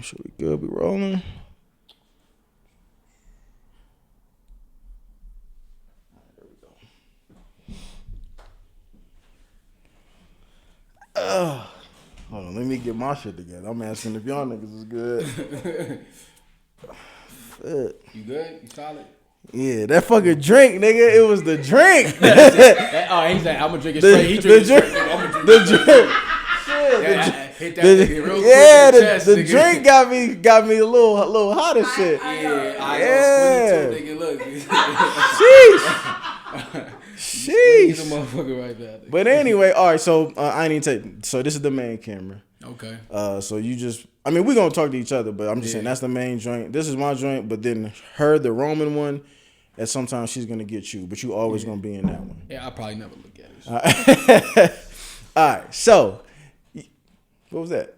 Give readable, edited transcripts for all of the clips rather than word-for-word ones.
Should we good? We rolling? Hold on, let me get my shit together. I'm asking if y'all niggas is good. You good? You solid? Yeah, that fucking drink, nigga. It was the drink. He's like, I'm gonna drink it straight. He drinks it straight. I'm gonna drink it straight. Hit that nigga real quick in the chest, the drink got me a little hot as shit. Yeah. Nigga, look. Sheesh. He's a motherfucker right there. But anyway, all right. So I ain't even take. So this is the main camera. Okay. So you just. I mean, we're gonna talk to each other, but I'm just saying that's the main joint. This is my joint, but then her, the Roman one, and sometimes she's gonna get you, but you always gonna be in that one. Yeah, I probably never look at it. All right. So, what was that?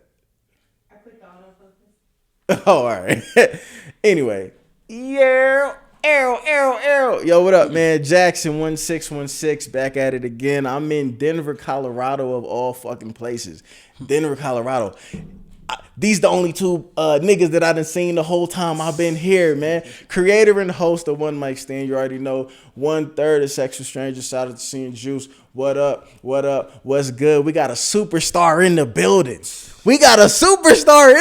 I put the autofocus. Oh, all right. Anyway, Yo, what up, man? Jaxon 1616 back at it again. I'm in Denver, Colorado, of all fucking places. Denver, Colorado. These the only two niggas that I done seen the whole time I've been here, man. Creator and host of One Mic Stand. You already know. 1/3 of Sexual Stranger. Shout out to Seeing Juice. What up? What's good? We got a superstar in the building. We got a superstar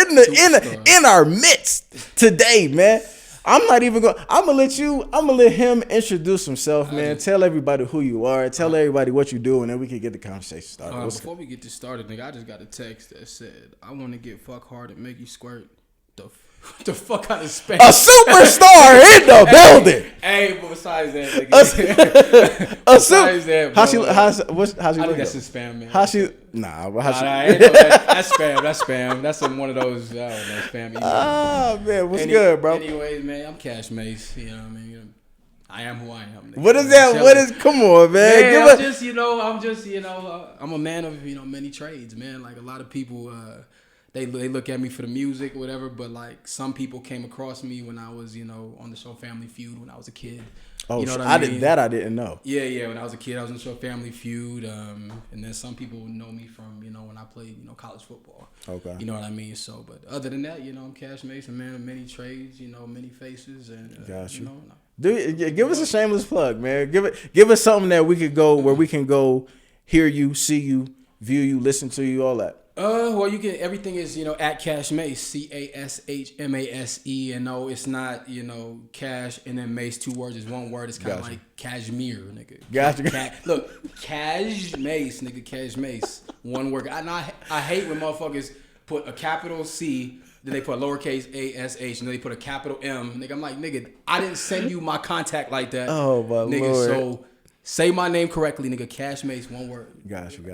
in our midst today, man. I'm not even going. I'm gonna let him introduce himself, man. Tell everybody who you are. Tell everybody what you do, and then we can get the conversation started. Before we get this started, nigga, I just got a text that said, "I want to get fuck hard and make you squirt." The fuck out of space. A superstar in the building. Hey, but besides that, nigga. Besides that, bro, how's she? I think that's a spam, man. How she? Nah, but how she? That's spam. That's spam. That's one of those. I don't know, spam emails. Oh man, what's good, bro? Anyways, man, I'm Cashmase. You know what I mean? I am who I am. Nigga. What is that? What is? Come on, man. I'm just, I'm a man of many trades, man. Like a lot of people. They look at me for the music or whatever, but like some people came across me when I was, on the show Family Feud when I was a kid. Oh, you know what I mean? I didn't know. Yeah. When I was a kid, I was on the show Family Feud, and then some people know me from, when I played, college football. Okay. You know what I mean? So, but other than that, I'm Cashmase, a man of many trades, many faces, and got you. Dude, give us a shameless plug, man. Give us something that we could go where we can go hear you, see you, view you, listen to you, all that. Well, you can. Everything is, at Cashmase, Cashmase, and no, it's not, cash and then mace, 2 words. It's 1 word. It's kind of like cashmere, nigga. Gotcha. Look, Cashmase, nigga, Cashmase, 1 word. I hate when motherfuckers put a capital C, then they put a lowercase ash, and then they put a capital M. Nigga, I'm like, nigga, I didn't send you my contact like that. Oh my nigga, Lord. So. Say my name correctly, nigga. Cashmase, 1 word. Got you.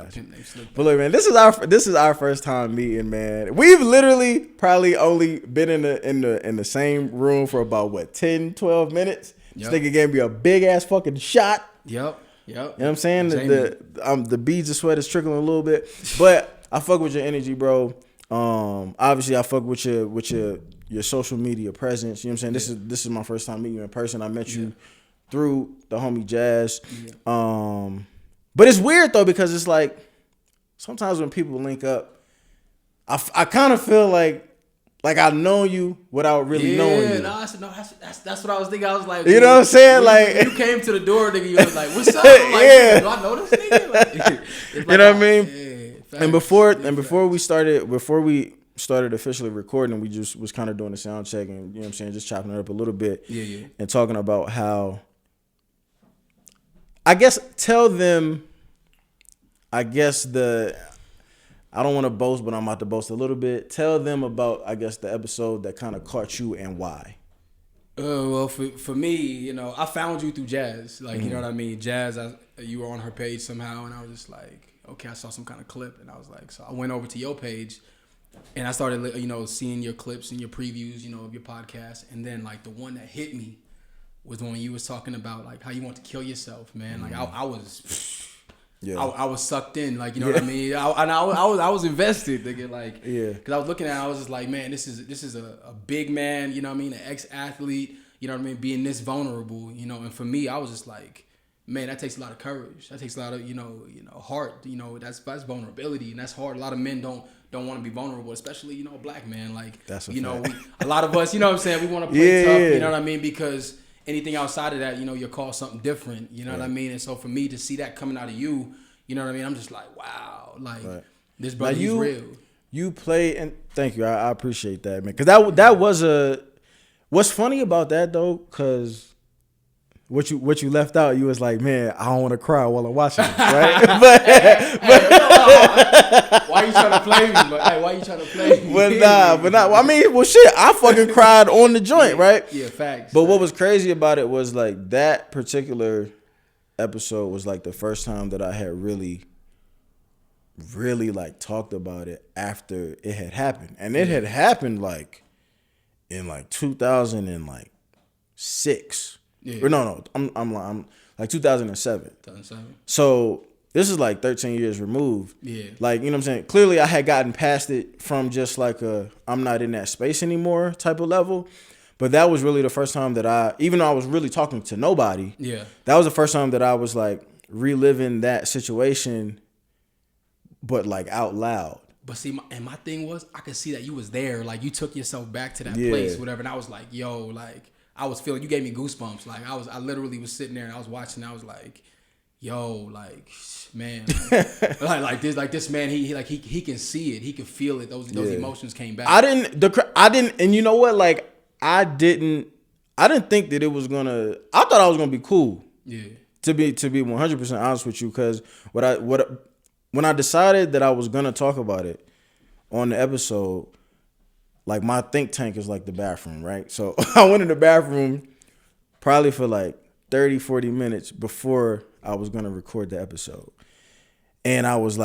But look, man, this is our first time meeting, man. We've literally probably only been in the same room for about 10, 12 minutes. Yep. This nigga gave me a big ass fucking shot. Yep. You know what I'm saying? The beads of sweat is trickling a little bit, but I fuck with your energy, bro. Obviously I fuck with your social media presence. You know what I'm saying? This is my first time meeting you in person. I met you through the homie Jazz. But it's weird though, because it's like sometimes when people link up, I kind of feel like I've known you without really knowing you. That's what I was thinking. I was like, you know what I'm saying? Like you came to the door, nigga, you was like, what's up? I'm like, yeah. Do I know this nigga? Like, you know what I mean? Yeah, and before we started officially recording, we just was kind of doing the sound check and, you know what I'm saying, just chopping it up a little bit. Yeah. And talking about how, I guess, tell them, I don't want to boast, but I'm about to boast a little bit. Tell them about, I guess, the episode that kind of caught you and why. Well, for me, I found you through Jazz. Like, you know what I mean? Jazz, you were on her page somehow, and I was just like, okay, I saw some kind of clip, and I was like, so I went over to your page, and I started, seeing your clips and your previews, of your podcast, and then, like, the one that hit me was when you was talking about, like, how you want to kill yourself, man. Like, I was... Yeah. I was sucked in, like, you know what I mean? I was invested, nigga, like, because I was looking at it, I was just like, man, this is a big man, you know what I mean, an ex-athlete, you know what I mean, being this vulnerable, and for me, I was just like, man, that takes a lot of courage. That takes a lot of heart. That's vulnerability, and that's hard. A lot of men don't want to be vulnerable, especially a black man. Like that's a a lot of us, what I'm saying, we want to play tough. You know what I mean? Because anything outside of that, you're called something different. You know what I mean? And so for me to see that coming out of you, you know what I mean? I'm just like, wow, like this brother, he's real. You play, and thank you. I appreciate that, man. Because that was what's funny about that though, because what you left out, you was like, man, I don't want to cry while I'm watching it, right? Why you trying to play me? Why you trying to play me? But nah. I mean, well, shit, I fucking cried on the joint, right? Yeah, facts. But what was crazy about it was like that particular episode was like the first time that I had really like talked about it after it had happened, and it had happened like in like 2006. Yeah. Or no, I'm like 2007. 2007. So this is like 13 years removed. Yeah. Like, you know what I'm saying? Clearly I had gotten past it from just like I'm not in that space anymore type of level. But that was really the first time that even though I was really talking to nobody, that was the first time that I was like reliving that situation, but like out loud. But see, my thing was, I could see that you was there. Like, you took yourself back to that place, whatever. And I was like, yo, like, I was feeling, you gave me goosebumps. Like, I literally was sitting there and I was watching. I was like, yo, like, man, like this man, he can see it, he can feel it. Those emotions came back. I didn't, and you know what? Like, I didn't think that it was gonna. I thought I was gonna be cool. Yeah. To be 100% honest with you, because when I decided that I was gonna talk about it on the episode, like my think tank is like the bathroom, right? So I went in the bathroom probably for like 30, 40 minutes before I was gonna record the episode. And I was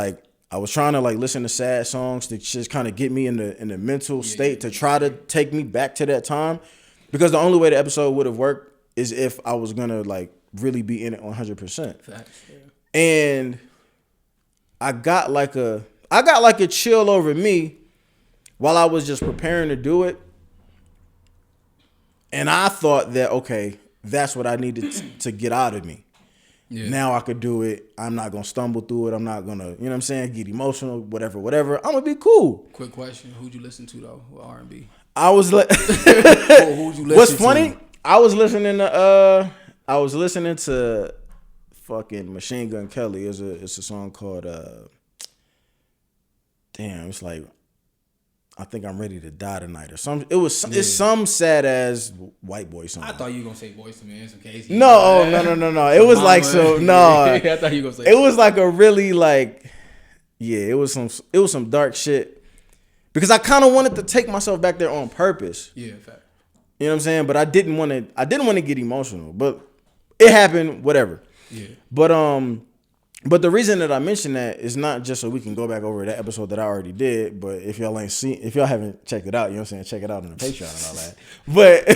trying to like listen to sad songs to just kind of get me in the mental state to try to take me back to that time. Because the only way the episode would have worked is if I was gonna like really be in it 100%. Facts, yeah. And I got like a chill over me while I was just preparing to do it. And I thought that, okay, that's what I needed to get out of me. Yeah. Now I could do it. I'm not going to stumble through it. I'm not going to, you know what I'm saying, get emotional, whatever. I'm going to be cool. Quick question. Who'd you listen to, though, with R&B? I was like, who'd you listen what's funny? To? I was listening to fucking Machine Gun Kelly. It's a song called, it's like, I think I'm ready to die tonight or something. It's some sad ass white boy song. I thought you were gonna say Boyz II Men, some Casey. No. It was like so no. I thought you were gonna say it was like a really like it was some dark shit. Because I kind of wanted to take myself back there on purpose. Yeah, in fact. You know what I'm saying? But I didn't want to get emotional. But it happened, whatever. Yeah. But the reason that I mention that is not just so we can go back over that episode that I already did, but if y'all haven't checked it out, you know what I'm saying, check it out on the Patreon and all that. But you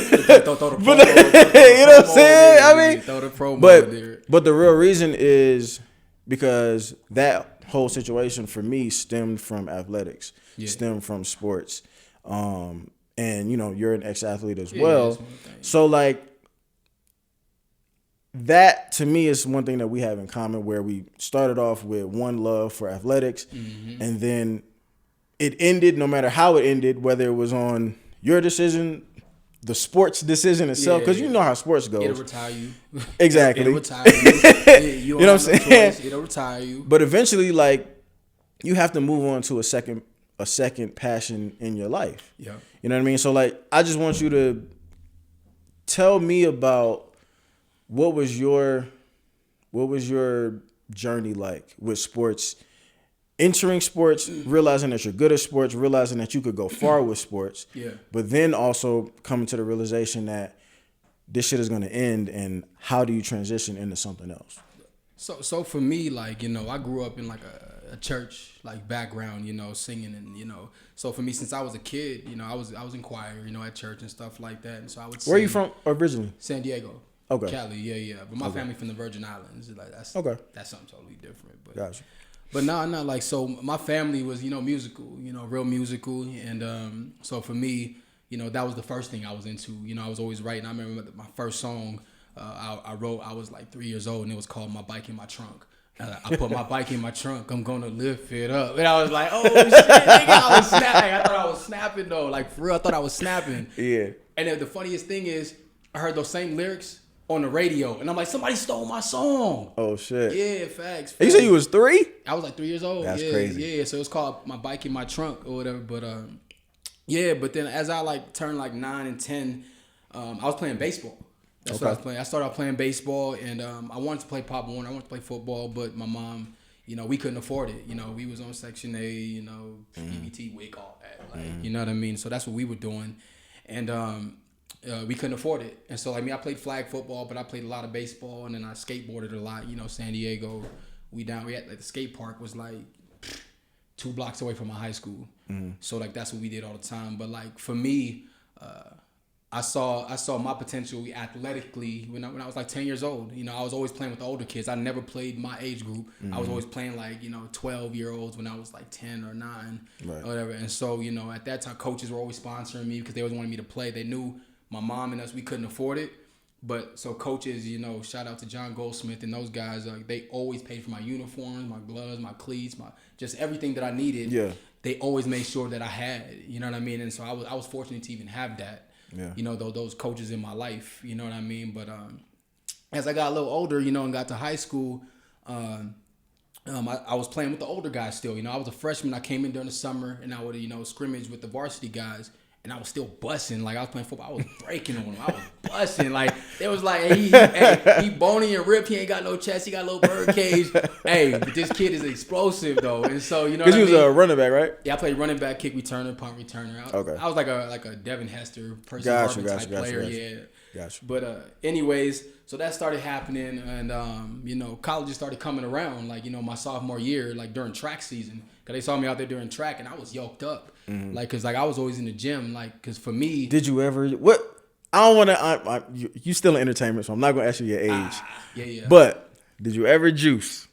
know what I'm saying? I mean, throw the promo there. But the real reason is because that whole situation for me stemmed from athletics, stemmed from sports, and you're an ex-athlete as well, so like. That to me is one thing that we have in common, where we started off with one love for athletics, and then it ended, no matter how it ended, whether it was on your decision, the sports decision itself, because you know how sports goes. It'll retire you. Exactly. It'll retire you. You know what I'm saying? It'll retire you. But eventually, like, you have to move on to a second passion in your life. Yeah. You know what I mean? So like, I just want you to tell me about what was your journey like with sports, entering sports, realizing that you're good at sports, realizing that you could go far with sports, but then also coming to the realization that this shit is going to end, and how do you transition into something else? So for me, like, I grew up in like a church like background, singing, and so for me, since I was a kid, I was in choir, at church and stuff like that, and so I would sing. Where are you from originally? San Diego. Okay. Cali, yeah. But my family from the Virgin Islands. Like that's something totally different. But gotcha. But no, like, so my family was, musical, real musical, and so for me, that was the first thing I was into. I was always writing. I remember my first song I wrote, I was like 3 years old, and it was called My Bike in My Trunk. I put my bike in my trunk. I'm gonna lift it up, and I was like, "Oh shit, nigga!" I was snapping. I thought I was snapping though, like for real. I thought I was snapping. Yeah. And then the funniest thing is, I heard those same lyrics on the radio, and I'm like, somebody stole my song. Oh shit. Yeah, facts. You said you was 3? I was like 3 years old. That's yeah, crazy. Yeah, so it's called My Bike in My Trunk or whatever. But yeah, but then as I like turned like 9 and 10, I was playing baseball. That's what I was playing. I started out playing baseball, and I wanted to play Pop Warner. I wanted to play football, but my mom, we couldn't afford it. We was on Section A, EBT, WIC, all that. Like, you know what I mean? So that's what we were doing, and we couldn't afford it. And so like me, I played flag football, but I played a lot of baseball, and then I skateboarded a lot. San Diego, we had like the skate park was like 2 blocks away from my high school. So like that's what we did all the time. But like for me, I saw my potential athletically when I was like 10 years old. I was always playing with the older kids. I never played my age group. I was always playing like 12-year-olds when I was like 10 or 9 or whatever. And so at that time, coaches were always sponsoring me because they always wanted me to play. They knew my mom and us, we couldn't afford it. But so coaches, shout out to John Goldsmith and those guys. They always paid for my uniforms, my gloves, my cleats, my just everything that I needed. Yeah. They always made sure that I had. You know what I mean? And so I was fortunate to even have that. Yeah. Those coaches in my life, you know what I mean? But as I got a little older, and got to high school, I was playing with the older guys still. I was a freshman. I came in during the summer, and I would, scrimmage with the varsity guys, and I was still busting. Like, I was playing football. I was breaking on them. I was busting. Like, it was like, hey, he bony and ripped. He ain't got no chest. He got a little bird cage. Hey, but this kid is explosive, though. And so, you know what I mean? Because you was a running back, right? Yeah, I played running back, kick returner, punt returner. I was like a Devin Hester, Percy Harvin type player. Yeah. Gotcha. But anyways, so that started happening, and colleges started coming around. Like, my sophomore year, like during track season, because they saw me out there during track, and I was yoked up. Like, because like I was always in the gym. Like, because for me, did you ever what? I don't want to. You still in entertainment, so I'm not gonna ask you your age. Yeah. But did you ever juice?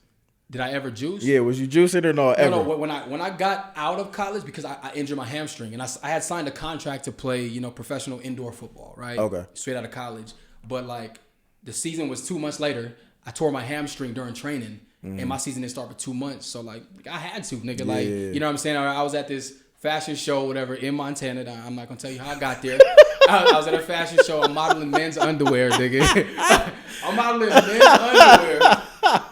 Did I ever juice? Yeah, was you juicing or no? Ever? No. When I got out of college, because I injured my hamstring, and I had signed a contract to play, professional indoor football, right? Okay. Straight out of college, but like the season was 2 months later. I tore my hamstring during training, and my season didn't start for 2 months. So like I had to, nigga. Like, you know what I'm saying? I was at this fashion show, whatever, in Montana. I'm not gonna tell you how I got there. I was at a fashion show. I'm modeling men's underwear, nigga. I'm modeling men's underwear.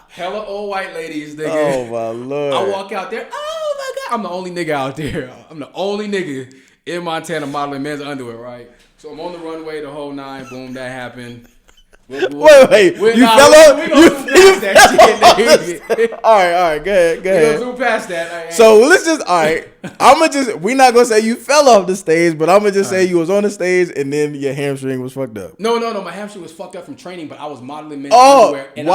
Hella old white ladies, nigga. Oh my lord! I walk out there. Oh my god! I'm the only nigga out there. I'm the only nigga in Montana modeling men's underwear, right? So I'm on the runway the whole 9. Boom, that happened. Wait, you fell off? We gonna zoom past that shit, nigga. All right, go ahead. We gonna zoom past that. So let's just, all right. We're not gonna say you fell off the stage, but I'm gonna just say you was on the stage and then your hamstring was fucked up. No, my hamstring was fucked up from training, but I was modeling men's underwear. And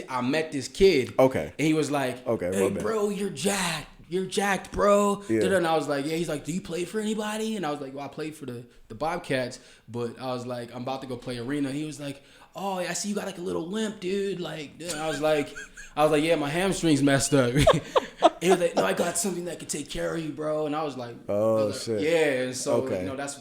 I met this kid. Okay. And he was like, hey, bro, you're jacked, bro. Yeah. And I was like, yeah. He's like, do you play for anybody? And I was like, well, I played for the Bobcats, but I was like, I'm about to go play arena. He was like, oh, I see you got like a little limp, dude. Like, and I was like, yeah, my hamstring's messed up. He was like, no, I got something that could take care of you, bro. And I was like, shit. Yeah. And so,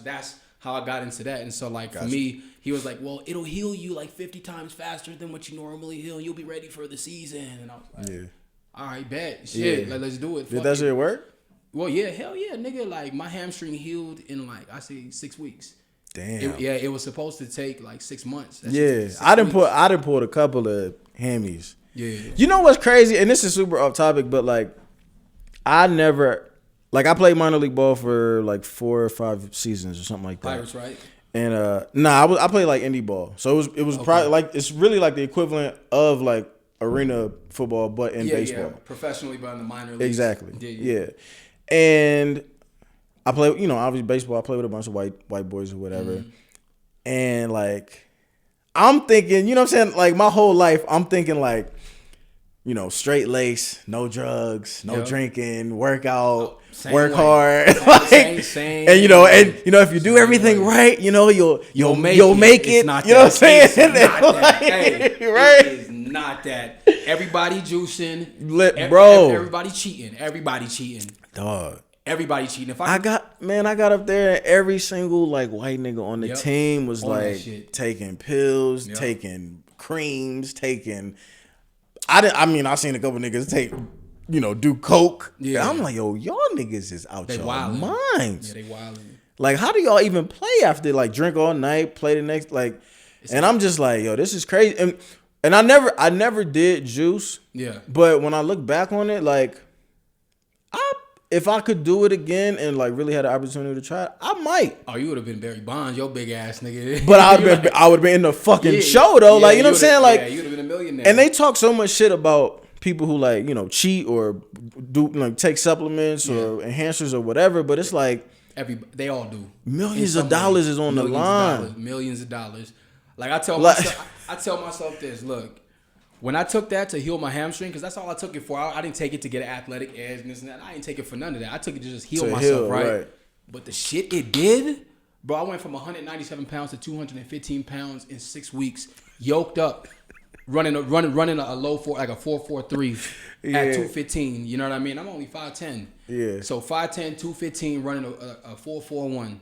that's how I got into that. And so, like, for me, he was like, well, it'll heal you like 50 times faster than what you normally heal. You'll be ready for the season. And I was like, all right, bet. Shit, like, let's do it. Did that shit work? Well, yeah, hell yeah, nigga. Like, my hamstring healed in, like, I say 6 weeks. Damn. It was supposed to take, like, 6 months. I done pulled a couple of hammies. Yeah. You know what's crazy? And this is super off topic, but, like, I played minor league ball for, like, 4 or 5 seasons or something like that. Pirates, right? And, I played, like, indie ball. So it was probably, like, it's really, like, the equivalent of, like, arena football, but in baseball. Yeah, professionally, but in the minor leagues. Exactly. Yeah. And I play, obviously baseball. I play with a bunch of white boys or whatever. And like, I'm thinking, you know what I'm saying? Like my whole life, I'm thinking like, straight lace, no drugs, no drinking, work out, work hard. Same. And if you do everything right, you'll make it. Not you know what I'm saying? It's not that. Hey, right? It is not that. Everybody juicing, bro. Everybody cheating. Dog. everybody cheating. If I got up there and every single like white nigga on the Yep. team was On that like shit. taking pills, Yep. taking creams, I seen a couple niggas take, do coke. Yeah. And I'm like, yo, y'all niggas is out they your wilding. minds. Yeah, they wilding. Like, how do y'all even play after like drink all night, play the next and I'm just like, yo, this is crazy. And I never did juice. Yeah. But when I look back on it, like, if I could do it again and like really had an opportunity to try it, I might. Oh, you would have been Barry Bonds, your big ass nigga. But I would have been in the fucking show though. Like, you know what I'm saying? Like, you would have been a millionaire. and they talk so much shit about people who like, cheat or do like take supplements or enhancers or whatever. But it's like they all do. millions of dollars is on the line. Millions of dollars. Like I tell myself this. Look, when I took that to heal my hamstring, because that's all I took it for. I didn't take it to get an athletic edge and this and that. I didn't take it for none of that. I took it to just heal myself, right? But the shit it did, bro, I went from 197 pounds to 215 pounds in 6 weeks, yoked up, running a low like a 4.43 at 215. You know what I mean? I'm only 5'10". Yeah. So 5'10", 215, running a 4.41.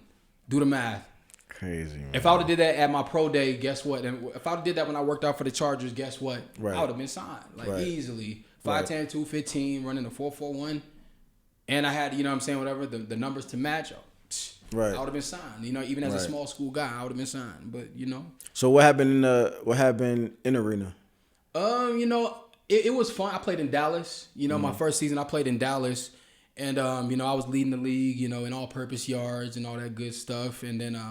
Do the math. Crazy, man. If I would have did that at my pro day, guess what? And if I would have did that when I worked out for the Chargers, guess what? Right. I would have been signed. Easily. 5'10", 215, running a 4.41. And I had, you know what I'm saying, whatever, the numbers to match. Right. I would have been signed. Even as a small school guy, I would have been signed. But, So what happened in arena? It was fun. I played in Dallas. My first season I played in Dallas. And, I was leading the league, in all-purpose yards and all that good stuff. And then,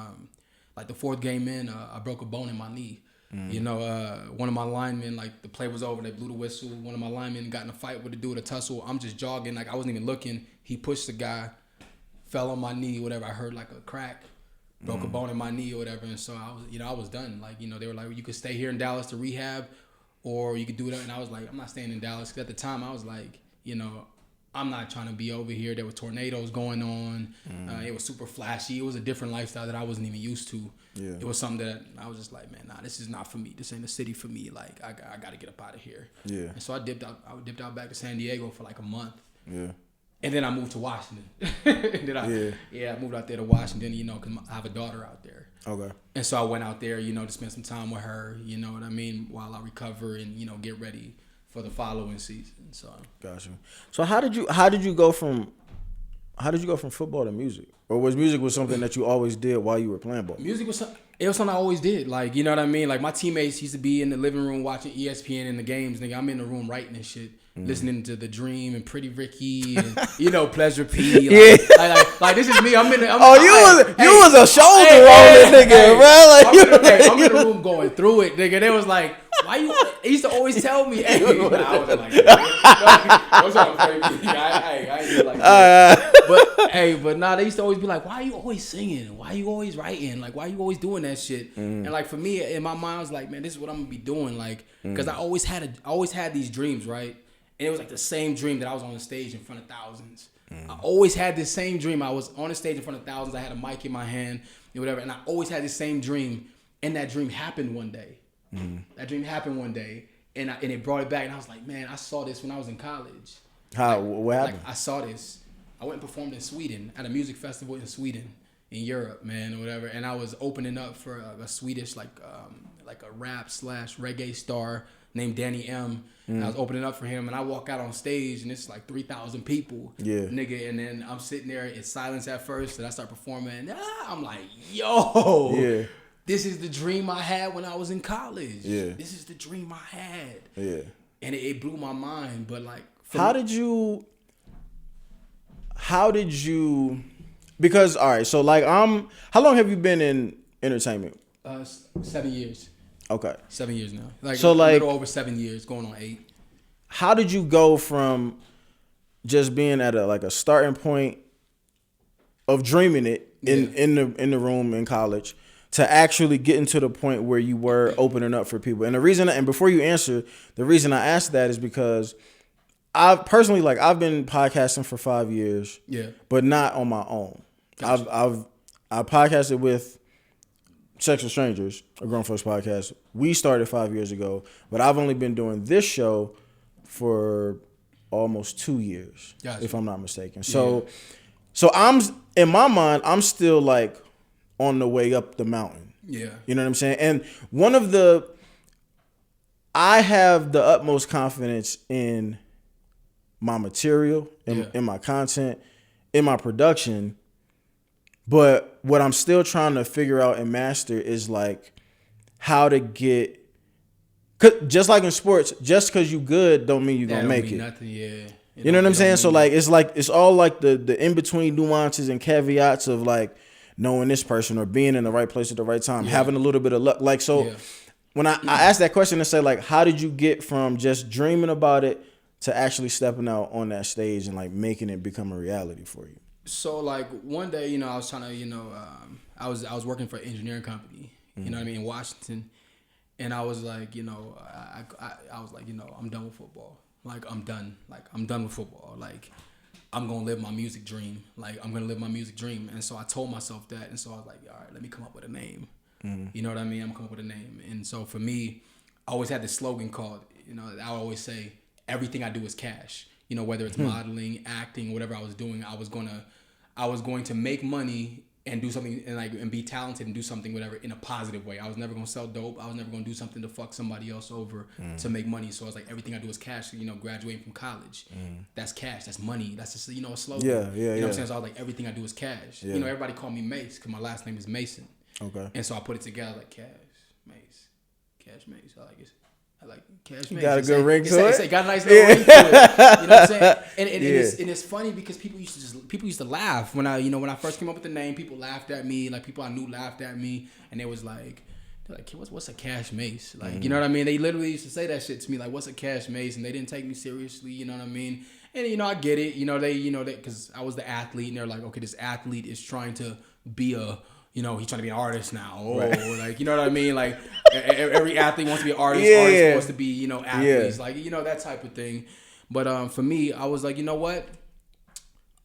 like the fourth game in, I broke a bone in my knee. One of my linemen, like the play was over, they blew the whistle. One of my linemen got in a fight with a dude, a tussle. I'm just jogging, like I wasn't even looking. He pushed the guy, fell on my knee, whatever. I heard like a crack, broke a bone in my knee or whatever. And so I was done. Like, they were like, well, you could stay here in Dallas to rehab, or you could do it. And I was like, I'm not staying in Dallas. Because at the time I was like, I'm not trying to be over here. There were tornadoes going on. It was super flashy. It was a different lifestyle that I wasn't even used to. Yeah. It was something that I was just like, man, nah, this is not for me. This ain't a city for me. Like, I got to get up out of here. Yeah. And so I dipped out back to San Diego for like a month. Yeah. And then I moved to Washington. I moved out there to Washington, because I have a daughter out there. Okay. And so I went out there, to spend some time with her, you know what I mean, while I recover and, get ready for the following season. So got you. So how did you go from football to music? Or was music something that you always did while you were playing ball? Music was something I always did. Like, you know what I mean? Like my teammates used to be in the living room watching ESPN in the games. Nigga, I'm in the room writing and shit. Listening to The Dream and Pretty Ricky and Pleasure P. Like this is me. I'm in the. You was a shoulder rolling nigga, bro. I'm in the room going through it, nigga. They was like, why you? They used to always tell me. I was like, what's up, baby? I ain't do like that. But nah, they used to always be like, why are you always singing? Why are you always writing? Like, why are you always doing that shit? And like for me, in my mind, I was like, man, this is what I'm gonna be doing. Like, because I always had these dreams, right? And it was like the same dream that I was on the stage in front of thousands. I always had this same dream. I was on the stage in front of thousands. I had a mic in my hand, whatever. And I always had this same dream. And that dream happened one day. That dream happened one day. And it brought it back. And I was like, man, I saw this when I was in college. What happened? Like, I saw this. I went and performed in Sweden at a music festival in Sweden, in Europe, man, or whatever. And I was opening up for a Swedish, like a rap / reggae star named Danny M. And I was opening up for him, and I walk out on stage, and it's like 3,000 people, nigga. And then I'm sitting there, it's silence at first, and I start performing, and I'm like, yo, this is the dream I had when I was in college. Yeah, this is the dream I had. Yeah, and it blew my mind. But like, how did you? Because all right, so like how long have you been in entertainment? 7 years. Okay. 7 years now. So a little over 7 years, going on 8. How did you go from just being at a starting point of dreaming it in the room in college to actually getting to the point where you were opening up for people? And the reason, and before you answer, the reason I asked that is because I've personally, I've been podcasting for 5 years, but not on my own. Gotcha. I podcasted with Sex with Strangers, a grown folks podcast. We started 5 years ago, but I've only been doing this show for almost 2 years, if I'm not mistaken. So So in my mind, I'm still like on the way up the mountain. Yeah. You know what I'm saying? And I have the utmost confidence in my material, in my content, in my production. But what I'm still trying to figure out and master is like how to get, just like in sports, just because you good don't mean you're going to make it. Nothing, yeah. You know what I'm saying? So like it's all like the in-between nuances and caveats of like knowing this person or being in the right place at the right time, having a little bit of luck. Like, so when I asked that question and say like, how did you get from just dreaming about it to actually stepping out on that stage and like making it become a reality for you? So like one day, you know, I was trying to, you know, I was working for an engineering company, you know what I mean, in Washington. And I was like, you know, I was like, you know, I'm done with football. Like, I'm done. Like, I'm done with football. Like, I'm going to live my music dream. Like, I'm going to live my music dream. And so I told myself that. And so I was like, all right, let me come up with a name. You know what I mean? I'm coming up with a name. And so for me, I always had this slogan called, you know, I would always say, everything I do is cash. You know, whether it's modeling, acting, whatever I was doing, I was going to make money and do something and be talented and do something, whatever, in a positive way. I was never going to sell dope. I was never going to do something to fuck somebody else over to make money. So I was like, everything I do is cash. You know, graduating from college, that's cash. That's money. That's just, you know, a slogan. Yeah. You know what I'm saying? So I was like, everything I do is cash. You know, everybody called me Mace because my last name is Mason. Okay. And so I put it together like Cash Mace. I like it. I like Cash Mace. Got a good ring to it. It got a nice little ring to it. You know what I'm saying? And it's funny because people used to laugh when I first came up with the name. People laughed at me, like people I knew laughed at me, and they was like, they're like, what's a Cash Mace? Like, you know what I mean? They literally used to say that shit to me, like, what's a Cash Mace? And they didn't take me seriously. You know what I mean? And you know, I get it. You know, they because I was the athlete, and they're like, okay, this athlete is trying to be a. You know, he's trying to be an artist now. Like, you know what I mean? Like, every athlete wants to be an artist. Artist wants to be, you know, athletes. Like, you know, that type of thing. But for me, I was like, you know what?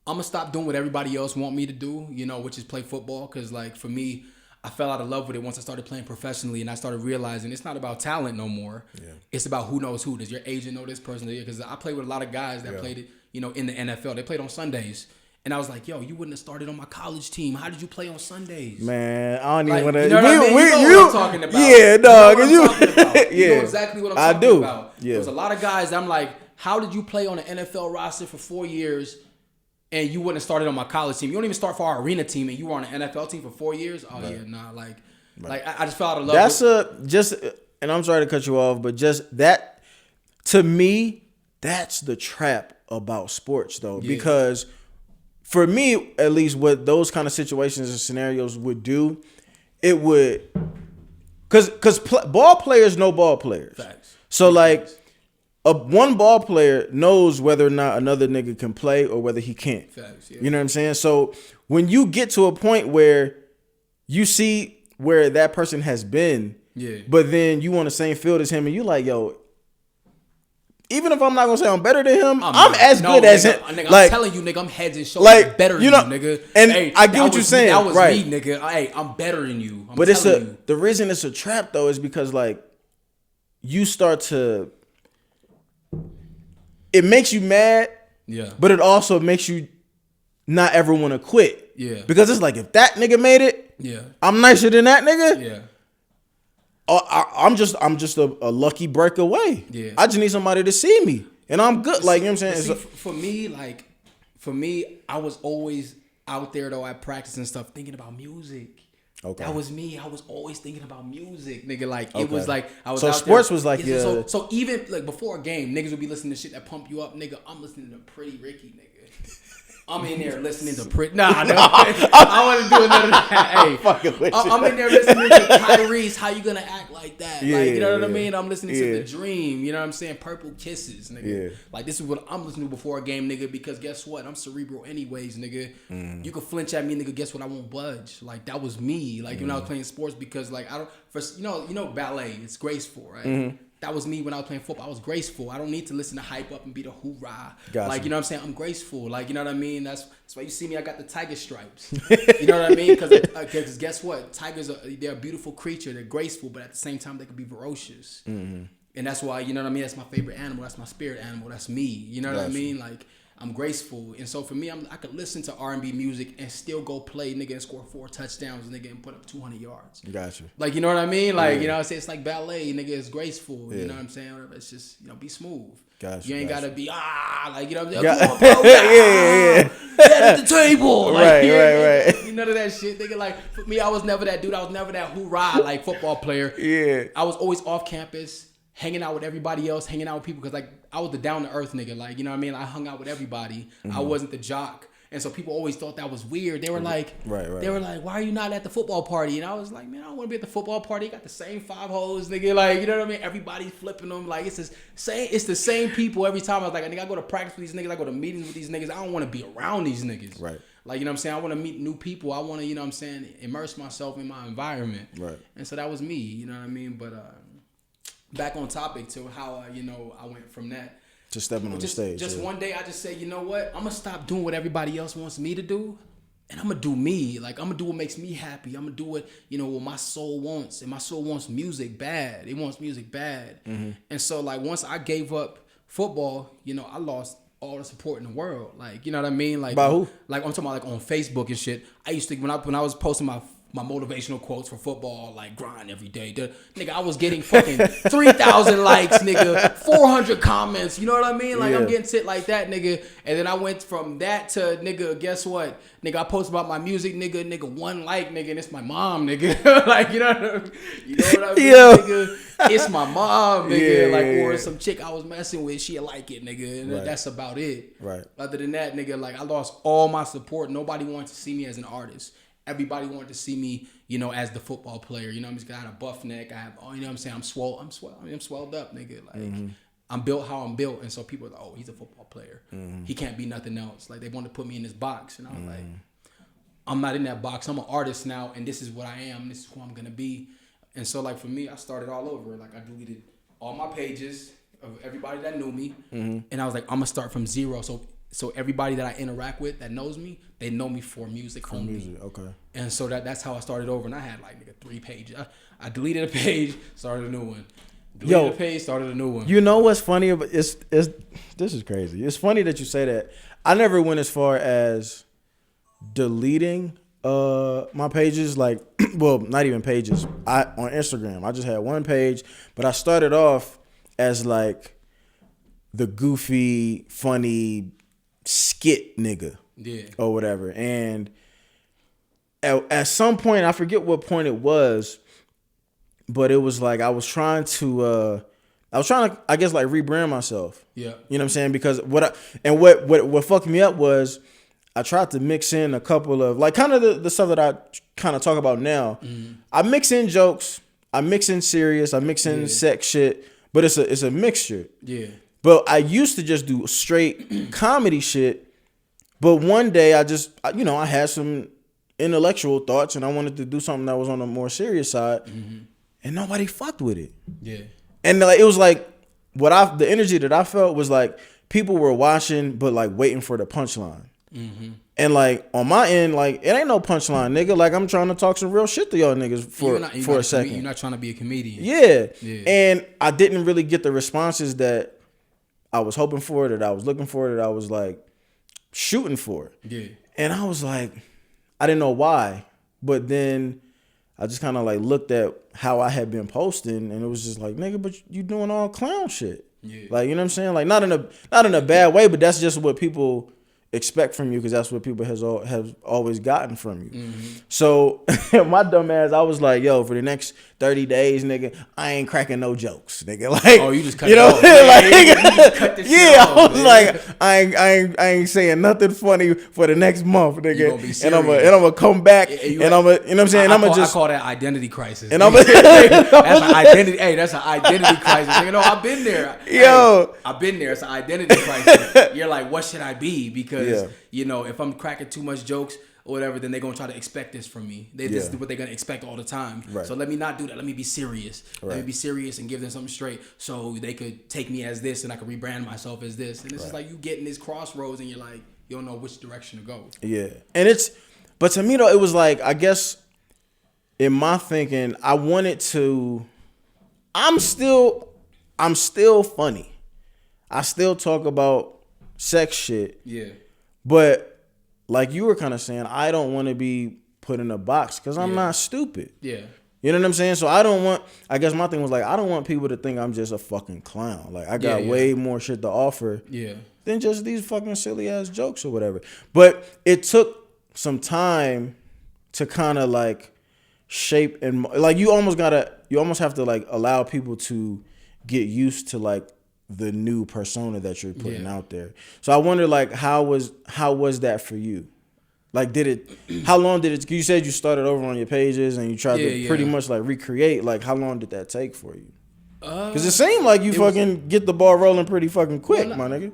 I'm going to stop doing what everybody else want me to do, you know, which is play football. Because, like, for me, I fell out of love with it once I started playing professionally. And I started realizing it's not about talent no more. Yeah. It's about who knows who. Does your agent know this person? Because I played with a lot of guys that played it, you know, in the NFL. They played on Sundays. And I was like, yo, you wouldn't have started on my college team. How did you play on Sundays? Man, I don't even want to. You know what I mean? You know what I'm talking about. Yeah, dog. You know what I'm talking about. You know exactly what I'm talking about. Yeah. There's a lot of guys that I'm like, how did you play on an NFL roster for 4 years and you wouldn't have started on my college team? You don't even start for our arena team and you were on an NFL team for 4 years? Oh, yeah, nah. Like I just fell out of love. And I'm sorry to cut you off, but just that, to me, that's the trap about sports, though. Yeah. Because for me, at least, what those kind of situations and scenarios would do, it would, because ball players know ball players. Facts. So like, one ball player knows whether or not another nigga can play or whether he can't. Facts. Yeah. You know what I'm saying? So when you get to a point where you see where that person has been, but then you on the same field as him, and you like, yo, even if I'm not gonna say I'm better than him, I'm as good as him. Nigga, like, I'm telling you, nigga, I'm heads and shoulders better than you, nigga. And hey, I get what you're saying. That was right. me, nigga. Hey, I'm better than you. But the reason it's a trap though is because like you start to, it makes you mad, but it also makes you not ever want to quit. Yeah. Because it's like, if that nigga made it, I'm nicer than that nigga. Yeah. I'm just a lucky break away. Yeah. I just need somebody to see me, and I'm good. Like, you know what I'm saying? For me, I was always out there though at practice and stuff, thinking about music. Okay. That was me. I was always thinking about music, nigga. Like it was like I was. So out sports there. Was like So even like before a game, niggas would be listening to shit that pump you up, nigga. I'm listening to Pretty Ricky, nigga. I'm in there listening to I wasn't doing none of that. Hey, I'm in there listening to Tyrese. How you gonna act like that? Yeah, like, you know what I mean? I'm listening to The Dream. You know what I'm saying? Purple Kisses, nigga. Yeah. Like, this is what I'm listening to before a game, nigga. Because guess what? I'm cerebral anyways, nigga. You can flinch at me, nigga. Guess what? I won't budge. Like, that was me. Like when I was playing sports, because like you know ballet. It's graceful, right? Mm-hmm. That was me when I was playing football. I was graceful. I don't need to listen to hype up and be the hoorah. Gotcha. Like, you know what I'm saying? I'm graceful. Like, you know what I mean? That's why you see me. I got the tiger stripes. You know what I mean? Because guess what? Tigers they're a beautiful creature. They're graceful, but at the same time, they can be ferocious. Mm-hmm. And that's why, you know what I mean? That's my favorite animal. That's my spirit animal. That's me. You know what I mean? Like, I'm graceful. And so for me, I could listen to R&B music and still go play, nigga, and score 4 touchdowns, nigga, and put up 200 yards. Gotcha. Like, you know what I mean? Like, you know what I'm saying? It's like ballet, nigga. It's graceful. You know what I'm saying? Whatever. It's just, be smooth. Gotcha. You ain't gotta be, like, you know what I'm saying? Yeah. Come on, bro. Yeah. Get at the table. Like, Right. None of that shit, nigga. Like, for me, I was never that dude. I was never that hoorah, like, football player. Yeah. I was always off campus, hanging out with everybody else, hanging out with people, because, like, I was the down-to-earth nigga. Like, you know what I mean? I hung out with everybody. I wasn't the jock. And so people always thought that was weird. They were like, they were like, why are you not at the football party? And I was like, man, I don't want to be at the football party. You got the same 5 hoes, nigga. Like, you know what I mean? Everybody's flipping them. Like, it's the same people every time. I was like, nigga, I go to practice with these niggas. I go to meetings with these niggas. I don't want to be around these niggas. Right. Like, you know what I'm saying? I want to meet new people. I want to, you know what I'm saying, immerse myself in my environment. Right. And so that was me, you know what I mean? But back on topic to how, I went from that. Just stepping on the stage. Just one day I just say, you know what? I'm going to stop doing what everybody else wants me to do. And I'm going to do me. Like, I'm going to do what makes me happy. I'm going to do what, what my soul wants. And my soul wants music bad. It wants music bad. Mm-hmm. And so, like, once I gave up football, I lost all the support in the world. Like, you know what I mean? Like, by who? Like, I'm talking about, like, on Facebook and shit. I used to, when I was posting my motivational quotes for football, like, grind every day. Nigga, I was getting fucking 3,000 likes, nigga, 400 comments. You know what I mean? Like, I'm getting shit like that, nigga. And then I went from that to, nigga, guess what? Nigga, I post about my music, nigga, 1 like, nigga, and it's my mom, nigga. Like, you know what I mean, nigga? It's my mom, nigga. Or some chick I was messing with, she'll like it, nigga. And that's about it. Right. Other than that, nigga, like, I lost all my support. Nobody wanted to see me as an artist. Everybody wanted to see me, as the football player. You know, I had a buff neck. I have, you know what I'm saying? I'm swelled up, nigga. Like, I'm built how I'm built. And so people are like, oh, he's a football player. He can't be nothing else. Like, they want to put me in this box. And I was like, I'm not in that box. I'm an artist now. And this is what I am. This is who I'm going to be. And so, like, for me, I started all over. Like, I deleted all my pages of everybody that knew me. And I was like, I'm going to start from zero. So everybody that I interact with that knows me, they know me for music only. Music, okay. And so that's how I started over. And I had, like, nigga, 3 pages. I deleted a page, started a new one. Deleted a page, started a new one. You know what's funny? This is crazy. It's funny that you say that. I never went as far as deleting my pages, like, well, not even pages. On Instagram, I just had 1 page, but I started off as, like, the goofy, funny skit nigga, or whatever. And at some point, I forget what point it was, but it was like I was trying to, I guess, like, rebrand myself. Yeah, you know what I'm saying? Because what fucked me up was I tried to mix in a couple of, like, kind of the stuff that I kind of talk about now. I mix in jokes, I mix in serious, I mix in sex shit, but it's a mixture. Yeah. But I used to just do straight comedy shit. But one day I just, I had some intellectual thoughts and I wanted to do something that was on the more serious side. And nobody fucked with it. Yeah. And, like, it was like, the energy that I felt was like people were watching, but, like, waiting for the punchline. And, like, on my end, like, it ain't no punchline, nigga. Like, I'm trying to talk some real shit to y'all niggas for a second. You're not trying to be a comedian. Yeah. And I didn't really get the responses that I was hoping for, that I was looking for, that I was, like, shooting for. Yeah. And I was like, I didn't know why. But then I just kind of, like, looked at how I had been posting, and it was just like, nigga, but you doing all clown shit. Yeah. Like, you know what I'm saying? Like, not in a bad way, but that's just what people expect from you, because that's what people have always gotten from you. So my dumb ass, I was like, yo, for the next 30 days, nigga, I ain't cracking no jokes, nigga. Like, oh, you just cut it off. I was like, I ain't saying nothing funny for the next month, nigga. And I'm gonna come back, and I'm gonna, you know what I'm saying? I call that identity crisis. And that's an identity. Hey, that's an identity crisis. Nigga, no, I've been there. Yo, I've been there. It's an identity crisis. You're like, what should I be? Because if I'm cracking too much jokes or whatever, then they're gonna try to expect this from me. This is what they're gonna expect all the time. Right. So let me not do that. Let me be serious. Right. Let me be serious and give them something straight, so they could take me as this, and I could rebrand myself as this. And it's just like you get in this crossroads, and you're like, you don't know which direction to go. Yeah, but to me though, it was like, I guess in my thinking, I wanted to. I'm still funny. I still talk about sex shit. Yeah. But like you were kind of saying, I don't want to be put in a box because I'm not stupid. Yeah. You know what I'm saying? So I don't want, I guess my thing was like, I don't want people to think I'm just a fucking clown. Like I got way more shit to offer than just these fucking silly ass jokes or whatever. But it took some time to kind of like shape and like you almost have to like allow people to get used to like the new persona that you're putting out there. So I wonder like how was that for you? Like how long did it, you said you started over on your pages and you tried to pretty much like recreate, like how long did that take for you? Because it seemed like you fucking get the ball rolling pretty fucking quick, my nigga.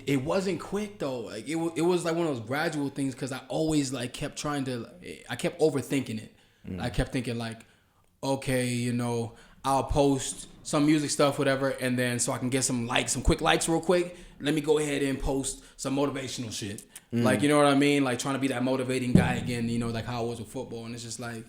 It wasn't quick though. Like it was like one of those gradual things because I always like kept I kept overthinking it. I kept thinking like, okay, you know, I'll post some music stuff, whatever, and then so I can get some quick likes real quick. Let me go ahead and post some motivational shit. Like, you know what I mean? Like trying to be that motivating guy again, you know, like how I was with football. And it's just like,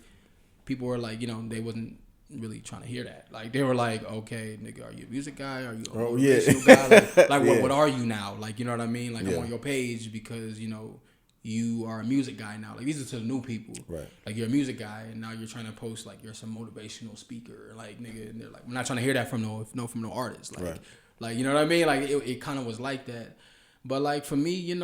people were like, you know, they wasn't really trying to hear that. Like they were like, okay, nigga, are you a music guy? Are you a motivational guy? Like what are you now? Like, you know what I mean? Like I'm on your page because, you know, you are a music guy now. Like these are to the new people. Right. Like you're a music guy and now you're trying to post like you're some motivational speaker. Like nigga, and they're like, I'm not trying to hear that from no artist. Like, like you know what I mean? Like it kind of was like that. But like for me, it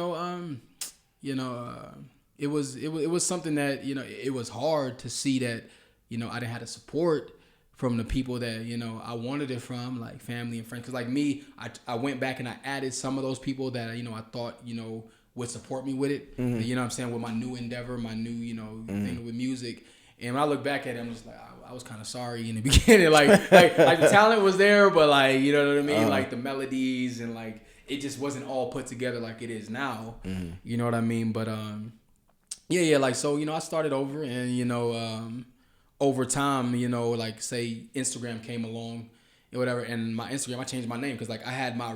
was something that, you know, it was hard to see that, you know, I didn't have the support from the people that, you know, I wanted it from, like family and friends. Cause like me, I went back and I added some of those people that, you know, I thought, you know, would support me with it. And, you know what I'm saying? With my new endeavor, my new, you know, thing with music. And when I look back at it, I'm just like, I was kind of sorry in the beginning. like the talent was there, but like, you know what I mean? Like the melodies and like, it just wasn't all put together like it is now. You know what I mean? But like so, you know, I started over and, you know, over time, you know, like say Instagram came along or whatever, and my Instagram, I changed my name because like I had my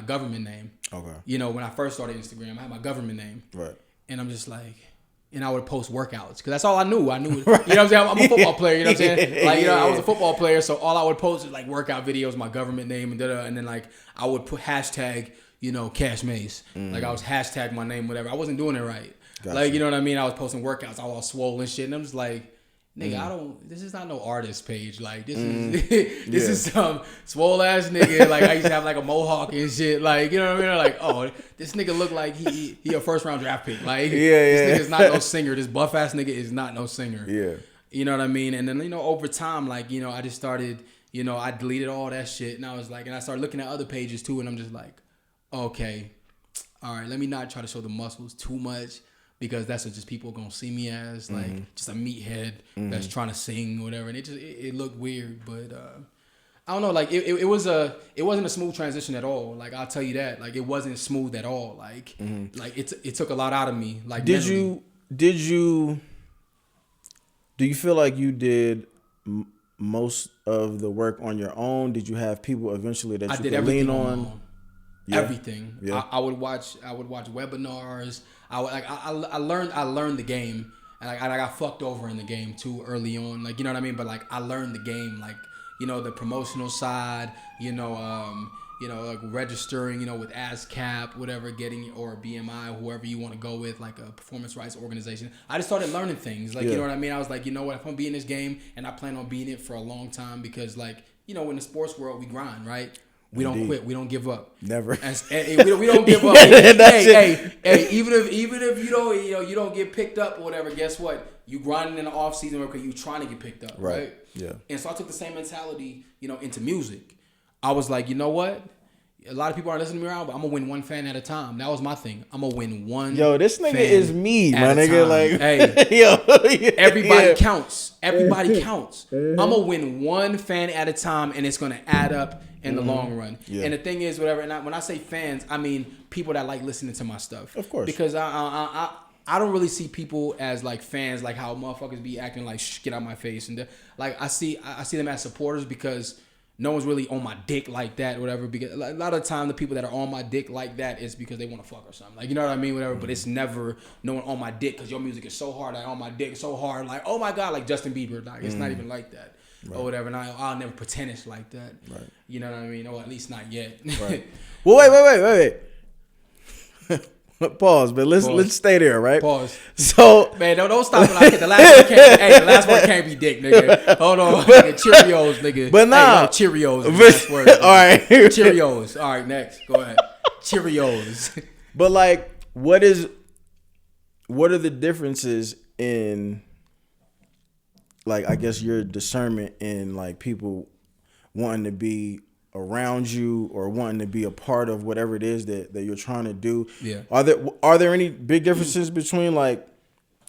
government name. Okay. You know, when I first started Instagram, I had my government name. Right. And I'm just like, and I would post workouts because that's all I knew. Right. You know what I'm saying? I'm a football player. You know what I'm saying? Like, you know, I was a football player, so all I would post is like workout videos, my government name, and and then like I would put hashtag, you know, Cashmase. Like I was hashtag my name, whatever. I wasn't doing it right. Gotcha. Like, you know what I mean? I was posting workouts, I was all swole and shit, and I'm just like, nigga, this is not no artist page. Like this is some swole ass nigga. Like I used to have like a mohawk and shit. Like, you know what I mean? Like, oh, this nigga look like he a first round draft pick. Like this nigga's not no singer. This buff ass nigga is not no singer. Yeah. You know what I mean? And then, you know, over time, like, you know, I just started, you know, I deleted all that shit and I was like, and I started looking at other pages too, and I'm just like, okay, all right, let me not try to show the muscles too much. Because that's what just people gonna see me as, like just a meathead that's trying to sing or whatever, and it looked weird. But I don't know, like it wasn't a smooth transition at all. Like I'll tell you that, like it wasn't smooth at all. Like like it took a lot out of me. Like do you feel like you did most of the work on your own? Did you have people eventually that you could lean on? Yeah. Everything. Yeah. I would watch webinars. I learned the game, and I got fucked over in the game too early on. Like, you know what I mean? But like I learned the game, like, you know, the promotional side, you know, like registering, you know, with ASCAP, whatever, getting, or BMI, whoever you want to go with, like a performance rights organization. I just started learning things. Like, you know what I mean? I was like, you know what? If I'm being in this game, and I plan on being it for a long time, because like, you know, in the sports world, we grind, right? We don't quit. We don't give up. Never. And we don't give up. Hey, even if you don't get picked up or whatever, guess what? You grinding in the off season because you trying to get picked up, right? Yeah. And so I took the same mentality, you know, into music. I was like, you know what? A lot of people aren't listening to me around, but I'm gonna win one fan at a time. That was my thing. I'm gonna win one. Yo, this nigga is me, my nigga. Like, hey, everybody counts. Everybody counts. I'm gonna win one fan at a time, and it's gonna add up in the long run. Yeah. And the thing is, whatever. And when I say fans, I mean people that like listening to my stuff. Of course. Because I don't really see people as like fans, like how motherfuckers be acting like get out my face, and like I see them as supporters because. No one's really on my dick like that or whatever. Because a lot of the time, the people that are on my dick like that is because they want to fuck or something. Like, you know what I mean? Whatever. But it's never no one on my dick because your music is so hard. Like, on my dick so hard. Like, oh my God, like Justin Bieber. Like, it's not even like that. Right. Or whatever. And I'll never pretend it's like that. Right. You know what I mean? Or at least not yet. Right. Well, wait. Pause, but let's stay there, right? Pause. So man, don't stop when I hit the last one. The last one can't be dick, nigga. Hold on, nigga. Cheerios, nigga. But nah, Cheerios. Is the last word, all right, Cheerios. All right, next. Go ahead. Cheerios. But like, what are the differences in, like, I guess your discernment in like people wanting to be around you or wanting to be a part of whatever it is that you're trying to do? Yeah. Are there any big differences between like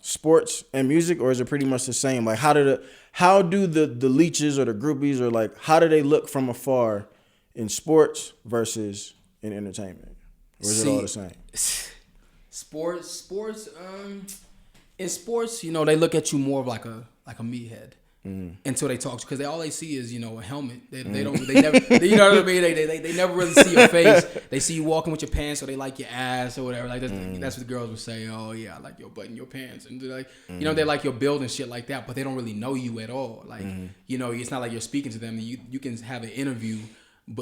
sports and music, or is it pretty much the same? Like, how do the leeches or the groupies, or like, how do they look from afar in sports versus in entertainment? Or is it all the same? Sports. In sports, you know, they look at you more of like a meathead until they talk to you, because all they see is, you know, a helmet. They never, you know what I mean? They never really see your face. They see you walking with your pants, or they like your ass or whatever. Like that's what the girls would say. Oh yeah, I like your butt and your pants, and they're like, you know, they like your build and shit like that. But they don't really know you at all. Like, you know, it's not like you're speaking to them. You can have an interview,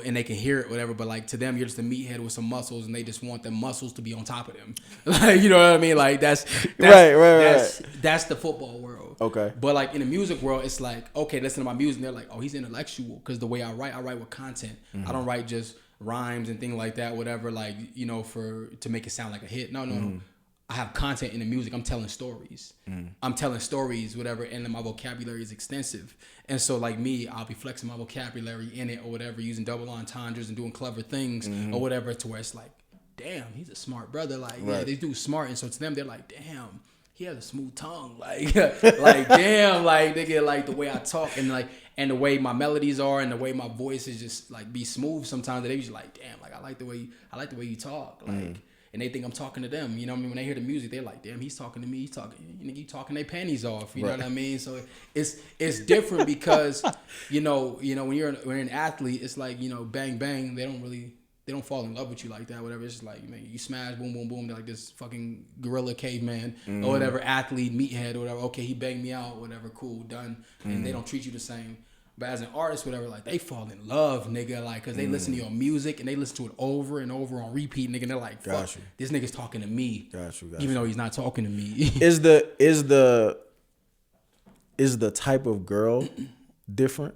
and they can hear it, whatever. But like, to them, you're just a meathead with some muscles, and they just want them muscles to be on top of them. Like, you know what I mean? Like that's right. That's the football world. Okay. But like in the music world, it's like, okay, listen to my music, and they're like, oh, he's intellectual, because the way I write with content. I don't write just rhymes and things like that, whatever. Like, you know, to make it sound like a hit. No. I have content in the music. I'm telling stories. I'm telling stories, whatever, and my vocabulary is extensive. And so, like me, I'll be flexing my vocabulary in it or whatever, using double entendres and doing clever things or whatever, to where it's like, damn, he's a smart brother. Like, yeah, they do smart. And so to them, they're like, damn, he has a smooth tongue. Like, damn, like, nigga, like the way I talk and the way my melodies are and the way my voice is just like be smooth sometimes. They just like, damn, like I like the way you talk. Like, and they think I'm talking to them. You know what I mean? When they hear the music, they're like, damn, he's talking to me. He's talking, you talking their panties off. You know what I mean? So it's different because, you know, when you're an athlete, it's like, you know, bang, bang. They don't fall in love with you like that, whatever. It's just like, man, you smash, boom, boom, boom. They're like this fucking gorilla caveman or whatever, athlete, meathead or whatever. Okay, he banged me out, whatever, cool, done. And they don't treat you the same. But as an artist, whatever, like, they fall in love, nigga, like, because they listen to your music and they listen to it over and over on repeat, nigga, and they're like, fuck, this nigga's talking to me. Got you. Even though he's not talking to me. Is the type of girl different?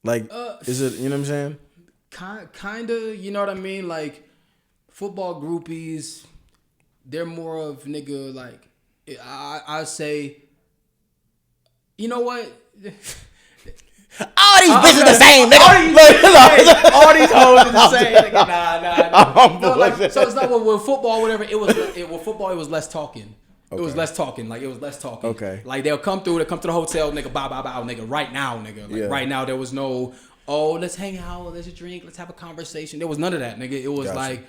Like, is it, you know what I'm saying? Kind of, you know what I mean? Like, football groupies, they're more of, nigga, like, I say, you know what? All these bitches the same, nigga. All these hoes are the same, nigga. Nah. No, like, so it's not with football, whatever. With football, it was less talking. Okay. It was less talking. Like, it was less talking. Okay. Like, they'll come to the hotel, nigga, bow, nigga, right now, nigga. Like, right now, there was no, oh, let's hang out, let's drink, let's have a conversation. There was none of that, nigga. It was like,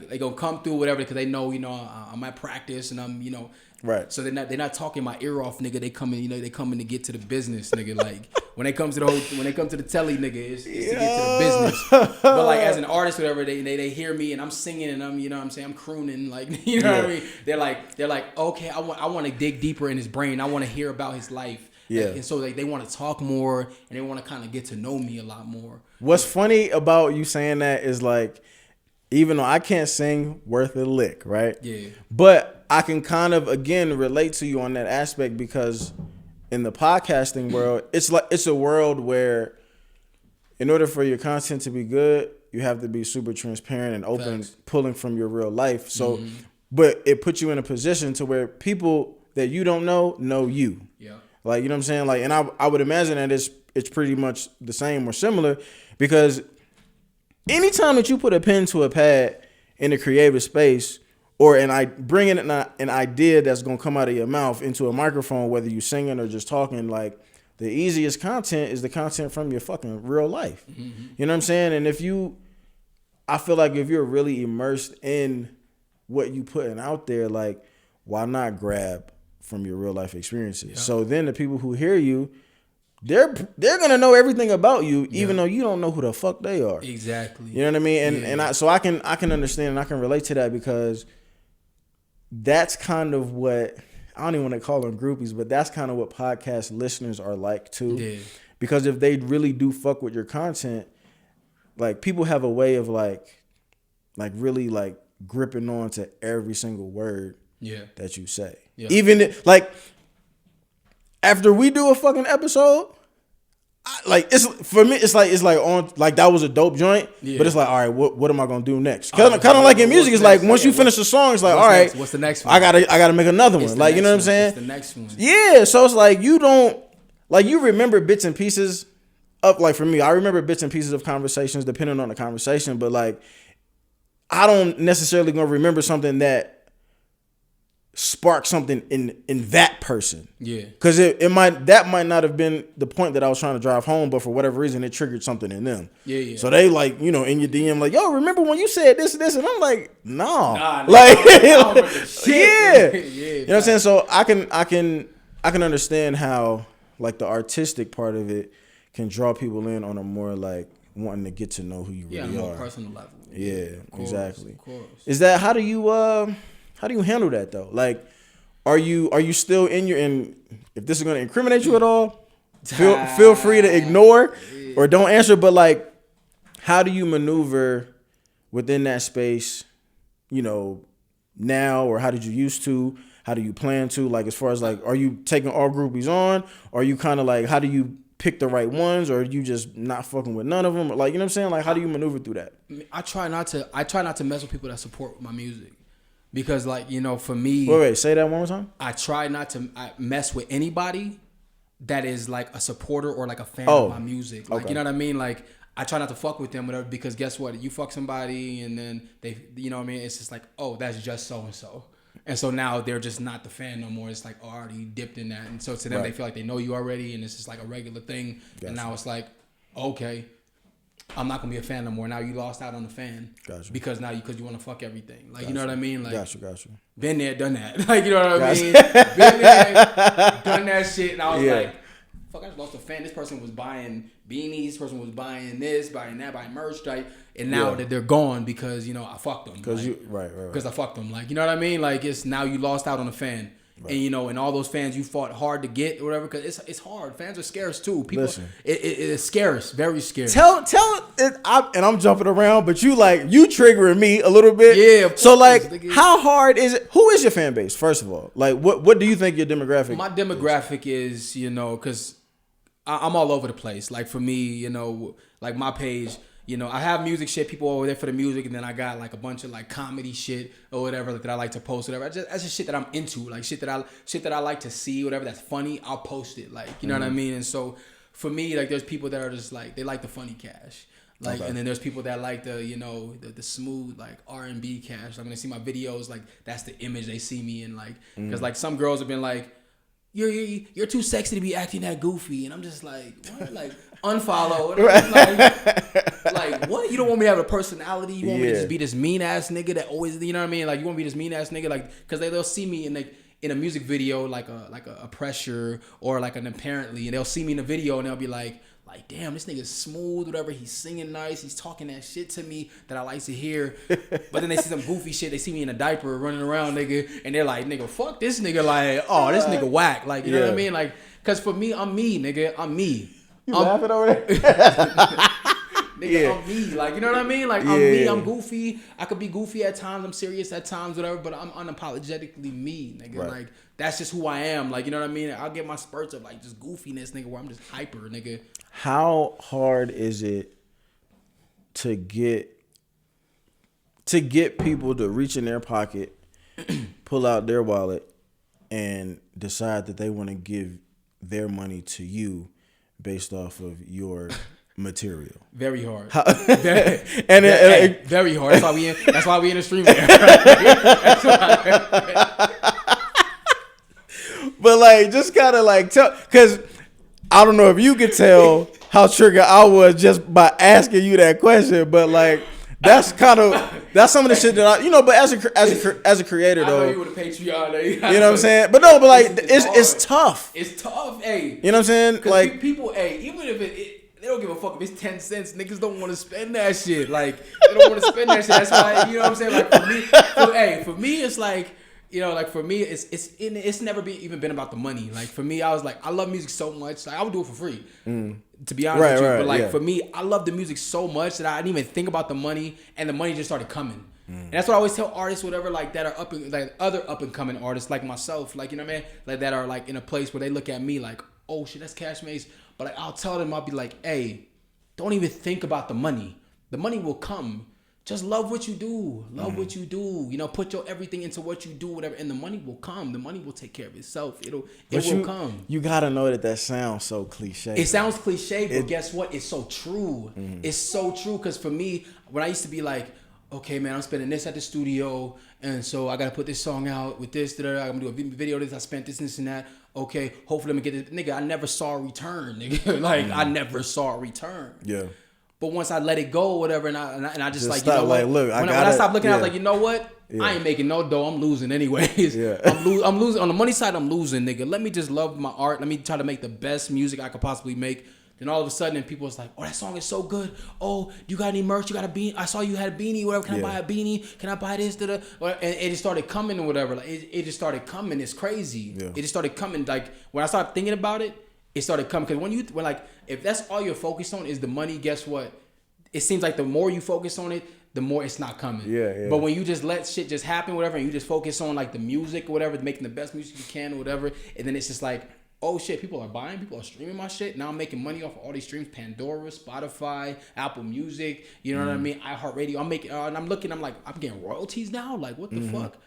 they gonna come through, whatever, because they know, you know, I'm at practice and I'm, you know. Right. So they're not talking my ear off, nigga. They coming, you know, they coming to get to the business, nigga. Like, when they come to the telly, nigga, it's to get to the business. But like, as an artist, whatever, they hear me and I'm singing and I'm, you know what I'm saying, I'm crooning, like, you know what I mean? They're like, okay, I want to dig deeper in his brain. I want to hear about his life. Yeah. And so they want to talk more and they want to kind of get to know me a lot more. What's funny about you saying that is, like, even though I can't sing worth a lick, right? Yeah. But I can kind of, again, relate to you on that aspect, because in the podcasting world, it's a world where in order for your content to be good, you have to be super transparent and open, pulling from your real life. So, but it puts you in a position to where people that you don't know you. Yeah. Like, you know what I'm saying? Like, and I would imagine that it's pretty much the same or similar, because anytime that you put a pen to a pad in a creative space, or bringing an idea that's gonna come out of your mouth into a microphone, whether you're singing or just talking, like, the easiest content is the content from your fucking real life. Mm-hmm. You know what I'm saying? And I feel like if you're really immersed in what you putting out there, like, why not grab from your real life experiences? Yeah. So then the people who hear you, they're gonna know everything about you, even though you don't know who the fuck they are. Exactly. You know what I mean? And I can understand and I can relate to that, because that's kind of what, I don't even want to call them groupies, but that's kind of what podcast listeners are like too. Yeah. Because if they really do fuck with your content, like, people have a way of like really like gripping on to every single word that you say. Yeah. Even like after we do a fucking episode, it's for me. It's like on like that was a dope joint, but it's like, all right, what am I gonna do next? Kind of like in music, it's like once you finish the song, it's like, all right, what's the next one? I gotta make another one. Like, you know what I'm saying? It's the next one. Yeah, so it's like you don't like you remember bits and pieces of like for me, I remember bits and pieces of conversations depending on the conversation, but like I don't necessarily gonna remember something that spark something in that person. Yeah. Because it might not have been the point that I was trying to drive home, but for whatever reason it triggered something in them. Yeah. So they like, you know, in your DM like, yo, remember when you said this, and I'm like, nah. Like I don't remember shit. yeah. You know what I'm saying? So I can understand how like the artistic part of it can draw people in on a more like wanting to get to know who you really more are. personal level. Yeah, Of course, exactly. Of course. Is that how do you handle that though? Like, are you still in if this is going to incriminate you at all, feel free to ignore or don't answer. But like, how do you maneuver within that space? You know, now or how did you used to? How do you plan to? Like, as far as like, are you taking all groupies on? Or are you kind of like, how do you pick the right ones? Or are you just not fucking with none of them? Like, you know what I'm saying? Like, how do you maneuver through that? I try not to mess with people that support my music. Because, like, you know, for me... Wait, say that one more time? I try not to mess with anybody that is, like, a supporter or, like, a fan of my music. Like, you know what I mean? Like, I try not to fuck with them, whatever, because guess what? You fuck somebody and then they... You know what I mean? It's just like, oh, that's just so-and-so. And so now they're just not the fan no more. It's like, oh, I already dipped in that. And so to them, they feel like they know you already and it's just like a regular thing. Gotcha. And now it's like, okay... I'm not gonna be a fan no more. Now you lost out on the fan. Gotcha. Because now you want to fuck everything. Like, you know what I mean? Like, Gotcha. Been there, done that. Like, you know what I mean? Been there, done that shit. And I was like, fuck, I just lost a fan. This person was buying beanies. This person was buying this, buying that, buying merch, right? And now that they're gone because, you know, I fucked them. Because like, right. Because I fucked them. Like, you know what I mean? Like, it's now you lost out on a fan. Right. And, you know, and all those fans you fought hard to get or whatever, because it's hard. Fans are scarce too. People, it's scarce, very scarce. Tell it, and I'm jumping around, but you triggering me a little bit. Yeah. So like, how hard is it? Who is your fan base? First of all, like, what do you think your demographic? My demographic is, you know, because I'm all over the place. Like for me, you know, like my page. You know, I have music shit, people over there for the music, and then I got like a bunch of like comedy shit or whatever that I like to post, whatever. That's just shit that I'm into, like shit that I like to see, whatever that's funny, I'll post it, like, you know what I mean. And so for me, like, there's people that are just like, they like the funny cash, like, and then there's people that like the, you know, the smooth like R&B cash. Like when they see my videos, like that's the image they see me in, like, because like some girls have been like, you're too sexy to be acting that goofy, and I'm just like, what? Like unfollow. Like what? You don't want me to have a personality? You want me to just be this mean ass nigga that always, you know what I mean? Like you want me to be this mean ass nigga, like, because they'll see me in a music video like a Pressure or like an Apparently, and they'll see me in a video and they'll be like, damn, this nigga's smooth, whatever. He's singing nice. He's talking that shit to me that I like to hear. But then they see some goofy shit. They see me in a diaper running around, nigga, and they're like, nigga, fuck this nigga. Like, oh, this nigga whack. Like, you know what I mean? Like, because for me, I'm me, nigga. I'm me. You laughing over there? Nigga, I'm me. Like, you know what I mean? Like, I'm me. I'm goofy. I could be goofy at times. I'm serious at times, whatever. But I'm unapologetically me, nigga. Right. Like, that's just who I am. Like, you know what I mean? I'll get my spurts of like just goofiness, nigga, where I'm just hyper, nigga. How hard is it to get people to reach in their pocket, pull out their wallet, and decide that they want to give their money to you based off of your material? Very hard. Very hard. That's why we in the stream there. But like, just kind of like tell, because I don't know if you could tell how triggered I was just by asking you that question, but like that's some of the shit that I, you know. But as a creator though, I know you with a Patreon. You know what I'm saying? But no, but like it's tough. It's tough, hey. You know what I'm saying? Like people, hey, even if they don't give a fuck if it's 10 cents, niggas don't want to spend that shit. Like they don't want to spend that shit. That's why, you know what I'm saying? Like for me, it's like, you know, like for me, it's never even been about the money. Like for me, I was like, I love music so much, like I would do it for free. To be honest with you, but like for me, I love the music so much that I didn't even think about the money, and the money just started coming. And that's what I always tell artists, whatever, like that are like other up and coming artists like myself, like, you know what I mean, like that are like in a place where they look at me like, oh shit, that's Cashmase. But like I'll tell them, I'll be like, hey, don't even think about the money. The money will come. Just love what you do. Love what you do. You know, put your everything into what you do, whatever, and the money will come. The money will take care of itself. It will come. You gotta know that sounds so cliche. It sounds cliche, but guess what? It's so true. It's so true. Because for me, when I used to be like, okay, man, I'm spending this at the studio, and so I gotta put this song out with this. I'm gonna do a video of this. I spent this, and that. Okay, hopefully I'm gonna get this. Nigga, I never saw a return. Nigga, like I never saw a return. Yeah. But once I let it go, or whatever, and I just like, stop, you know what? like, look, when I stopped looking, I was like, you know what? Yeah. I ain't making no dough. I'm losing anyways. Yeah. I'm losing on the money side. I'm losing, nigga. Let me just love my art. Let me try to make the best music I could possibly make. Then all of a sudden, people was like, oh, that song is so good. Oh, you got any merch? You got a beanie? I saw you had a beanie. Whatever. Can I buy a beanie? Can I buy this? And it just started coming or whatever. Like it just started coming. It's crazy. Yeah. It just started coming. Like when I started thinking about it, it started coming. Because when like if that's all you're focused on is the money, guess what? It seems like the more you focus on it, the more it's not coming. Yeah. But when you just let shit just happen, whatever, and you just focus on like the music or whatever, making the best music you can or whatever, and then it's just like, oh shit, people are buying, people are streaming my shit. Now I'm making money off of all these streams: Pandora, Spotify, Apple Music. You know what I mean? iHeartRadio. I'm making, and I'm looking. I'm like, I'm getting royalties now. Like what the fuck?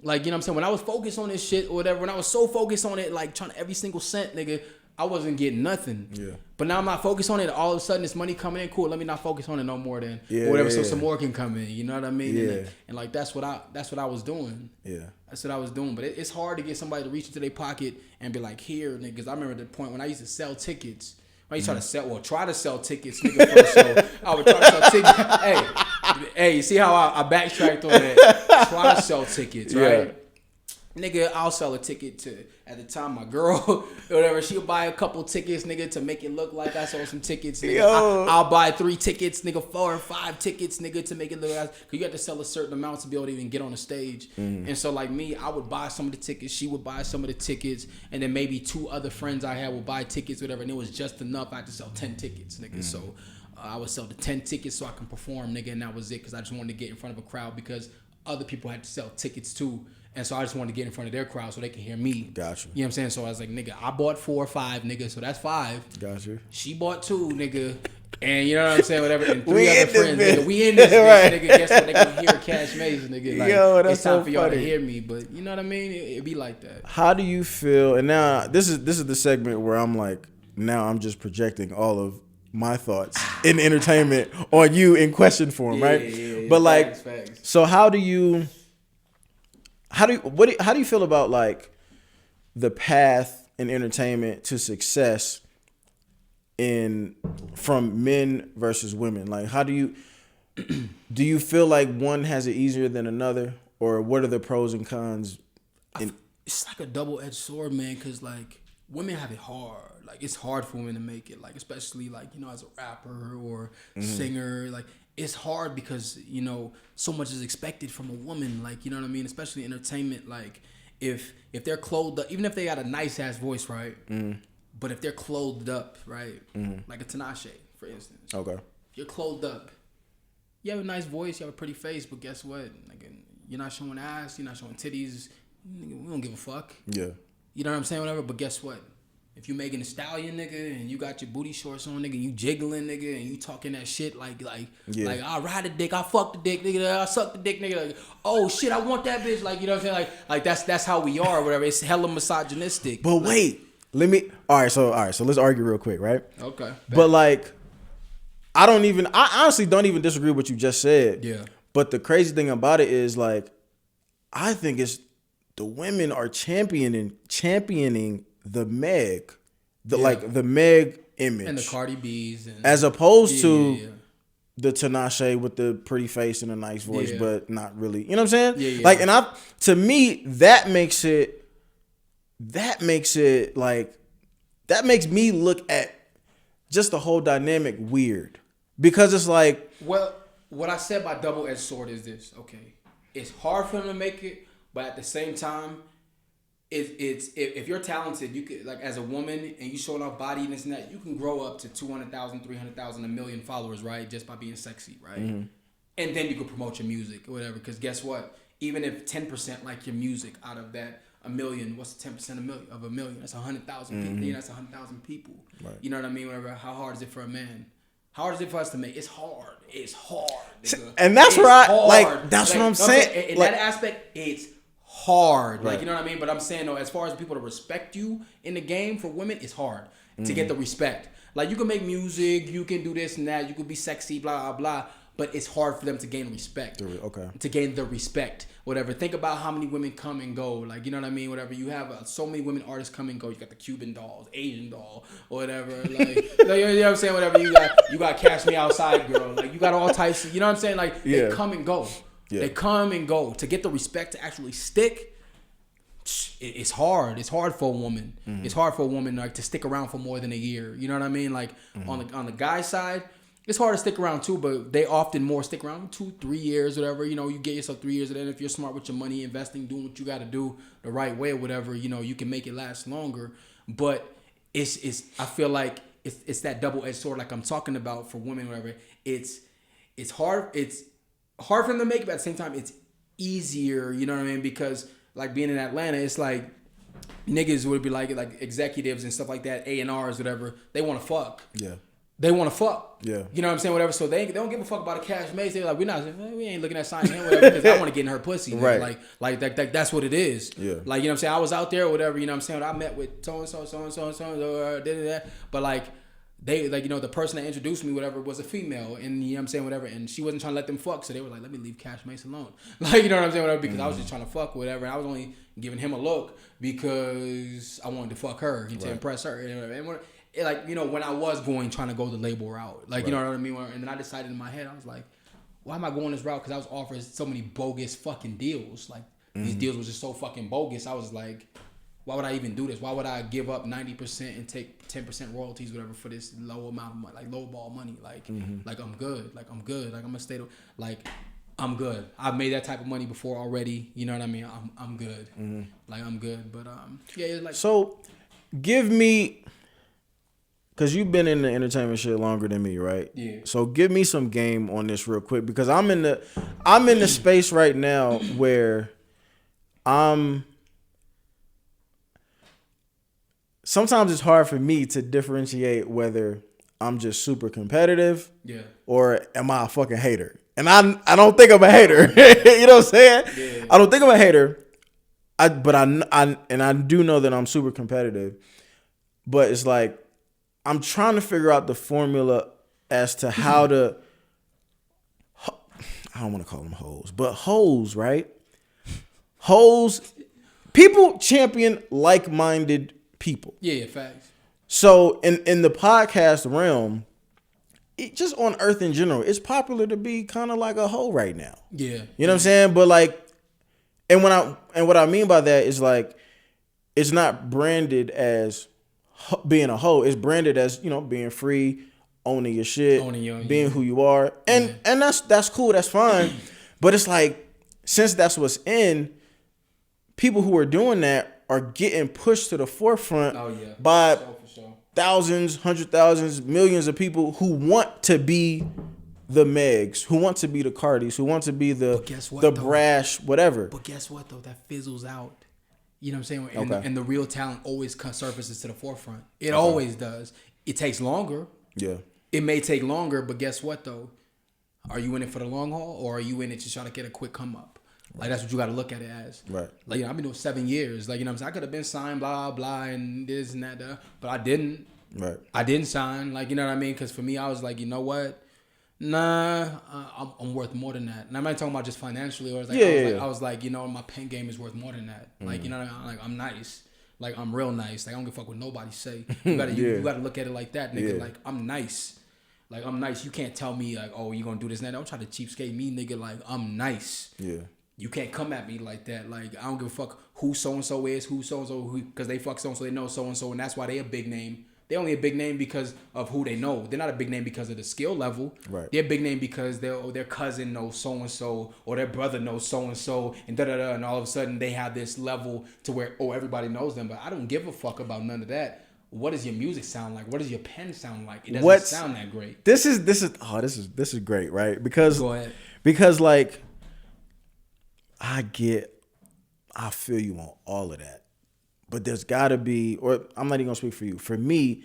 Like, you know what I'm saying? When I was focused on this shit or whatever, when I was so focused on it, like trying to every single cent, nigga, I wasn't getting nothing. Yeah. But now I'm not focused on it. All of a sudden, this money coming in. Cool. Let me not focus on it no more then. Yeah. Or whatever. So some more can come in. You know what I mean? Yeah. And like that's what I was doing. Yeah. That's what I was doing. But it's hard to get somebody to reach into their pocket and be like, here, niggas. I remember the point when I used to sell tickets. When I used to try to sell tickets, nigga, for a show. I would try to sell tickets. Hey, you see how I backtracked on that? Try to sell tickets, right? Yeah. Nigga, I'll sell a ticket to, at the time, my girl, or whatever. She'll buy a couple tickets, nigga, to make it look like I sold some tickets, nigga. I'll buy 3 tickets, nigga, 4 or 5 tickets, nigga, to make it look like, because you have to sell a certain amount to be able to even get on the stage. And so, like me, I would buy some of the tickets. She would buy some of the tickets. And then maybe 2 other friends I had would buy tickets, whatever. And it was just enough. I had to sell 10 tickets, nigga. So I would sell the 10 tickets so I can perform, nigga. And that was it, because I just wanted to get in front of a crowd because other people had to sell tickets too. And so I just wanted to get in front of their crowd so they can hear me. Gotcha. You know what I'm saying? So I was like, nigga, I bought 4 or 5, nigga. So that's 5. Gotcha. She bought 2, nigga. And you know what I'm saying? Whatever. And 3 We other in this friends, bitch. nigga. We in this Right. bitch, nigga. Guess what? They gonna hear Cashmase, nigga. Like, Yo, that's it's time so for y'all funny. to hear me. But you know what I mean? It be like that. How do you feel? And now this is the segment where I'm like, now I'm just projecting all of my thoughts in entertainment on you in question form, right? Yeah. But like, Facts. so how do you feel about like the path in entertainment to success from men versus women? Like, how do you feel like one has it easier than another, or what are the pros and cons? It's like a double-edged sword, man, because like women have it hard. Like it's hard for women to make it, like especially like, you know, as a rapper or singer. Like it's hard because, you know, so much is expected from a woman. Like, you know what I mean? Especially entertainment. Like if they're clothed up, even if they got a nice ass voice, right? But if they're clothed up, right? Like a Tinashe, for instance. Okay. You're clothed up. You have a nice voice, you have a pretty face, but guess what? Like, you're not showing ass, you're not showing titties. Nigga, we don't give a fuck. Yeah. You know what I'm saying? Whatever. But guess what? If you Megan Thee Stallion, nigga, and you got your booty shorts on, nigga, you jiggling, nigga, and you talking that shit like I ride the dick, I fuck the dick, nigga, I suck the dick, nigga. Like, oh shit, I want that bitch. Like, you know what I'm saying? Like that's how we are, or whatever. It's hella misogynistic. But wait, all right. So let's argue real quick, right? Okay. But like, I honestly don't even disagree with what you just said. Yeah. But the crazy thing about it is, like, I think it's the women are championing the Meg, the Meg image, And the Cardi B's, and as opposed to the Tinashe with the pretty face and a nice voice, but not really. You know what I'm saying? Yeah. Like, and to me, that makes me look at just the whole dynamic weird, because it's like, well, what I said by double-edged sword is this. Okay, it's hard for them to make it, but at the same time, it's if you're talented, you could, like, as a woman, and you showing off body and this and that, you can grow up to 200,000, 300,000, 1 million followers, right? Just by being sexy, right? and then you could promote your music or whatever. Because guess what? Even if 10% like your music out of that a million, what's 10% of a million? That's 100,000 people. You know, that's 100,000 people. Right. You know what I mean? Whatever. How hard is it for a man? How hard is it for us to make? It's hard. It's hard. Nigga. And that's it's where I hard. like. That's what I'm saying. In like, that aspect, it's hard. Right. Like, you know what I mean? But I'm saying though, as far as people to respect you in the game for women, it's hard to get the respect. Like, you can make music, you can do this and that, you can be sexy, blah blah blah. But it's hard for them to gain respect. Okay. To gain the respect, whatever. Think about how many women come and go. Like, you know what I mean? Whatever. You have so many women artists come and go. You got the Cuban dolls, Asian doll, or whatever. Like, you know what I'm saying? Whatever. You got Cash Me Outside girl. Like, you got all types. You know what I'm saying? Like, they come and go. Yeah. They come and go. To get the respect to actually stick, it's hard. It's hard for a woman. Mm-hmm. It's hard for a woman like to stick around for more than a year. You know what I mean? Like, on the guy side, it's hard to stick around too, but they often more stick around 2-3 years, whatever. You know, you get yourself 3 years, and then if you're smart with your money, investing, doing what you got to do the right way or whatever, you know, you can make it last longer. But it's I feel like it's that double-edged sword, like I'm talking about for women, whatever. It's hard. It's hard for them to make it, but at the same time, it's easier. You know what I mean? Because like being in Atlanta, it's like niggas would be like executives and stuff like that, A&Rs, whatever. They want to fuck. Yeah. They want to fuck. Yeah. You know what I'm saying? Whatever. So they don't give a fuck about a Cashmase. They're like, we ain't looking at signing him, whatever, because I want to get in her pussy. Right. Like that's what it is. Yeah. Like, you know what I'm saying? I was out there or whatever, you know what I'm saying? I met with so-and-so, but like, they, like, you know, the person that introduced me, whatever, was a female, and you know what I'm saying, whatever, and she wasn't trying to let them fuck, so they were like, let me leave Cashmase alone. Like, you know what I'm saying, whatever, because I was just trying to fuck, whatever, and I was only giving him a look because I wanted to fuck her, to impress her, and like, you know, when I was trying to go the label route, like, you know what I mean, and then I decided in my head, I was like, why am I going this route? Because I was offered so many bogus fucking deals, like, these deals were just so fucking bogus. I was like, why would I even do this? Why would I give up 90% and take 10% royalties, whatever, for this low amount of money, like low ball money? Like, like I'm good. Like, I'm good. Like, I'm gonna stay. Like, I'm good. I've made that type of money before already. You know what I mean? I'm good. Like, I'm good. But yeah, it's like. So, give me, cause you've been in the entertainment shit longer than me, right? Yeah. So give me some game on this real quick, because I'm in the space right now where sometimes it's hard for me to differentiate whether I'm just super competitive, or am I a fucking hater? And I don't think I'm a hater. You know what I'm saying? Yeah. I don't think I'm a hater. But I do know that I'm super competitive. But it's like I'm trying to figure out the formula as to how to. I don't want to call them hoes, but hoes, right? Hoes. People champion like-minded people. Yeah, facts. So in the podcast realm, just on Earth in general, it's popular to be kind of like a hoe right now. Yeah. You know what I'm saying? But like, and what I mean by that is like, it's not branded as being a hoe. It's branded as, you know, being free, owning your shit, being who you are. And that's cool, that's fine. But it's like, since that's what's in, people who are doing that are getting pushed to the forefront by thousands, 100,000s, millions of people who want to be the Megs, who want to be the Cardis, who want to be the brash, whatever. But guess what, though? That fizzles out. You know what I'm saying? And the real talent always surfaces to the forefront. It always does. It takes longer. Yeah. It may take longer, but guess what, though? Are you in it for the long haul, or are you in it to try to get a quick come up? Like, that's what you got to look at it as. Right. Like, you know, I've been doing 7 years. Like, you know what I'm saying? I could have been signed, blah, blah, and this and that, but I didn't. Right. I didn't sign. Like, you know what I mean? Because for me, I was like, you know what? Nah, I'm worth more than that. And I'm not talking about just financially. Or I was like, you know, my pen game is worth more than that. Like, you know, like, I'm nice. Like, I'm real nice. Like, I don't give a fuck what nobody say. You gotta look at it like that, nigga. Like, I'm nice. Like, I'm nice. You can't tell me, like, oh, you gonna do this and that. Don't try to cheapskate me, nigga. Like, I'm nice. Yeah. You can't come at me like that. Like, I don't give a fuck who so-and-so is, who so-and-so, because they fuck so-and-so, they know so-and-so, and that's why they a big name. They only a big name because of who they know. They're not a big name because of the skill level. Right. They're a big name because their cousin knows so-and-so, or their brother knows so-and-so, and da-da-da, and all of a sudden they have this level to where, everybody knows them. But I don't give a fuck about none of that. What does your music sound like? What does your pen sound like? It doesn't sound that great. This is great, right? Because go ahead. Because like I feel you on all of that. But there's gotta be, or I'm not even gonna speak for you. For me,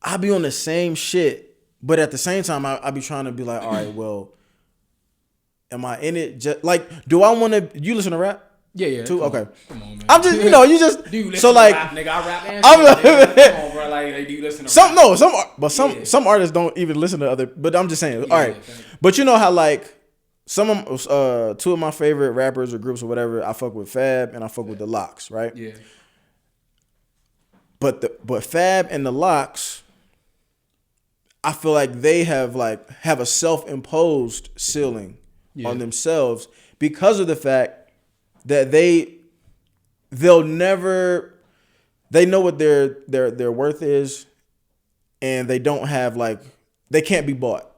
I be on the same shit, but at the same time, I be trying to be like, all right, well, am I in it? Just like, do I want to? You listen to rap? Yeah. Too? Okay. Come on, man. I'm just, you know, you just. Do you listen so to like, rap, nigga? I rap and I'm shit, nigga. Come on, bro. Like, do you listen to rap? Some artists don't even listen to other. But I'm just saying, all right. Yeah. But you know how like some of two of my favorite rappers or groups or whatever, I fuck with Fab and I fuck with the Locks, right? Yeah. But Fab and the Locks, I feel like they have a self-imposed ceiling on themselves because of the fact that they'll never, they know what their worth is, and they don't have like, they can't be bought.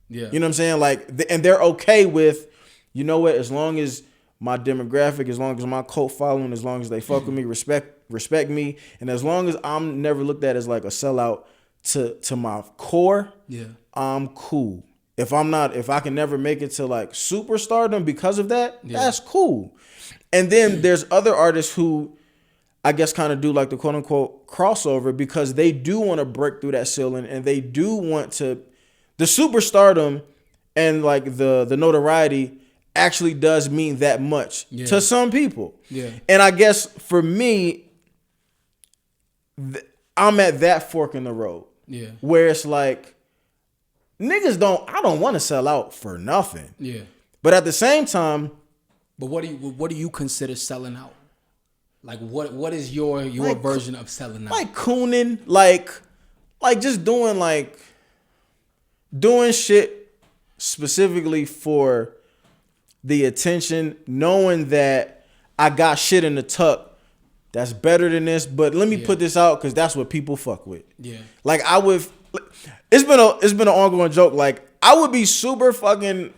Yeah. You know what I'm saying? Like, and they're okay with, you know what, as long as my demographic, as long as my cult following, as long as they fuck with me, respect me, and as long as I'm never looked at as like a sellout to my core, I'm cool. If I can never make it to like superstardom because of that, that's cool. And then there's other artists who I guess kind of do like the quote unquote crossover because they do want to break through that ceiling and they do want to, the superstardom and like the notoriety actually does mean that much to some people. Yeah. And I guess for me, I'm at that fork in the road. Yeah. Where it's like, I don't want to sell out for nothing. Yeah. But at the same time. But what do you consider selling out? Like what is your like, version of selling out? Like cooning, like just doing shit specifically for the attention, knowing that I got shit in the tuck that's better than this, but let me put this out because that's what people fuck with. Yeah. Like it's been an ongoing joke. Like I would be super fucking,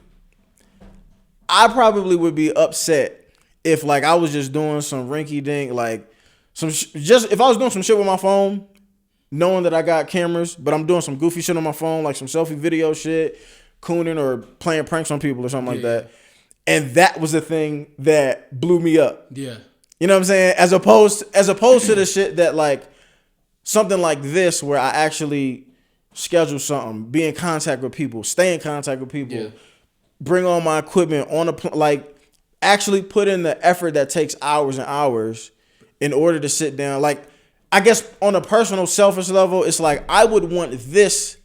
I probably would be upset if like I was just doing some rinky dink, like just if I was doing some shit with my phone, knowing that I got cameras, but I'm doing some goofy shit on my phone, like some selfie video shit, cooning or playing pranks on people or something like that. And that was the thing that blew me up. Yeah. You know what I'm saying? As opposed to the shit that like something like this where I actually schedule something, be in contact with people, stay in contact with people, bring all my equipment on like actually put in the effort that takes hours and hours in order to sit down. Like I guess on a personal selfish level, it's like I would want this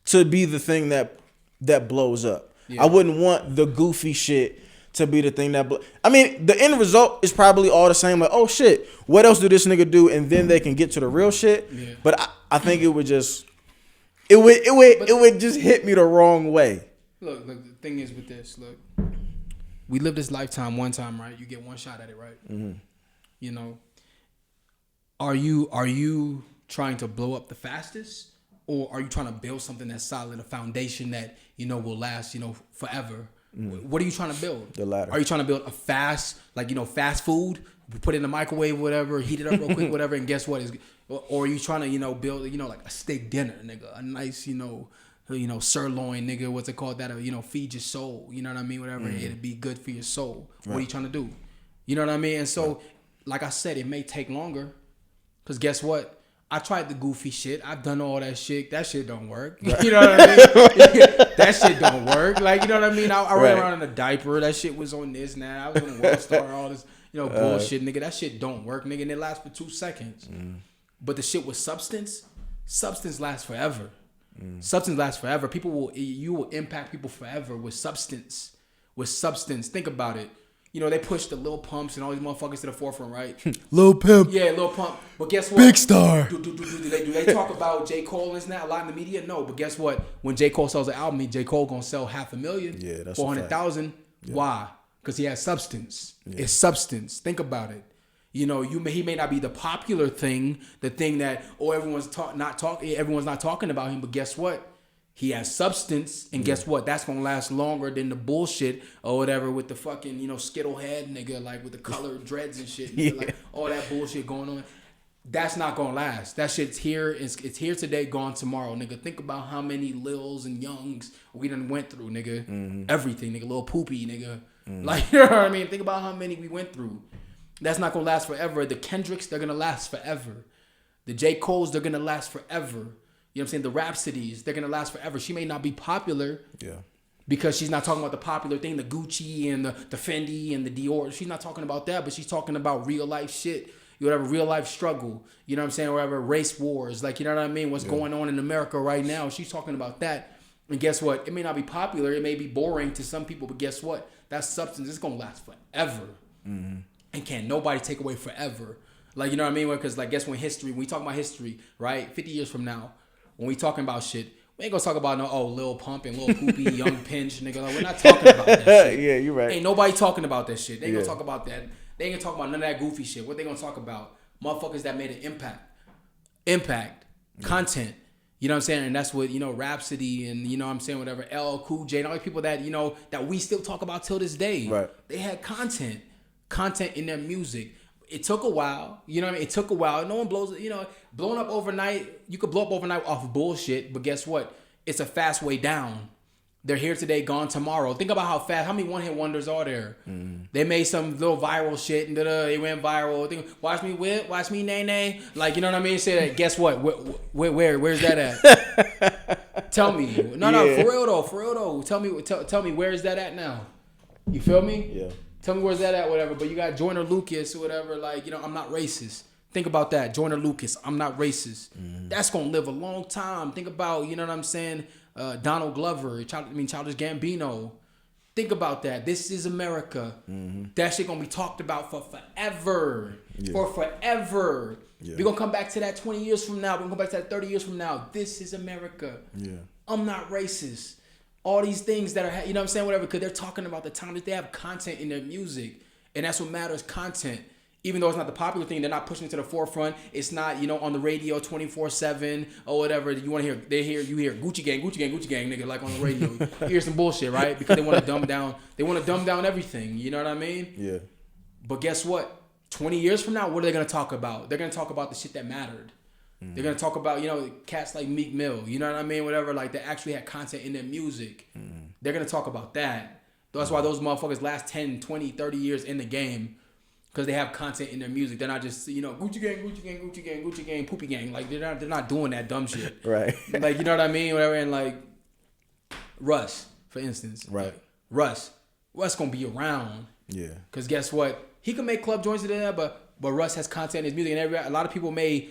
to be the thing that blows up. Yeah. I wouldn't want the goofy shit to be the thing that I mean, the end result is probably all the same. Like, oh shit, what else do this nigga do? And then they can get to the real shit. Yeah. But I think it would just hit me the wrong way. Look, the thing is with this, look, we live this lifetime one time, right? You get one shot at it, right? Mm-hmm. You know, are you trying to blow up the fastest, or are you trying to build something that's solid, a foundation that will last, forever? Mm. What are you trying to build? The latter. Are you trying to build a fast, fast food? Put it in the microwave, whatever, heat it up real quick, whatever, and guess what? Or are you trying to, build, like a steak dinner, nigga, a nice, sirloin, nigga, what's it called? That'll, feed your soul, you know what I mean? Whatever, it'll be good for your soul. Right. What are you trying to do? You know what I mean? And so, like I said, it may take longer, because guess what? I tried the goofy shit. I've done all that shit. That shit don't work. You know what I mean? That shit don't work. Like, you know what I mean? I ran around in a diaper. That shit was on this now. I was on World Star, all this, bullshit, nigga. That shit don't work, nigga. And it lasts for 2 seconds. Mm. But the shit with substance lasts forever. Mm. Substance lasts forever. You will impact people forever with substance. Think about it. They push the Lil Pumps and all these motherfuckers to the forefront, right? Lil Pimp. Yeah, Lil Pump. But guess what? Big star. Do they talk about J. Cole and that a lot in the media? No, but guess what? When J. Cole sells an album, J. Cole gonna sell 500,000. Yeah, that's 400,000. Yeah. Why? Because he has substance. Yeah. It's substance. Think about it. He may not be the popular thing, the thing that everyone's not talking about him. But guess what? He has substance, and guess what? That's gonna last longer than the bullshit or whatever with the fucking Skittle head nigga, like with the colored dreads and shit, like all that bullshit going on. That's not gonna last. That shit's here. It's here today, gone tomorrow, nigga. Think about how many Lils and Youngs we done went through, nigga. Mm-hmm. Everything, nigga. Lil Poopy, nigga. Like, you know what I mean? Think about how many we went through. That's not gonna last forever. The Kendricks, they're gonna last forever. The J. Coles, they're gonna last forever. You know what I'm saying? The Rhapsodies, they're gonna last forever. She may not be popular. Yeah. Because she's not talking about the popular thing, the Gucci and the Fendi and the Dior. She's not talking about that, but she's talking about real life shit. Whatever, real life struggle. You know what I'm saying? Whatever, race wars. Like, you know what I mean? What's going on in America right now. She's talking about that. And guess what? It may not be popular. It may be boring to some people. But guess what? That substance is going to last forever. Mm-hmm. And can't nobody take away forever. Like, you know what I mean? Because, like, guess when we talk about history, right? 50 years from now, when we talking about shit, we ain't gonna talk about Lil Pump and Lil Poopy, Young Pinch, nigga. Like, we're not talking about that shit. Yeah, you're right. Ain't nobody talking about that shit. They ain't gonna talk about that. They ain't gonna talk about none of that goofy shit. What they gonna talk about? Motherfuckers that made an impact, content. You know what I'm saying? And that's what, Rhapsody and, you know what I'm saying, whatever, LL Cool J and all the people that, that we still talk about till this day. Right. They had content in their music. It took a while. You know what I mean? It took a while. No one blows, blowing up overnight. You could blow up overnight off of bullshit, but guess what? It's a fast way down. They're here today, gone tomorrow. Think about how many one-hit wonders are there? Mm. They made some little viral shit and they went viral. Watch me whip, watch me nay. Like, you know what I mean? Say that. Guess what? Where's that at? Tell me. No, for real though. Tell me where is that at now? You feel me? Yeah. Tell me where's that at, whatever. But you got Joyner Lucas or whatever. Like, I'm not racist. Think about that. Joyner Lucas, I'm not racist. Mm. That's gonna live a long time. Think about, you know what I'm saying? Donald Glover, Childish Gambino. Think about that. This is America. Mm-hmm. That shit gonna be talked about for forever. Yeah. For forever. Yeah. We're gonna come back to that 20 years from now. We're gonna come back to that 30 years from now. This is America. Yeah. I'm not racist. All these things that are, you know what I'm saying, whatever, because they're talking about the time that they have content in their music. And that's what matters, content. Even though it's not the popular thing, they're not pushing it to the forefront. It's not, on the radio 24/7 or whatever. You want to hear, you hear Gucci gang, nigga, like on the radio. You hear some bullshit, right? Because they want to dumb down everything. You know what I mean? Yeah. But guess what? 20 years from now, what are they going to talk about? They're going to talk about the shit that mattered. Mm. They're going to talk about, cats like Meek Mill, you know what I mean? Whatever, like, they actually had content in their music. Mm. They're going to talk about that. That's why those motherfuckers last 10, 20, 30 years in the game. Because they have content in their music. They're not just, Gucci gang, Poopy gang. Like, they're not doing that dumb shit. Right. Like, you know what I mean? Whatever. And, like, Russ, for instance. Right. Like, Russ going to be around. Yeah. Because guess what? He can make club joints in there, but Russ has content in his music. And a lot of people may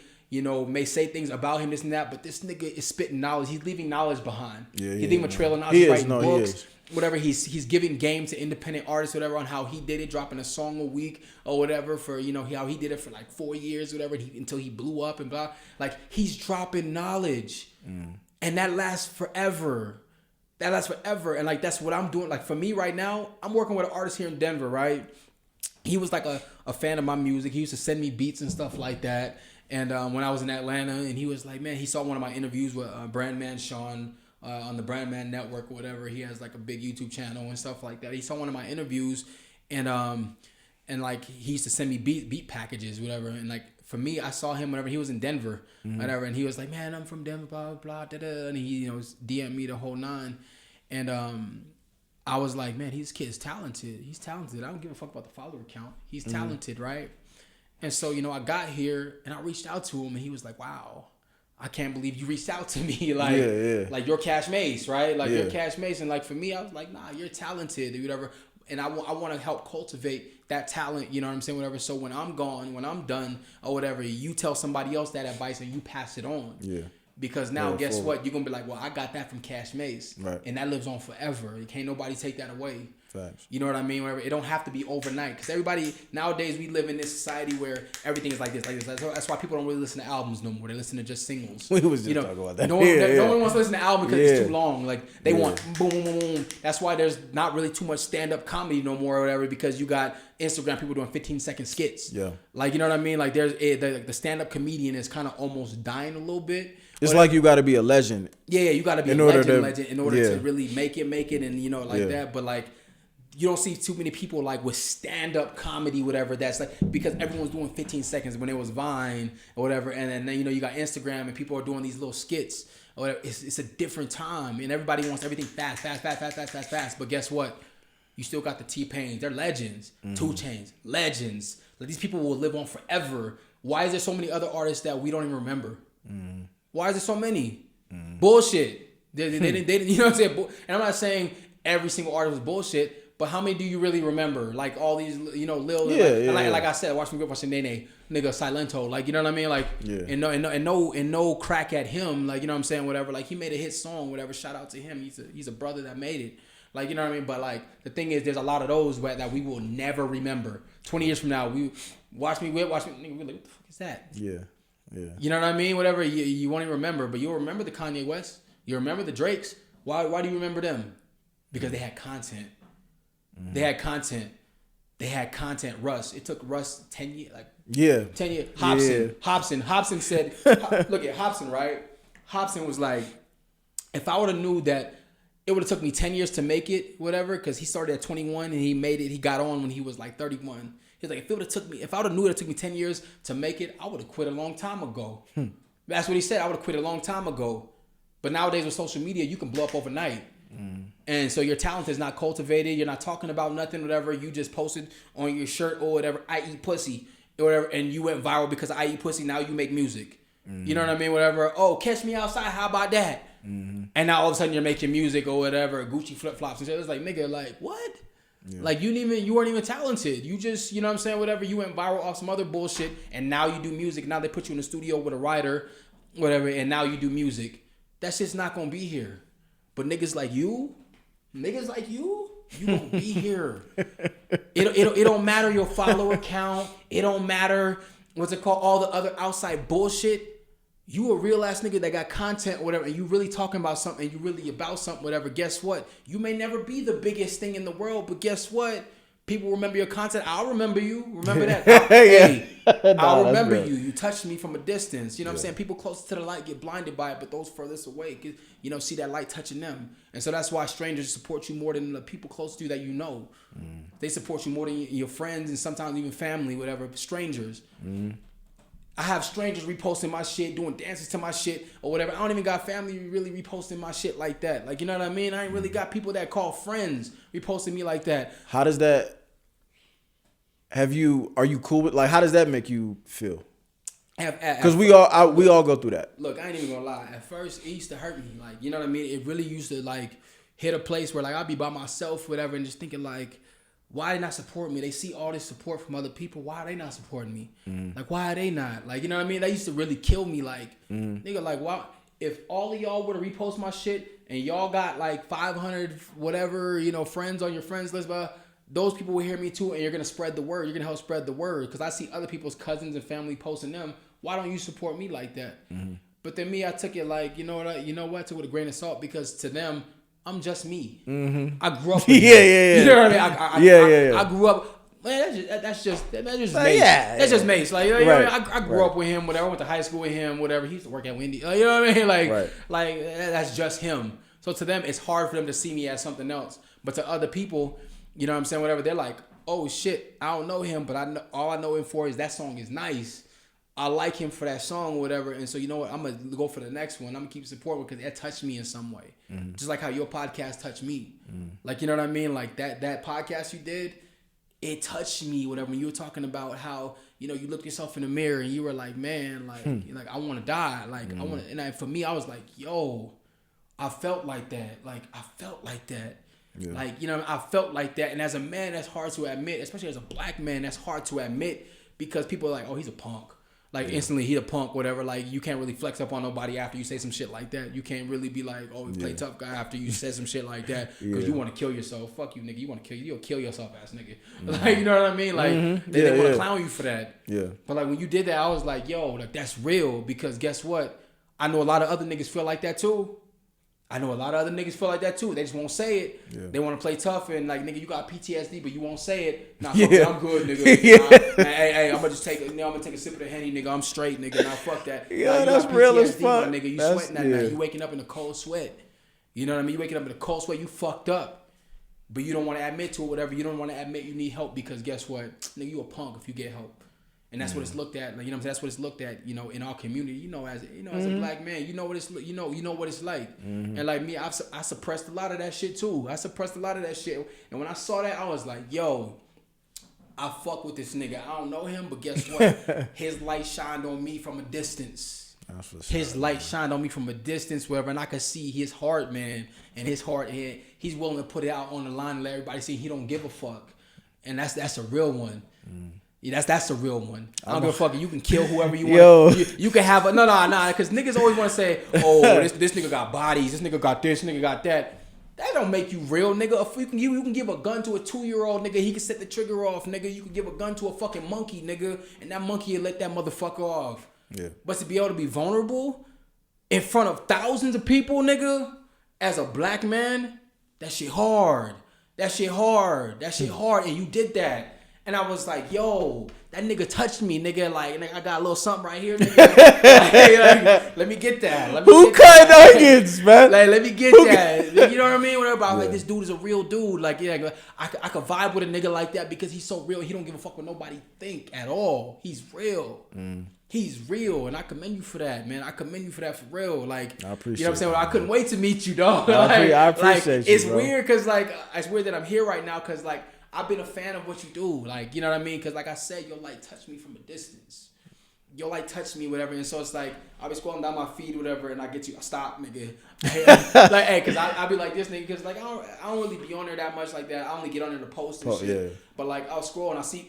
say things about him, this and that, but this nigga is spitting knowledge. He's leaving knowledge behind. Yeah, he's leaving a trail of knowledge. He's writing books. Whatever, he's giving game to independent artists, whatever, on how he did it, dropping a song a week or whatever for, how he did it for like 4 years, whatever, until he blew up and blah. Like, he's dropping knowledge. Mm. And that lasts forever. And like, that's what I'm doing. Like, for me right now, I'm working with an artist here in Denver, right? He was like a fan of my music. He used to send me beats and stuff like that. And when I was in Atlanta, and he was like, man, he saw one of my interviews with Brandman Sean, on the Brandman Network or whatever. He has like a big YouTube channel and stuff like that. He saw one of my interviews and like he used to send me beat packages, whatever. And like for me, I saw him whenever he was in Denver, whatever. And he was like, man, I'm from Denver, blah, blah, da, da. And he, DM'd me the whole nine. And I was like, man, this kid's talented. He's talented. I don't give a fuck about the follower count. He's talented, right? And so, I got here and I reached out to him and he was like, wow, I can't believe you reached out to me. Like, like you're Cashmase, right? Like you're Cashmase. And like for me, I was like, nah, you're talented or whatever. And I want to help cultivate that talent, you know what I'm saying? Whatever. So when I'm gone, when I'm done or whatever, you tell somebody else that advice and you pass it on. Yeah. Because now, guess what? You're going to be like, well, I got that from Cashmase. Right. And that lives on forever. Can't nobody take that away. Facts. You know what I mean? Whatever. It don't have to be overnight. Because everybody, nowadays, we live in this society where everything is like this. That's why people don't really listen to albums no more. They listen to just singles. We was just talking about that. No one wants to listen to albums because it's too long. Like, they want boom, boom, boom, boom. That's why there's not really too much stand-up comedy no more or whatever, because you got Instagram people doing 15-second skits. Yeah. Like, you know what I mean? Like, there's the stand-up comedian is kind of almost dying a little bit. It's like you got to be a legend. Yeah, you got to be a legend in order to really make it, and like that. But like, you don't see too many people like with stand-up comedy, whatever. That's like because everyone's doing 15 seconds when it was Vine or whatever, and then you got Instagram and people are doing these little skits or whatever. It's a different time, and everybody wants everything fast. But guess what? You still got the T-Pains. They're legends. 2 Chainz, legends. Like these people will live on forever. Why is there so many other artists that we don't even remember? Why is there so many? Bullshit. They didn't. You know what I'm saying? And I'm not saying every single artist was bullshit. But how many do you really remember? Like all these, Lil. Like I said, watching Nene, nigga Silento. Like you know what I mean? Like and no crack at him. Like you know what I'm saying? Whatever. Like he made a hit song. Whatever. Shout out to him. He's a brother that made it. Like you know what I mean? But like the thing is, there's a lot of those that we will never remember. 20 years from now, we watch me. Nigga, we're like, what the fuck is that? Yeah. You know what I mean? Whatever. You won't even remember, but you'll remember the Kanye West. You remember the Drakes. Why do you remember them? Because they had content. They had content. Russ. It took Russ 10 years. 10 years. Hobson said, look at Hobson, right? Hobson was like, if I would have knew that it would have took me 10 years to make it, whatever, because he started at 21 and he made it. He got on when he was like 31. He's like, if I would have knew it took me 10 years to make it, I would have quit a long time ago. That's what he said. I would have quit a long time ago. But nowadays with social media, you can blow up overnight. And so your talent is not cultivated. You're not talking about nothing, whatever. You just posted on your shirt or whatever, I eat pussy or whatever. And you went viral because I eat pussy. Now you make music. You know what I mean? Whatever. Oh, catch me outside. How about that? And now all of a sudden you're making music or whatever. Gucci flip-flops and shit. It's like, nigga, like, what? Yeah. Like you weren't even talented. You just, you know what I'm saying? Whatever. You went viral off some other bullshit. And now you do music. Now they put you in the studio with a writer, whatever. And now you do music. That shit's not going to be here. But niggas like you gonna be here. It don't matter your follower count. It don't matter what's it called, all the other outside bullshit. You a real ass nigga that got content or whatever, and you really talking about something, and you really about something, whatever. Guess what? You may never be the biggest thing in the world, but guess what? People remember your content. I'll remember you. Remember that. I'll remember you. You touched me from a distance. You know what I'm saying? People close to the light get blinded by it, but those furthest away, see that light touching them. And so that's why strangers support you more than the people close to you that you know. They support you more than your friends and sometimes even family, whatever. Strangers. I have strangers reposting my shit, doing dances to my shit or whatever. I don't even got family really reposting my shit like that. Like, you know what I mean? I ain't really got people that call friends reposting me like that. How does that... are you cool with, like, how does that make you feel? Because we all go through that. Look, I ain't even gonna lie. At first, it used to hurt me. Like, you know what I mean? It really used to, like, hit a place where, like, I'd be by myself, whatever, and just thinking, like, why they not support me? They see all this support from other people. Why are they not supporting me? Like, why are they not? Like, you know what I mean? That used to really kill me. Like, nigga, like, why? If all of y'all were to repost my shit and y'all got, like, 500, whatever, friends on your friends list, but those people will hear me too, and you're gonna spread the word. You're gonna help spread the word because I see other people's cousins and family posting them. Why don't you support me like that? But then me, I took it like, you know what? I took it with a grain of salt because to them, I'm just me. I grew up. With yeah. You know what I mean? I grew up. Man, that's just Mace. That's just Mace. Like, you know what I mean? I grew up with him. Whatever. I went to high school with him. Whatever. He used to work at Wendy. You know what I mean? Like that's just him. So to them, it's hard for them to see me as something else. But to other people, you know what I'm saying? Whatever. They're like, oh shit, I don't know him, but all I know him for is that song is nice. I like him for that song or whatever. And so, you know what? I'm going to go for the next one. I'm going to keep supporting because it touched me in some way. Just like how your podcast touched me. Like, you know what I mean? Like that podcast you did, it touched me, whatever. When you were talking about how, you looked yourself in the mirror and you were like, man, like, like I want to die. Like, I want to, and for me, I was like, yo, I felt like that. Like, I felt like that. Yeah. Like, I felt like that. And as a man, that's hard to admit, especially as a black man, that's hard to admit because people are like, oh, he's a punk. Like, instantly, he a punk, whatever. Like, you can't really flex up on nobody after you say some shit like that. You can't really be like, oh, you play tough guy after you say some shit like that because you want to kill yourself. Fuck you, nigga. You want to kill you. You'll kill yourself, ass nigga. Like, you know what I mean? Like, they want to clown you for that. Yeah. But, like, when you did that, I was like, yo, like, that's real because guess what? I know a lot of other niggas feel like that, too. They just won't say it. Yeah. They want to play tough and like, nigga, you got PTSD, but you won't say it. Nah, fuck it, I'm good, nigga. Nah, hey, I'm gonna just take a sip of the Henny, nigga. I'm straight, nigga. Nah, fuck that. Yeah, that's real as fuck. Nigga, you sweating that night. You waking up in a cold sweat. You know what I mean? You waking up in a cold sweat. You fucked up. but you don't want to admit to it, whatever. You don't want to admit you need help because guess what? Nigga, you a punk if you get help. And that's what it's looked at. Like, you know what I'm saying? That's what it's looked at, you know, in our community, you know, as a black man, you know what it's like. And like me, I suppressed a lot of that shit too. I suppressed a lot of that shit. And when I saw that, I was like, yo, I fuck with this nigga. I don't know him, but guess what? His light shined on me from a distance. His light shined on me from a distance, wherever, and I could see his heart, man. And his heart, he's willing to put it out on the line and let everybody see he don't give a fuck. And that's a real one. Yeah, that's a real one. I don't give a fuck. You can kill whoever you want. You can have because niggas always want to say, oh, this nigga got bodies, this nigga got this, nigga got that. That don't make you real, nigga. If you can give a gun to a 2-year-old, nigga, he can set the trigger off, nigga. You can give a gun to a fucking monkey, nigga, and that monkey will let that motherfucker off. Yeah. But to be able to be vulnerable in front of thousands of people, nigga, as a black man, that shit hard. That shit hard. And you did that. And I was like, yo, that nigga touched me, nigga. Like, I got a little something right here, nigga. like, let me get that. Who cut onions, man? Like, let me get that. You know what I mean? Whatever. I was like, this dude is a real dude. Like, yeah, I could vibe with a nigga like that because he's so real. He don't give a fuck what nobody think at all. He's real. He's real, and I commend you for that, man. I commend you for that for real. Like, I appreciate, you know what I'm saying? Well, I couldn't wait to meet you, dog. I appreciate you, it's bro. weird because, like, it's weird that I'm here right now because, like, I've been a fan of what you do. Like, you know what I mean? Because, like I said, your light touched me from a distance. Your light touched me, whatever. And so it's like, I'll be scrolling down my feed, whatever, and I get you. I stop, nigga. Like, hey, because I'll be like this, nigga. Because, like, I don't really be on there that much like that. I only get on there to post and shit. Yeah. But, like, I'll scroll and I see,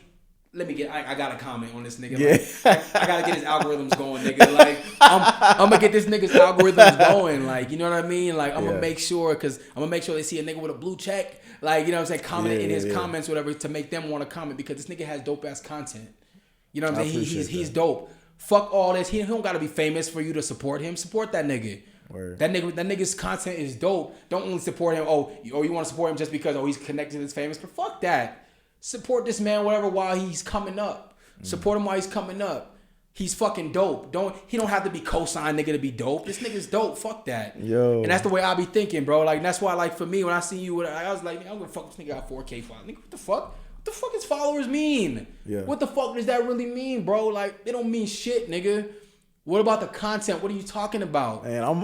I got to comment on this nigga. Yeah. Like, I got to get his algorithms going, nigga. Like, I'm going to get this nigga's algorithms going. Like, you know what I mean? Like, I'm going to make sure, because I'm going to make sure they see a nigga with a blue check. Like, you know what I'm saying? Comment in his comments, whatever, to make them want to comment because this nigga has dope ass content. You know what I'm saying? He's dope. Fuck all this. He don't got to be famous for you to support him. Support that nigga. Word. That nigga's content is dope. Don't only support him. Oh, you want to support him just because he's connected and he's famous. But fuck that. Support this man, whatever, while he's coming up. Support him while he's coming up. He's fucking dope. He don't have to be co-signed nigga to be dope. This nigga's dope. Fuck that. Yo. And that's the way I be thinking, bro. Like, that's why, like, for me, when I see you, I was like, I'm gonna fuck this nigga got 4K followers. Nigga, what the fuck? What the fuck does followers mean? Yeah. What the fuck does that really mean, bro? Like, they don't mean shit, nigga. What about the content? What are you talking about? Man, I'm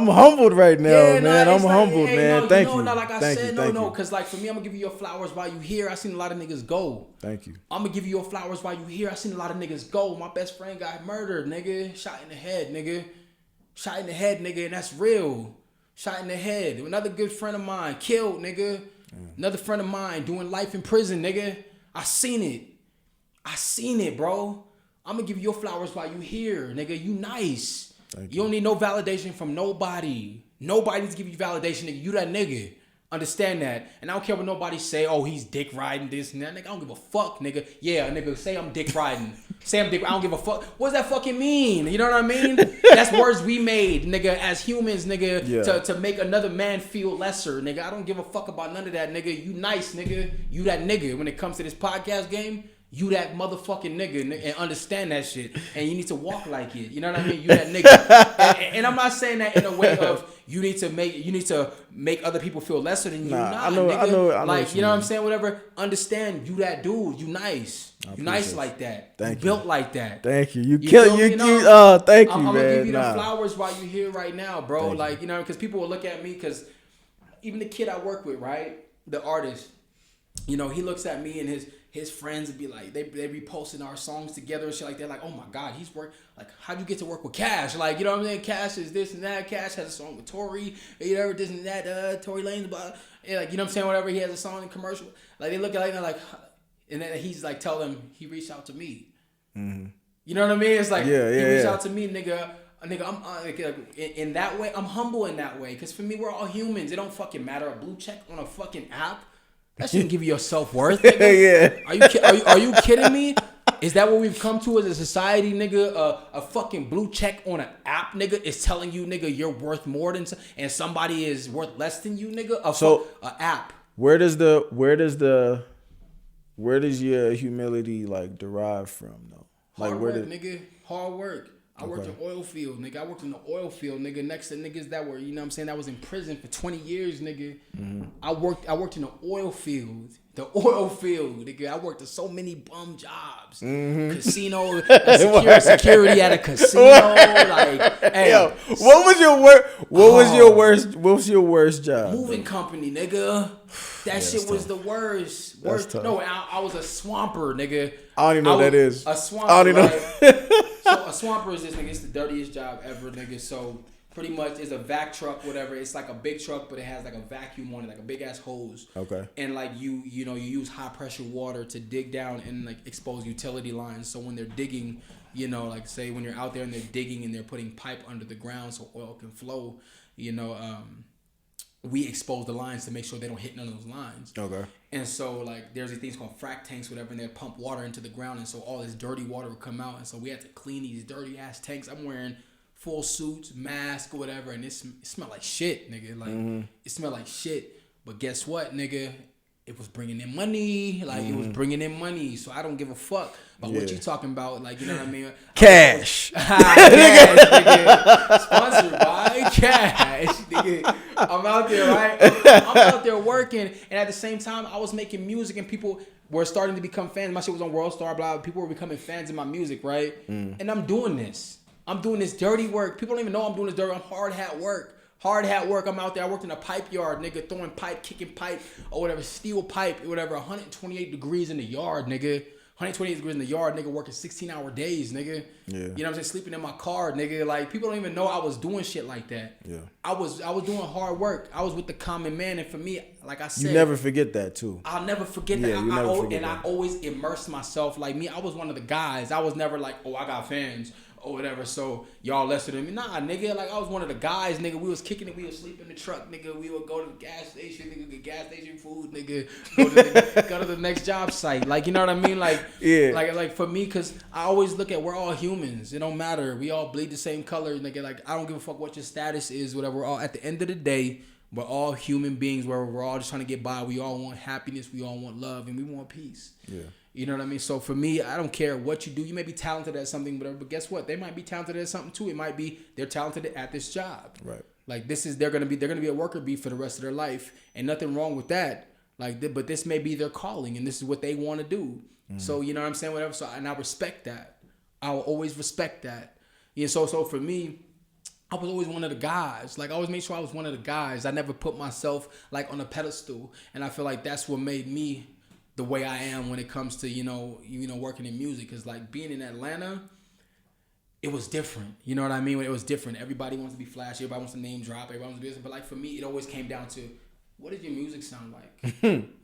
humbled right now, man. I'm humbled, man. Thank you. Like I said, because like for me, I'm gonna give you your flowers while you here. I seen a lot of niggas go. Thank you. I'm gonna give you your flowers while you here. I seen a lot of niggas go. My best friend got murdered, nigga. Shot in the head, nigga. Shot in the head, nigga, and that's real. Shot in the head. Another good friend of mine killed, nigga. Another friend of mine doing life in prison, nigga. I seen it, bro. I'm gonna give you your flowers while you here, nigga. You nice. You don't need no validation from nobody. Nobody's giving you validation, nigga. You that nigga. Understand that. And I don't care what nobody say, oh, he's dick riding this and that. Nigga, I don't give a fuck, nigga. Yeah, nigga, say I'm dick riding. I don't give a fuck. What does that fucking mean? You know what I mean? That's words we made, nigga, as humans, nigga, to make another man feel lesser, nigga. I don't give a fuck about none of that, nigga. You nice, nigga. You that nigga. When it comes to this podcast game, you that motherfucking nigga, and understand that shit. And you need to walk like it. You know what I mean? You that nigga. and I'm not saying that in a way of you need to make other people feel lesser than you. I know, like, you know what I'm saying? Whatever. Understand, you that dude. You nice. You nice like that. Thank you. Built like that. Thank you. You kill you. Thank you, I'm man. gonna give you the flowers while you here right now, bro. Thank like, you know, because people will look at me, because even the kid I work with, right, the artist, you know, he looks at me and his friends would be like, they be posting our songs together and shit like that. Like, oh my God, he's like, how'd you get to work with Cash? Like, you know what I'm saying? Cash is this and that. Cash has a song with Tory, you know, this and that. Tory Lanez, blah. And like, you know what I'm saying? Whatever, he has a song in commercial. Like, they look at it like, and then he's like, tell them he reached out to me. Mm-hmm. You know what I mean? It's like, he reached out to me, nigga. I'm in that way. I'm humble in that way, because for me, we're all humans. It don't fucking matter. A blue check on a fucking app, that shouldn't give you your self-worth, nigga. Are you kidding me? Is that what we've come to as a society, nigga? A fucking blue check on an app, nigga, is telling you, nigga, you're worth more than, and somebody is worth less than you, nigga? A app. Where does your humility like derive from, though? Hard work, nigga. Hard work. I worked in oil field, nigga. I worked in the oil field, nigga, next to niggas that were, you know what I'm saying, that was in prison for 20 years, nigga. I worked in the oil field. The oil field, nigga. I worked at so many bum jobs. Casino, security at a casino. Like, hey, Yo, what was your worst job? Moving company, nigga. That shit was the worst. Tough. No, I was a swamper, nigga. I don't even know what that is. A swamper. I don't even know. So a swamper is this, nigga. It's the dirtiest job ever, nigga. So pretty much it's a vac truck, whatever. It's like a big truck, but it has like a vacuum on it, like a big ass hose. Okay. And like you use high pressure water to dig down and like expose utility lines. So when they're digging, you know, like say when you're out there and they're digging and they're putting pipe under the ground so oil can flow, you know, we expose the lines to make sure they don't hit none of those lines. Okay. And so like there's these things called frac tanks, whatever, and they pump water into the ground, and so all this dirty water would come out, and so we had to clean these dirty ass tanks. I'm wearing full suits, mask, or whatever, and it smelled like shit, nigga. Like it smelled like shit. But guess what, nigga? It was bringing in money. Like it was bringing in money. So I don't give a fuck about what you talking about. Like, you know what I mean? Cash. Cash, nigga. Sponsored by Cash, nigga. I'm out there, right? I'm out there working, and at the same time, I was making music, and people were starting to become fans. My shit was on World Star, blah. People were becoming fans of my music, right? And I'm doing this. I'm doing this dirty work. People don't even know I'm doing this dirty. I'm hard hat work. I'm out there. I worked in a pipe yard, nigga, throwing pipe, kicking pipe, or whatever, steel pipe, whatever. 128 degrees in the yard, nigga. 128 degrees in the yard, nigga, working 16-hour days, nigga. Yeah. You know what I'm saying? Sleeping in my car, nigga. Like, people don't even know I was doing shit like that. Yeah. I was doing hard work. I was with the common man, and for me, like I said, You never forget that too. I'll never forget that. I always immersed myself. Like me, I was one of the guys. I was never like, oh, I got fans or whatever, so y'all lesser than me. Nah, nigga, like I was one of the guys, nigga. We was kicking it, we would sleep in the truck, nigga. We would go to the gas station, nigga, get gas station food, nigga. Go to the next job site. Like, you know what I mean? Like, yeah. Like for me, cause I always look at we're all humans. It don't matter. We all bleed the same color, nigga. Like I don't give a fuck what your status is, whatever. We're all at the end of the day, we're all human beings where we're all just trying to get by. We all want happiness, we all want love, and we want peace. Yeah. You know what I mean? So for me, I don't care what you do. You may be talented at something, whatever, but guess what? They might be talented at something too. It might be they're talented at this job. Right. Like they're gonna be a worker bee for the rest of their life, and nothing wrong with that. Like, but this may be their calling, and this is what they want to do. So you know what I'm saying? Whatever. So and I respect that. I will always respect that. Yeah. So for me, I was always one of the guys. Like I always made sure I was one of the guys. I never put myself like on a pedestal, and I feel like that's what made me the way I am when it comes to, you know, working in music. Cause like being in Atlanta, it was different. You know what I mean? It was different. Everybody wants to be flashy. Everybody wants to name drop. Everybody wants to do this. But like for me, it always came down to, what did your music sound like?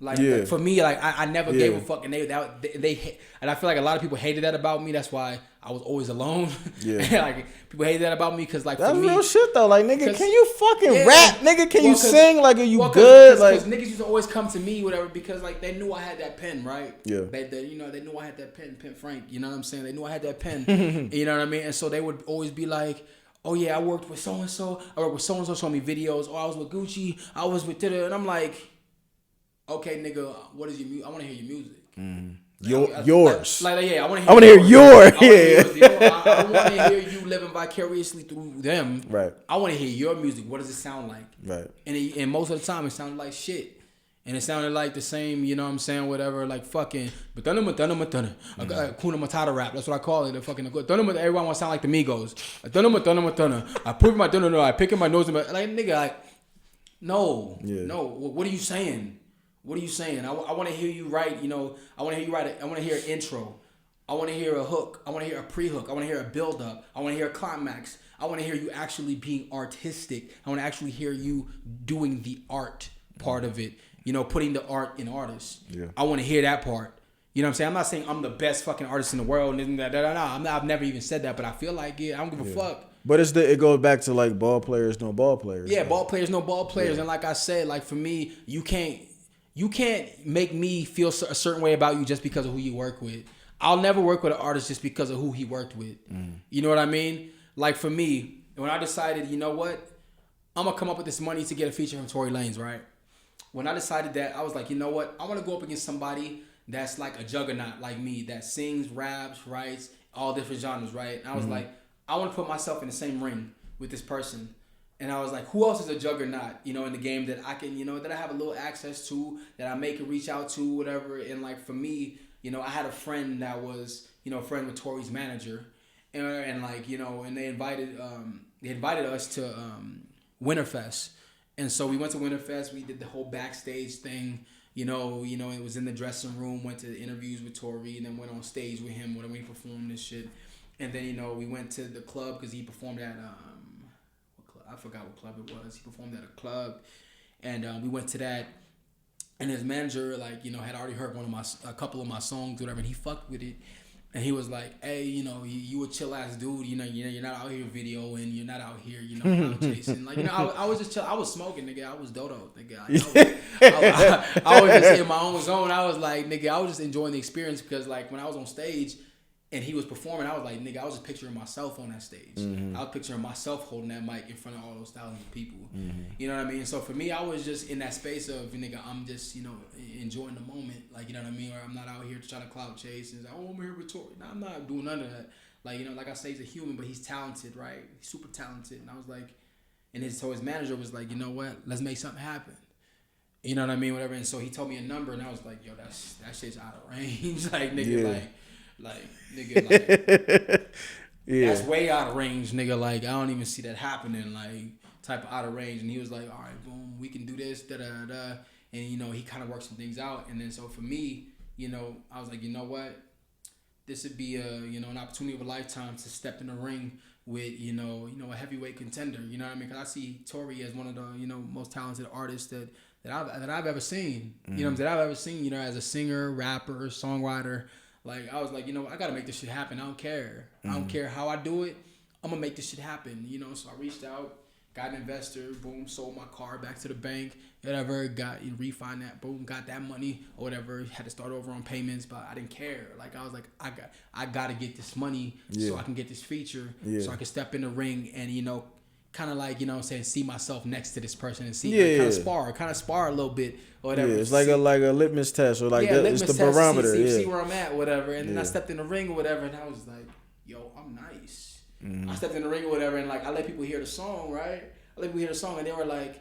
Like for me, like I never gave a fuck, and they and I feel like a lot of people hated that about me. That's why I was always alone. Yeah, like people hated that about me because like that's for me, real shit though. Like nigga, can you fucking rap? Nigga, can you sing? Like are you good? Because niggas used to always come to me, whatever, because like they knew I had that pen, right? Yeah. They knew I had that pen, Frank. You know what I'm saying? They knew I had that pen. You know what I mean? And so they would always be like, oh yeah, I worked with so and so. I worked with so and so. Showing me videos. Oh, I was with Gucci. I was with Tita. And I'm like, okay, nigga, what is your music? I want to hear your music. Yours. I want to hear. I want to hear yours. I want to hear you living vicariously through them. Right. I want to hear your music. What does it sound like? Right. And most of the time, it sounded like shit. And it sounded like the same, you know what I'm saying, whatever, like fucking Kuna Matata rap. That's what I call it. The fucking everyone wants to sound like the Migos. I put my I pick in my nose, like nigga, like no. What are you saying? What are you saying? I want to hear you write. You know, I want to hear you write it. I want to hear an intro. I want to hear a hook. I want to hear a pre-hook. I want to hear a build-up. I want to hear a climax. I want to hear you actually being artistic. I want to actually hear you doing the art part of it. You know, putting the art in artists. Yeah. I want to hear that part. You know what I'm saying? I'm not saying I'm the best fucking artist in the world. I've never even said that, but I feel like it. I don't give a fuck. But it goes back to like ball players, no ball players. Yeah, ball players, no ball players. And like I said, like for me, you can't make me feel a certain way about you just because of who you work with. I'll never work with an artist just because of who he worked with. You know what I mean? Like for me, when I decided, you know what? I'm going to come up with this money to get a feature from Tory Lanez, right? When I decided that, I was like, you know what? I want to go up against somebody that's like a juggernaut like me, that sings, raps, writes, all different genres, right? And I was like, I want to put myself in the same ring with this person. And I was like, who else is a juggernaut, you know, in the game that I can, you know, that I have a little access to, that I may can reach out to, whatever. And like for me, you know, I had a friend that was, you know, a friend with Tori's manager, and like, you know, and they invited us to Winterfest, and so we went to Winterfest. We did the whole backstage thing, you know, it was in the dressing room. Went to interviews with Tori, and then went on stage with him when we performed this shit. And then, you know, we went to the club because he performed at I forgot what club it was. He performed at a club, and we went to that. And his manager, like, you know, had already heard a couple of my songs, whatever, and he fucked with it. And he was like, "Hey, you know, you a chill ass dude. You know, you're not out here videoing. You're not out here, you know, clout chasing. Like, you know, I was just chill. I was smoking, nigga. I was dodo, nigga. I was just in my own zone. I was like, nigga, I was just enjoying the experience because, like, when I was on stage and he was performing, I was like, nigga, I was just picturing myself on that stage. I was picturing myself holding that mic in front of all those thousands of people. You know what I mean? So for me, I was just in that space of, nigga, I'm just, you know, enjoying the moment. Like, you know what I mean? Or I'm not out here trying to clout chase and like, oh, I'm here with Tori. No, I'm not doing none of that. Like, you know, like I say, he's a human, but he's talented, right? He's super talented. And I was like, so his manager was like, you know what? Let's make something happen. You know what I mean? Whatever. And so he told me a number, and I was like, yo, that shit's out of range. Like, nigga, nigga, yeah. That's way out of range, nigga. Like, I don't even see that happening, like, type of out of range. And he was like, all right, boom, we can do this, da-da-da. And, you know, he kind of worked some things out. And then so for me, you know, I was like, you know what? This would be an opportunity of a lifetime to step in the ring with, you know, a heavyweight contender. You know what I mean? Because I see Tori as one of the, you know, most talented artists that I've ever seen. You know, that I've ever seen, you know, as a singer, rapper, songwriter. Like, I was like, you know, I got to make this shit happen. I don't care. I don't care how I do it. I'm going to make this shit happen, you know? So I reached out, got an investor, boom, sold my car back to the bank, whatever, refined that, boom, got that money or whatever, had to start over on payments, but I didn't care. Like, I was like, I got to get this money so I can get this feature, so I can step in the ring and, you know, kind of like, you know what I'm saying, see myself next to this person and see, kind of spar a little bit or whatever. Yeah, it's like a litmus test or like it's the barometer. See where I'm at, whatever. And then I stepped in the ring or whatever, and I was like, yo, I'm nice. I stepped in the ring or whatever, and like I let people hear the song, right? I let people hear the song, and they were like,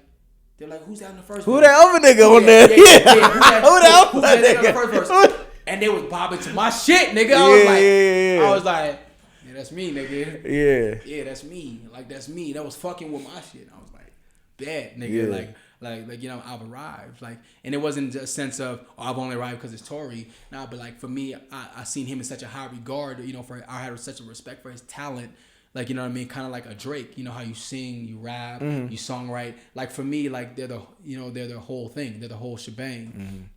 who's that in the first verse? Who that other nigga on there? Who that other nigga in the first verse? And they was bobbing to my shit, nigga. I was like, yeah, that's me, nigga. Yeah, that's me. Like, that's me. That was fucking with my shit. I was like, bad, nigga. Like, you know, I've arrived. Like, and it wasn't a sense of, oh, I've only arrived because it's Tori. Nah, but like for me, I seen him in such a high regard. You know, I had such a respect for his talent. Like, you know what I mean? Kind of like a Drake. You know how you sing, you rap, you songwrite. Like for me, like they're the whole thing. They're the whole shebang.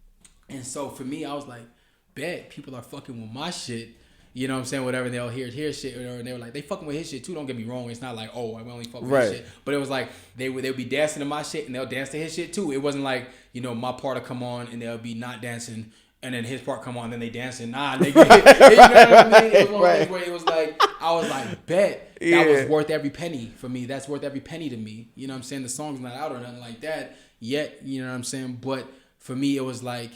And so for me, I was like, bet people are fucking with my shit. You know what I'm saying? Whatever, and they'll hear shit, and they were like, they fucking with his shit too. Don't get me wrong. It's not like, oh, I only fuck with his shit. But it was like they'll be dancing to my shit, and they'll dance to his shit too. It wasn't like, you know, my part will come on and they'll be not dancing, and then his part come on, and then they dancing. Nah, nigga. You know what I mean? It was one of those where it was like, I was like, bet that was worth every penny for me. That's worth every penny to me. You know what I'm saying? The song's not out or nothing like that yet. You know what I'm saying? But for me, it was like,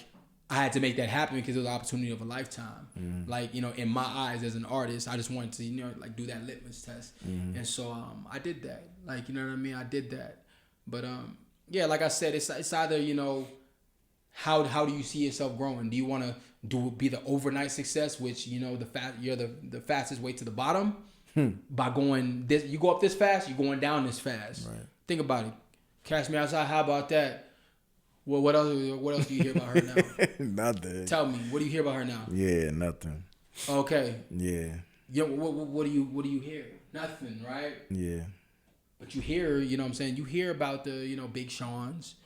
I had to make that happen because it was an opportunity of a lifetime. Like, you know, in my eyes as an artist, I just wanted to, you know, like do that litmus test. And so I did that. Like, you know what I mean? I did that. But yeah, like I said, it's either, you know, how do you see yourself growing? Do you want to be the overnight success, which, you know, you're the fastest way to the bottom by going this, you go up this fast, you're going down this fast. Right. Think about it. Catch Me Outside, how about that? Well, what else do you hear about her now? Nothing. Tell me, what do you hear about her now? Yeah, nothing. Okay. Yeah. What do you hear? Nothing, right? Yeah. But you hear, you know what I'm saying? You hear about the, you know, Big Sean's.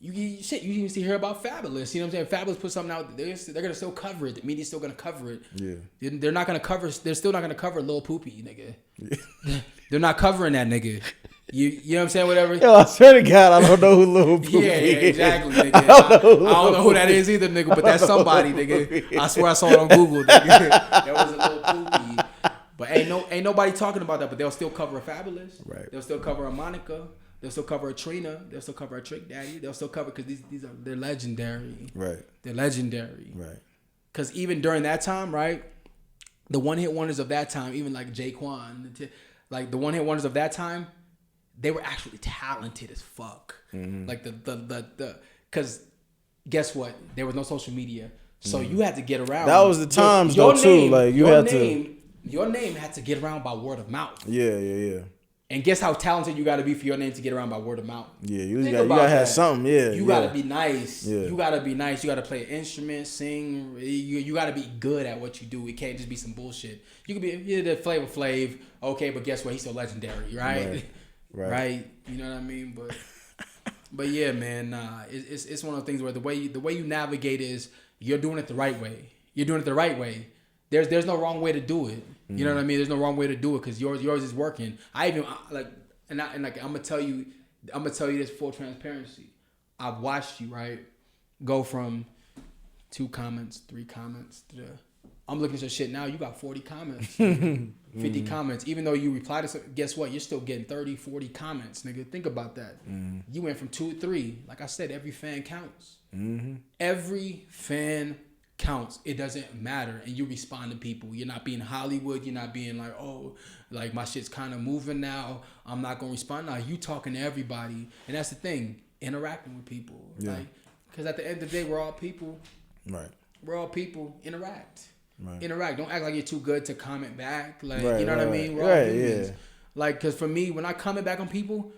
You even see hear about Fabulous. You know what I'm saying? Fabulous put something out. They're gonna still cover it. The media's still gonna cover it. Yeah. They're not gonna cover. They're still not gonna cover Lil Poopy, nigga. Yeah. They're not covering that nigga. You know what I'm saying? Whatever. Yo, I swear to God, I don't know who Lil Poopy is. Yeah, exactly, nigga. I don't know who that is either, nigga. But that's somebody, nigga. I swear I saw it on Google, nigga. That was a Lil Poopy. But ain't nobody talking about that. But they'll still cover a Fabulous. Right. They'll still cover a Monica. They'll still cover a Trina. They'll still cover a Trick Daddy. They'll still cover because they're legendary. Right. They're legendary. Right. Because even during that time, right, the one hit wonders of that time, even like Jaquan, like the one hit wonders of that time, they were actually talented as fuck. Like the because guess what? There was no social media, so you had to get around. That was the times though too. Like you had to. Your name had to get around by word of mouth. Yeah. And guess how talented you got to be for your name to get around by word of mouth. Yeah, you gotta have something. Yeah, you gotta be nice. Yeah. You gotta be nice. You gotta play an instrument, sing. You gotta be good at what you do. It can't just be some bullshit. You could be the Flavor Flav, okay, but guess what? He's still legendary, right? Right. You know what I mean? But yeah, man. It's one of those things where the way you navigate is you're doing it the right way. You're doing it the right way. There's no wrong way to do it. You know what I mean? There's no wrong way to do it because yours is working. I'm gonna tell you this full transparency. I've watched you go from 2 comments, 3 comments to I'm looking at your shit now. You got 40 comments, 50 comments. Even though you reply to something, guess what? You're still getting 30, 40 comments, nigga. Think about that. You went from 2 to 3. Like I said, every fan counts. Every fan counts. It doesn't matter. And you respond to people. You're not being Hollywood. You're not being like, oh, like my shit's kind of moving now. I'm not going to respond now. You talking to everybody. And that's the thing. Interacting with people. Yeah. Like, because at the end of the day, we're all people. Right. We're all people. Interact. Right. Interact. Don't act like you're too good to comment back. Like, Right, you know what I right, mean? We're right, all humans. yeah. Like, because for me, when I comment back on people,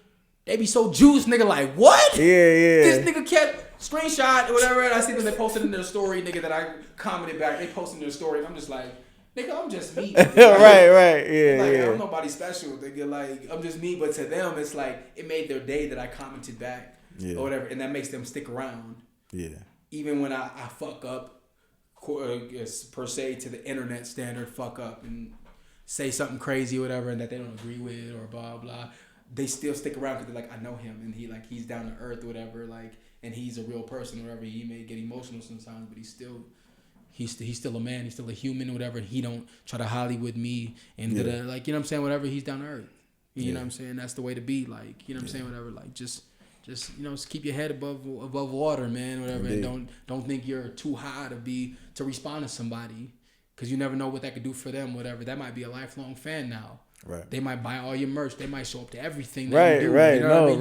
they be so juiced, nigga, like, what? Yeah. This nigga kept screenshot or whatever, and I see them, they posted in their story, nigga, that I commented back. They posted in their story, and I'm just like, nigga, I'm just me. Nigga. right. Yeah, like, I'm nobody special, nigga. Like, I'm just me, but to them, it's like, it made their day that I commented back or whatever, and that makes them stick around. Yeah. Even when I fuck up, per se, to the internet standard, fuck up and say something crazy or whatever, and that they don't agree with or blah, blah. They still stick around because they're like, I know him and he's down to earth or whatever, like, and he's a real person or whatever. He may get emotional sometimes, but he's still a man. He's still a human or whatever. He don't try to Hollywood me and like, you know what I'm saying? Whatever, he's down to earth. You know what I'm saying? That's the way to be. Like, you know what I'm saying? Whatever. Like, just you know, just keep your head above water, man. Whatever. Indeed. And don't think you're too high to respond to somebody, because you never know what that could do for them. Whatever. That might be a lifelong fan now. Right. They might buy all your merch. They might show up to everything that you do. Right. You know what I mean?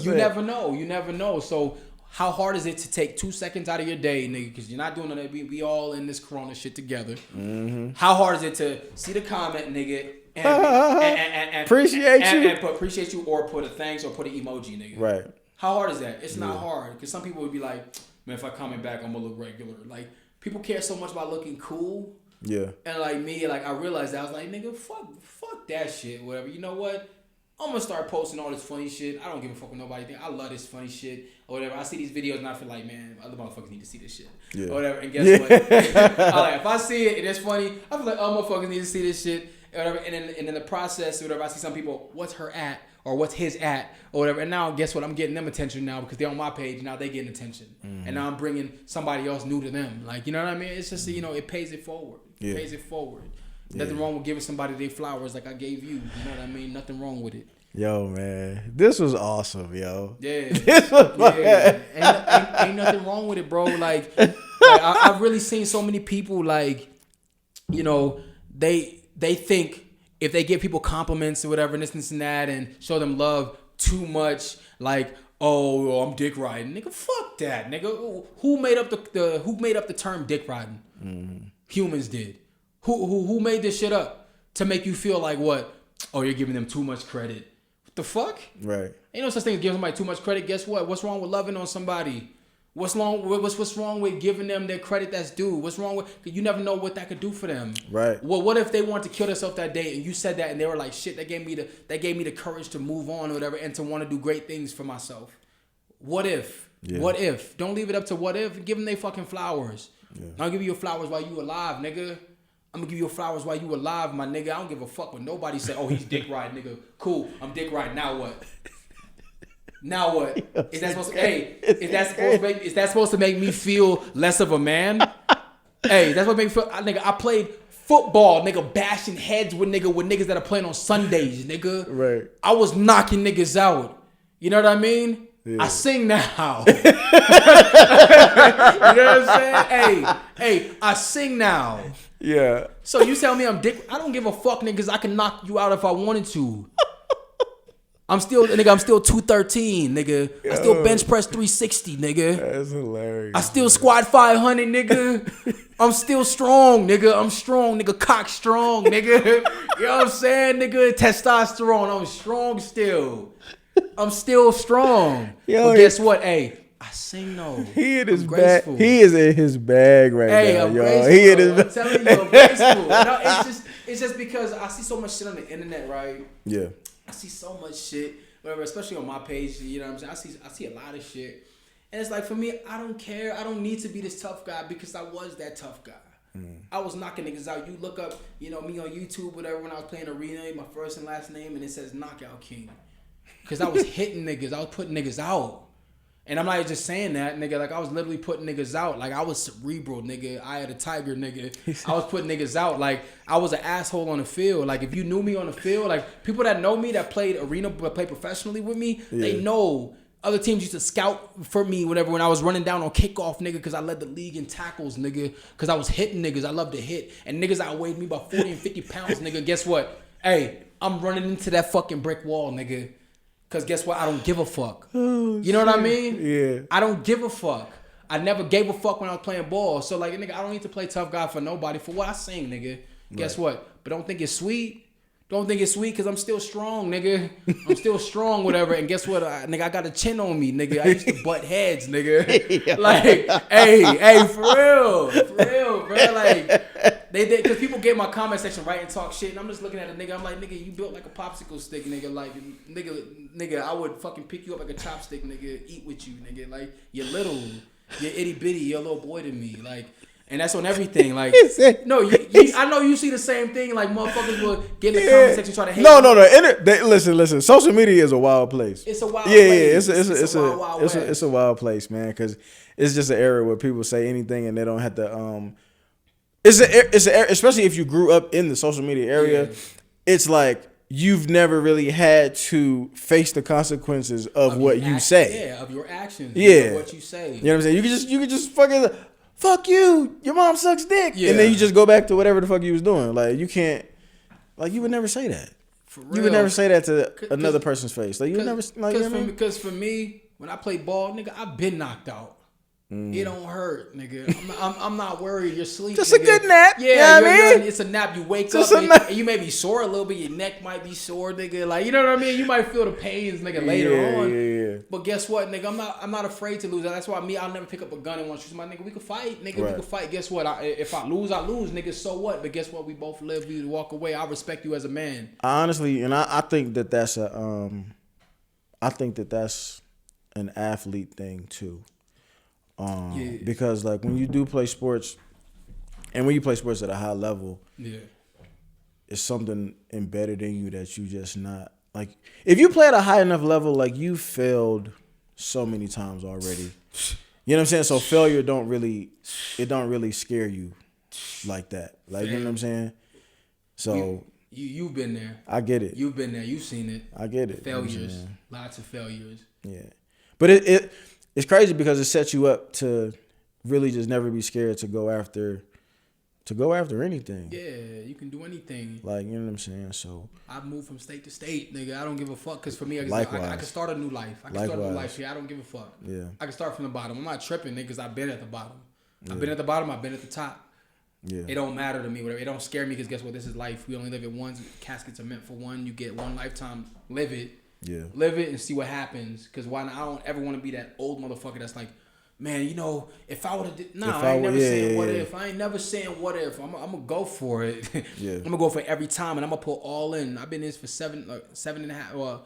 You never know. You never know. So how hard is it to take 2 seconds out of your day, nigga? Because you're not doing it. We all in this Corona shit together. Mm-hmm. How hard is it to see the comment, nigga, and appreciate you, and appreciate you, or put a thanks or put an emoji, nigga? Right. How hard is that? It's not hard, because some people would be like, man, if I comment back, I'm gonna look regular. Like, people care so much about looking cool. Yeah. And like me, like, I realized that I was like, nigga, fuck that shit, whatever. You know what? I'm gonna start posting all this funny shit. I don't give a fuck what nobody think. I love this funny shit or whatever. I see these videos and I feel like, man, other motherfuckers need to see this shit. Yeah. Or whatever. And guess what? If I see it and it's funny, I feel like other motherfuckers need to see this shit or whatever. And in the process or whatever, I see some people, what's her at? Or what's his at? Or whatever. And now, guess what? I'm getting them attention now because they're on my page. Now they getting attention. Mm-hmm. And now I'm bringing somebody else new to them. Like, you know what I mean? It's just, you know, it pays it forward. It pays it forward. Nothing wrong with giving somebody their flowers like I gave you. You know what I mean? Nothing wrong with it. Yo, man, this was awesome, yo. Yeah, this was ain't nothing wrong with it, bro. Like I've really seen so many people, like, you know, they think if they give people compliments or whatever, and this and that, and show them love too much, like, oh, I'm dick riding, nigga. Fuck that, nigga. Who made up the term dick riding? Mm-hmm. Humans did. Who made this shit up to make you feel like what? Oh, you're giving them too much credit. What the fuck? Right. Ain't no such thing as giving somebody too much credit. Guess what? What's wrong with loving on somebody? What's wrong with giving them their credit that's due? What's wrong with? You never know what that could do for them. Right. Well, what if they wanted to kill themselves that day and you said that and they were like, shit, that gave me the courage to move on or whatever and to want to do great things for myself. What if? Yeah. What if? Don't leave it up to what if. Give them their fucking flowers. Yeah. I'll give you your flowers while you alive, nigga. I'm gonna give you your flowers while you alive, my nigga. I don't give a fuck what nobody say. Oh, he's dick riding, nigga. Cool, I'm dick riding. Now what? Now what? Is that supposed to? Hey, is that supposed to make me feel less of a man? Hey, that's what make me feel. Nigga, I played football, nigga, bashing heads with niggas that are playing on Sundays, nigga. Right. I was knocking niggas out. You know what I mean? I sing now. You know what I'm saying? Hey, I sing now. Yeah. So you tell me I'm dick. I don't give a fuck, niggas. I can knock you out if I wanted to. I'm still 213, nigga. I still bench press 360, nigga. That's hilarious. I still squat 500, nigga. I'm still strong, nigga. I'm strong, nigga. Cock strong, nigga. You know what I'm saying, nigga? Testosterone. I'm strong still. I'm still strong. But guess what? Hey, I sing though. He in his bag. He is in his bag right now, I'm y'all. graceful, He in his bag. I'm telling you, I'm graceful. No, it's just because I see so much shit on the internet, right? Yeah. I see so much shit, whatever, especially on my page. You know what I'm saying? I see a lot of shit, and it's like for me, I don't care. I don't need to be this tough guy because I was that tough guy. I was knocking niggas out. You look up, me on YouTube, whatever. When I was playing arena, my first and last name, and it says Knockout King, because I was hitting niggas. I was putting niggas out. And I'm not just saying that, nigga. Like, I was literally putting niggas out. Like, I was cerebral, nigga. I had a tiger, nigga. I was putting niggas out. Like, I was an asshole on the field. Like, if you knew me on the field, like, people that know me that played arena, but played professionally with me, they know. Other teams used to scout for me whenever when I was running down on kickoff, nigga, because I led the league in tackles, nigga. Because I was hitting niggas. I love to hit. And niggas outweighed me by 40 and 50 pounds, nigga. Guess what? Hey, I'm running into that fucking brick wall, nigga. Because guess what? I don't give a fuck. You know what I mean? Yeah. I don't give a fuck. I never gave a fuck when I was playing ball. So, like, nigga, I don't need to play tough guy for nobody. For what I sing, nigga. Guess what? But don't think it's sweet. Don't think it's sweet because I'm still strong, nigga. I'm still strong, whatever. And guess what? Nigga, I got a chin on me, nigga. I used to butt heads, nigga. Like, hey, for real, bro. Like, they did, because people get in my comment section right and talk shit, and I'm just looking at a nigga. I'm like, nigga, you built like a popsicle stick, nigga. Like, nigga, I would fucking pick you up like a chopstick, nigga. Eat with you, nigga. Like, you're little, you're itty bitty, you're a little boy to me, like. And that's on everything. Like, no, I know you see the same thing. Like, motherfuckers will get in the comment section try to hate. No. Listen. Social media is a wild place. It's a wild place. It's a wild place, man. Because it's just an area where people say anything and they don't have to. Especially if you grew up in the social media area. Yeah. It's like you've never really had to face the consequences of what you say. Yeah, of your actions. Yeah, of what you say. You know what I'm saying? You could just fucking. Fuck you. Your mom sucks dick. Yeah. And then you just go back to whatever the fuck you was doing. Like, you can't, like, you would never say that. For real. You would never say that to another person's face. Like, you would never, like, you know what I mean? Because for me, when I play ball, nigga, I've been knocked out. It don't hurt, nigga. I'm not worried. You're sleeping. Just a good nap. Yeah, you know what I mean? It's a nap. You wake up and you may be sore a little bit. Your neck might be sore, nigga. Like, you know what I mean? You might feel the pains, nigga, later on. Yeah. But guess what, nigga? I'm not afraid to lose. That's why I'll never pick up a gun and want to shoot my nigga. We can fight, nigga. Right. We can fight. Guess what? If I lose, nigga. So what? But guess what? We both live. We walk away. I respect you as a man. Honestly, and I think that's an athlete thing too. Because like when you do play sports, and when you play sports at a high level, it's something embedded in you that you just not like. If you play at a high enough level, like you failed so many times already. You know what I'm saying? So failure don't really scare you like that. Like, you know what I'm saying? So you've been there. I get it. You've been there. You've seen it. I get it. Failures, lots of failures. Yeah, but it's crazy because it sets you up to really just never be scared to go after anything. Yeah, you can do anything. Like, you know what I'm saying? So I've moved from state to state, nigga. I don't give a fuck because for me, I can start a new life. I don't give a fuck. Yeah, I can start from the bottom. I'm not tripping, nigga, because I've been at the bottom. I've been at the bottom. I've been at the top. Yeah, it don't matter to me. Whatever. It don't scare me because guess what? This is life. We only live it once. Caskets are meant for one. You get one lifetime. Live it. Yeah. Live it and see what happens. Because why not? I don't ever want to be that old motherfucker that's like, man, you know, if I would have did, I ain't never saying what if. I ain't never saying what if. I'm gonna go for it. Yeah. I'm gonna go for it every time, and I'm gonna put all in. I've been in this for 7.5,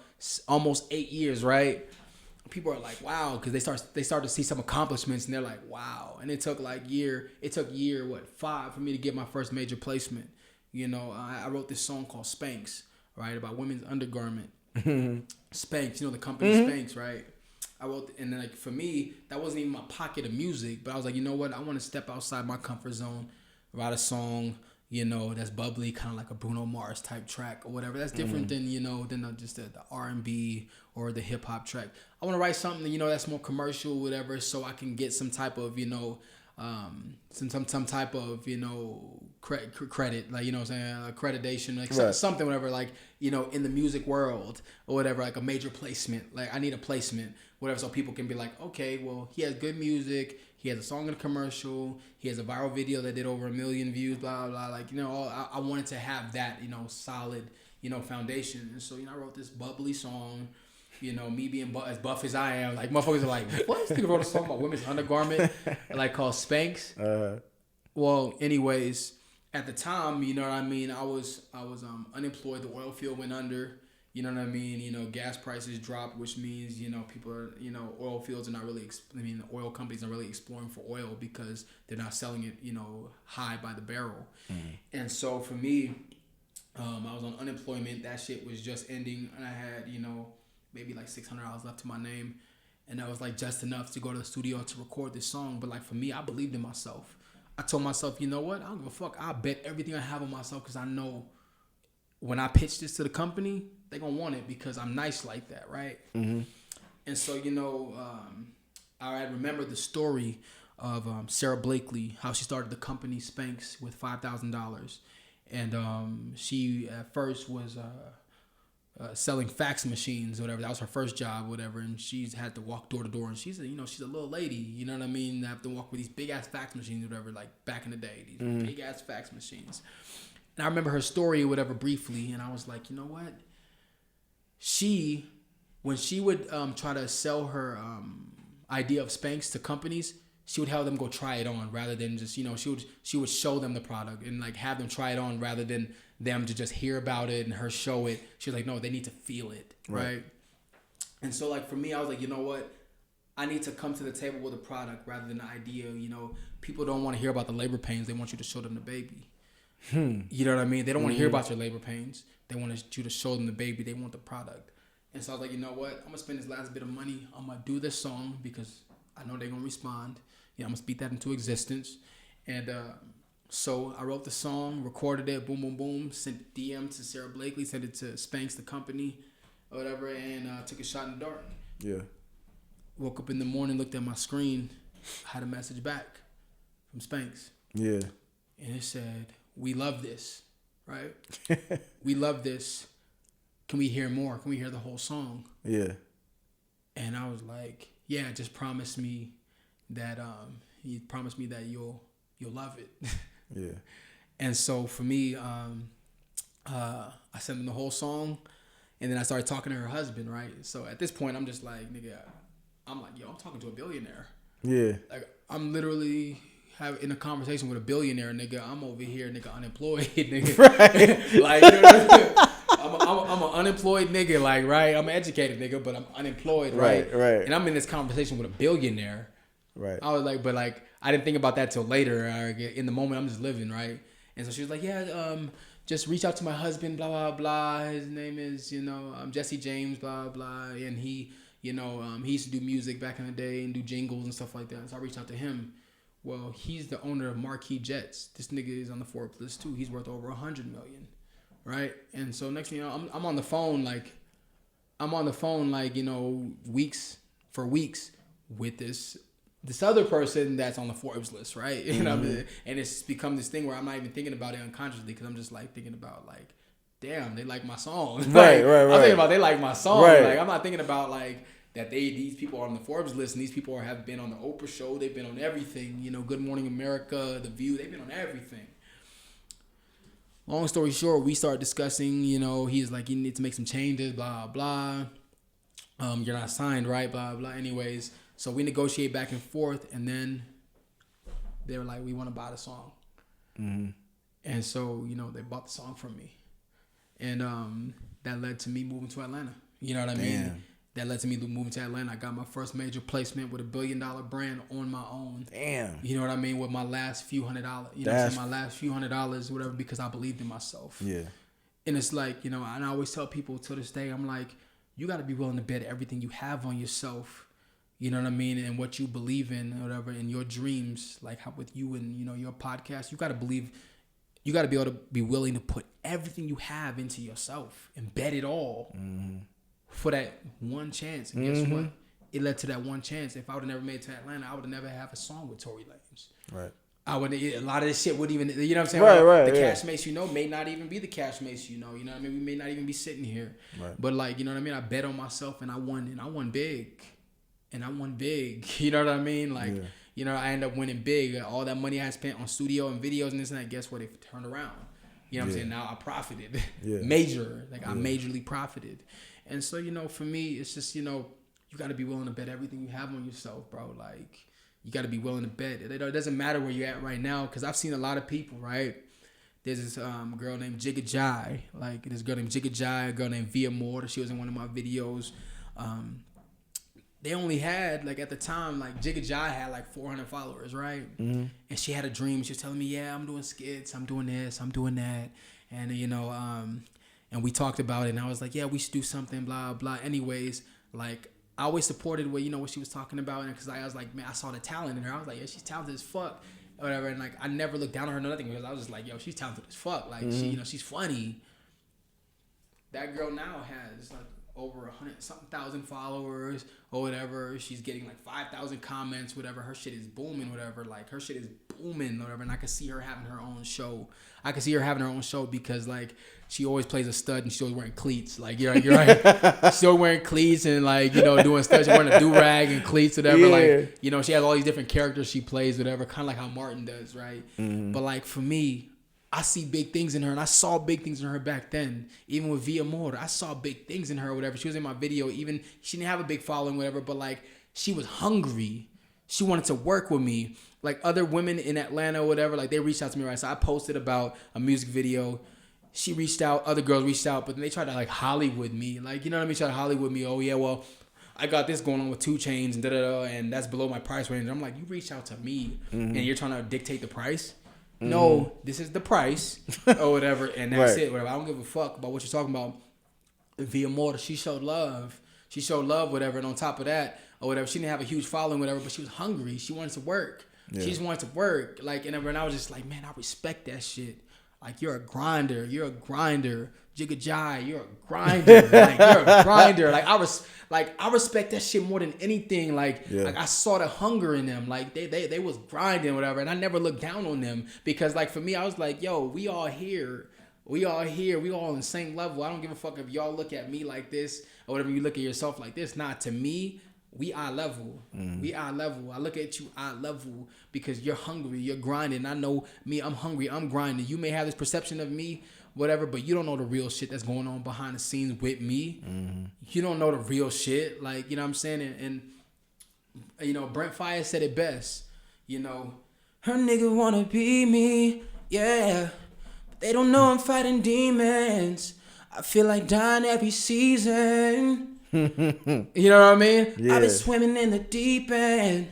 almost 8 years, right? People are like, wow, because they start to see some accomplishments, and they're like, wow. And it took year 5 for me to get my first major placement. You know, I wrote this song called Spanx, right, about women's undergarment. Spanx, you know the company Spanx, right? I wrote, and then for me, that wasn't even my pocket of music, but I was like, you know what? I want to step outside my comfort zone, write a song, that's bubbly, kind of like a Bruno Mars type track or whatever. That's different than, just the R&B or the hip hop track. I want to write something, that's more commercial, whatever, so I can get some type of, some type of, credit, like, what I'm saying, accreditation, like Right. something, whatever, like, in the music world or whatever, like a major placement. Like, I need a placement, whatever, so people can be like, okay, well, he has good music. He has a song in a commercial. He has a viral video that did over 1 million views, blah, blah, blah. Like, I wanted to have that, solid, foundation. And so, I wrote this bubbly song, me being as buff as I am. Like, motherfuckers are like, what? This nigga wrote a song about women's undergarment, like, called Spanx. Well, anyways, at the time, I was unemployed. The oil field went under. You know what I mean? Gas prices dropped, which means, people are, oil fields are not really, oil companies are really exploring for oil because they're not selling it, high by the barrel. And so for me, I was on unemployment. That shit was just ending. And I had, maybe like $600 left to my name. And that was like just enough to go to the studio to record this song. But like for me, I believed in myself. I told myself, you know what? I don't give a fuck. I'll bet everything I have on myself because I know when I pitch this to the company, they're going to want it because I'm nice like that, right? Mm-hmm. And so, I remember the story of Sarah Blakely, how she started the company Spanx with $5,000. And she at first was selling fax machines or whatever. That was her first job, whatever. And she's had to walk door to door. And she's she's a little lady, you know what I mean? I have to walk with these big-ass fax machines or whatever, like back in the day, these big-ass fax machines. And I remember her story or whatever briefly, and I was like, you know what? When she would try to sell her idea of Spanx to companies, she would have them go try it on rather than just, she would show them the product and like have them try it on rather than them to just hear about it and her show it. She was like, no, they need to feel it, right? And so like for me, I was like, you know what? I need to come to the table with a product rather than an idea. People don't want to hear about the labor pains. They want you to show them the baby. You know what I mean? They don't want to hear about your labor pains. They want you to show them the baby. They want the product. And so I was like, you know what? I'm going to spend this last bit of money. I'm going to do this song because I know they're going to respond. I'm going to speak that into existence. And so I wrote the song, recorded it, boom, boom, boom, sent DM to Sarah Blakely, sent it to Spanx, the company, or whatever, and took a shot in the dark. Yeah. Woke up in the morning, looked at my screen, had a message back from Spanx. Yeah. And it said, we love this, right? We love this. Can we hear more? Can we hear the whole song? Yeah. And I was like, yeah, just promise me that you promised me that you'll love it. Yeah. And so for me, I sent him the whole song, and then I started talking to her husband, right? So at this point, I'm just like, nigga, I'm talking to a billionaire. Yeah. Like I'm literally in a conversation with a billionaire, nigga. I'm over here, nigga, unemployed, nigga. Right. Like, I'm an unemployed nigga, like, right? I'm an educated nigga, but I'm unemployed, right? Right. And I'm in this conversation with a billionaire. Right. I was like, but like, I didn't think about that till later. In the moment, I'm just living, right? And so she was like, yeah, just reach out to my husband, blah, blah, blah. His name is, Jesse James, blah, blah. And he, he used to do music back in the day and do jingles and stuff like that. So I reached out to him. Well, he's the owner of Marquee Jets. This nigga is on the Forbes list too. He's worth over $100 million, right? And so next thing you know, I'm on the phone like, weeks with this other person that's on the Forbes list, right? You know what I mean? And it's become this thing where I'm not even thinking about it unconsciously because I'm just like thinking about like, damn, they like my song. Right. I'm thinking about they like my song. Right. Like I'm not thinking about like that these people are on the Forbes list and these people have been on the Oprah show. They've been on everything. Good Morning America, The View. They've been on everything. Long story short, we start discussing. He's like, you need to make some changes. Blah blah. You're not signed, right? Blah blah. Anyways. So we negotiate back and forth, and then they were like, we want to buy the song. Mm-hmm. And so, they bought the song from me. And that led to me moving to Atlanta. You know what I mean? That led to me moving to Atlanta. I got my first major placement with $1 billion brand on my own. Damn. You know what I mean? With my last few $100. You know what I'm saying? My last few $100, whatever, because I believed in myself. Yeah. And it's like, and I always tell people to this day, I'm like, you got to be willing to bet everything you have on yourself. You know what I mean? And what you believe in or whatever, in your dreams, like how with you and, your podcast, you got to believe you got to be able to be willing to put everything you have into yourself and bet it all for that one chance. And guess what? It led to that one chance. If I would have never made it to Atlanta, I would have never have a song with Tory Lanez. Right. I would. A lot of this shit wouldn't even. You know what I'm saying? Right. The Yeah. Cashmase, may not even be the Cashmase. You know what I mean? We may not even be sitting here. Right. But like, you know what I mean? I bet on myself and I won big. And I won big. You know what I mean? Like, you know, I ended up winning big. All that money I spent on studio and videos and this and that. Guess what? It turned around. You know what I'm saying? Now I profited. Major. Like I majorly profited. And so, you know, for me, it's just, you know, you got to be willing to bet everything you have on yourself, bro. Like, you got to be willing to bet. It doesn't matter where you're at right now, because I've seen a lot of people, right? There's this girl named Jigga Jai. Like, this girl named Jigga Jai, a girl named Via Morta. She was in one of my videos. They only had, like, at the time, like, Jigga Jai had, like, 400 followers, right? And she had a dream. She was telling me, yeah, I'm doing skits. I'm doing this. I'm doing that. And, you know, and we talked about it. And I was like, yeah, we should do something, blah, blah. Anyways, like, I always supported what she was talking about, and because I was like, man, I saw the talent in her. I was like, yeah, she's talented as fuck, or whatever. And like, I never looked down on her or nothing, because I was just like, yo, she's talented as fuck. Like, she, you know, she's funny. That girl now has like over 100-something thousand followers or whatever. She's getting like 5,000 comments, whatever. Her shit is booming, whatever. Like, her shit is booming, whatever. And I can see her having her own show. I can see her having her own show because like, she always plays a stud and she's always wearing cleats. Like, you're right. She's always wearing cleats and like, you know, doing stuff. She's wearing a do-rag and cleats, whatever. Yeah. Like, you know, she has all these different characters she plays, whatever. Kind of like how Martin does, right? But like, for me, I see big things in her, and I saw big things in her back then. Even with Via Morta, I saw big things in her, whatever. She was in my video. Even she didn't have a big following, whatever. But like, she was hungry. She wanted to work with me. Like other women in Atlanta, or whatever. Like, they reached out to me, right? So I posted about a music video. She reached out. Other girls reached out, but then they tried to like Hollywood me. Like, you know what I mean? Try to Hollywood me. Oh yeah, well, I got this going on with 2 Chainz and da-da-da, and that's below my price range. I'm like, you reached out to me, and you're trying to dictate the price? No, this is the price or whatever, and that's it. Whatever. I don't give a fuck about what you're talking about. Via Morta, she showed love. She showed love, whatever, and on top of that, or whatever, she didn't have a huge following, whatever, but she was hungry. She wanted to work. Yeah. She just wanted to work. Like, and I was just like, man, I respect that shit. Like, you're a grinder. You're a grinder. Jigga Jai, you're a grinder. Like, you're a grinder. Like, I respect that shit more than anything. Like, like I saw the hunger in them. Like, they was grinding, whatever. And I never looked down on them. Because, like, for me, I was like, yo, we all here. We all here. We all on the same level. I don't give a fuck if y'all look at me like this or whatever, you look at yourself like this. Nah, to me, we eye level. We eye level. I look at you eye level because you're hungry. You're grinding. I know me. I'm hungry. I'm grinding. You may have this perception of me, whatever, but you don't know the real shit that's going on behind the scenes with me. You don't know the real shit. Like, you know what I'm saying? And you know, Brent Fire said it best. You know, her nigga wanna be me. Yeah. But they don't know I'm fighting demons. I feel like dying every season. You know what I mean? Yeah. I've been swimming in the deep end.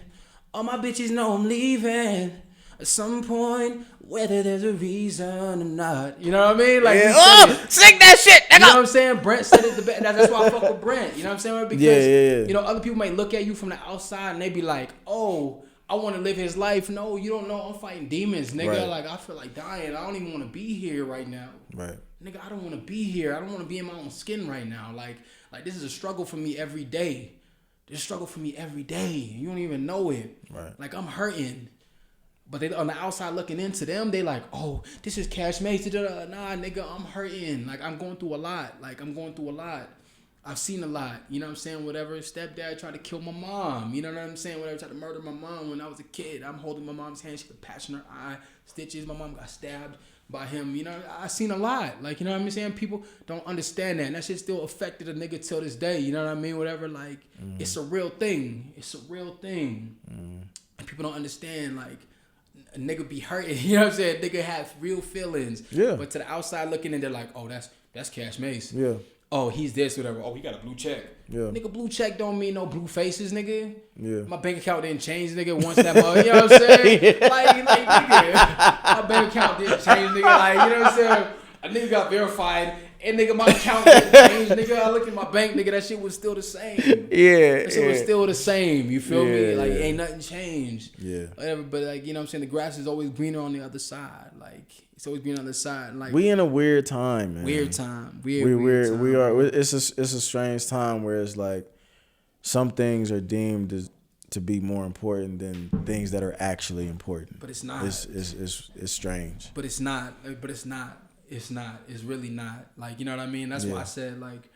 All my bitches know I'm leaving at some point, whether there's a reason or not. You know what I mean? Like, sing that shit, nigga. You know what I'm saying? Brent said it the best. That's why I fuck with Brent. You know what I'm saying? Because you know, other people might look at you from the outside and they be like, oh, I want to live his life. No, you don't know. I'm fighting demons, nigga. Right. Like, I feel like dying. I don't even want to be here right now. Right. Nigga, I don't want to be here. I don't want to be in my own skin right now. Like this is a struggle for me every day. This is a struggle for me every day. You don't even know it. Right. Like, I'm hurting. But they on the outside looking into them, they like, oh, this is Cashmase. Nah, nigga, I'm hurting. Like, I'm going through a lot. I've seen a lot. You know what I'm saying? Whatever. Stepdad tried to kill my mom. You know what I'm saying? Whatever. Tried to murder my mom when I was a kid. I'm holding my mom's hand. She had a patch in her eye. Stitches. My mom got stabbed by him. You know, I seen a lot. Like, you know what I'm saying? People don't understand that. And that shit still affected a nigga till this day. You know what I mean? Whatever. Like, it's a real thing. It's a real thing. And people don't understand, like, a nigga be hurting. You know what I'm saying? Nigga have real feelings. Yeah. But to the outside looking in, they're like, oh, that's Cashmase. Yeah. Oh, he's this, whatever. Oh, he got a blue check. Yeah. Nigga, blue check don't mean no blue faces, nigga. Yeah. My bank account didn't change, nigga, once that month. You know what I'm saying? like, nigga, my bank account didn't change, nigga. Like, you know what I'm saying? A nigga got verified And nigga, my account didn't change, nigga. I look at my bank, nigga, that shit was still the same. Yeah. That shit was still the same. You feel me? Like, yeah. ain't nothing changed. Yeah. Whatever, but like, you know what I'm saying? The grass is always greener on the other side. Like, it's always greener on the other side. Like, We in a weird time, man. weird time. We Weird time. It's a strange time where it's like some things are deemed to be more important than things that are actually important. But it's not. It's strange. But it's not. It's not. It's really not. Like, you know what I mean? That's why I said, like,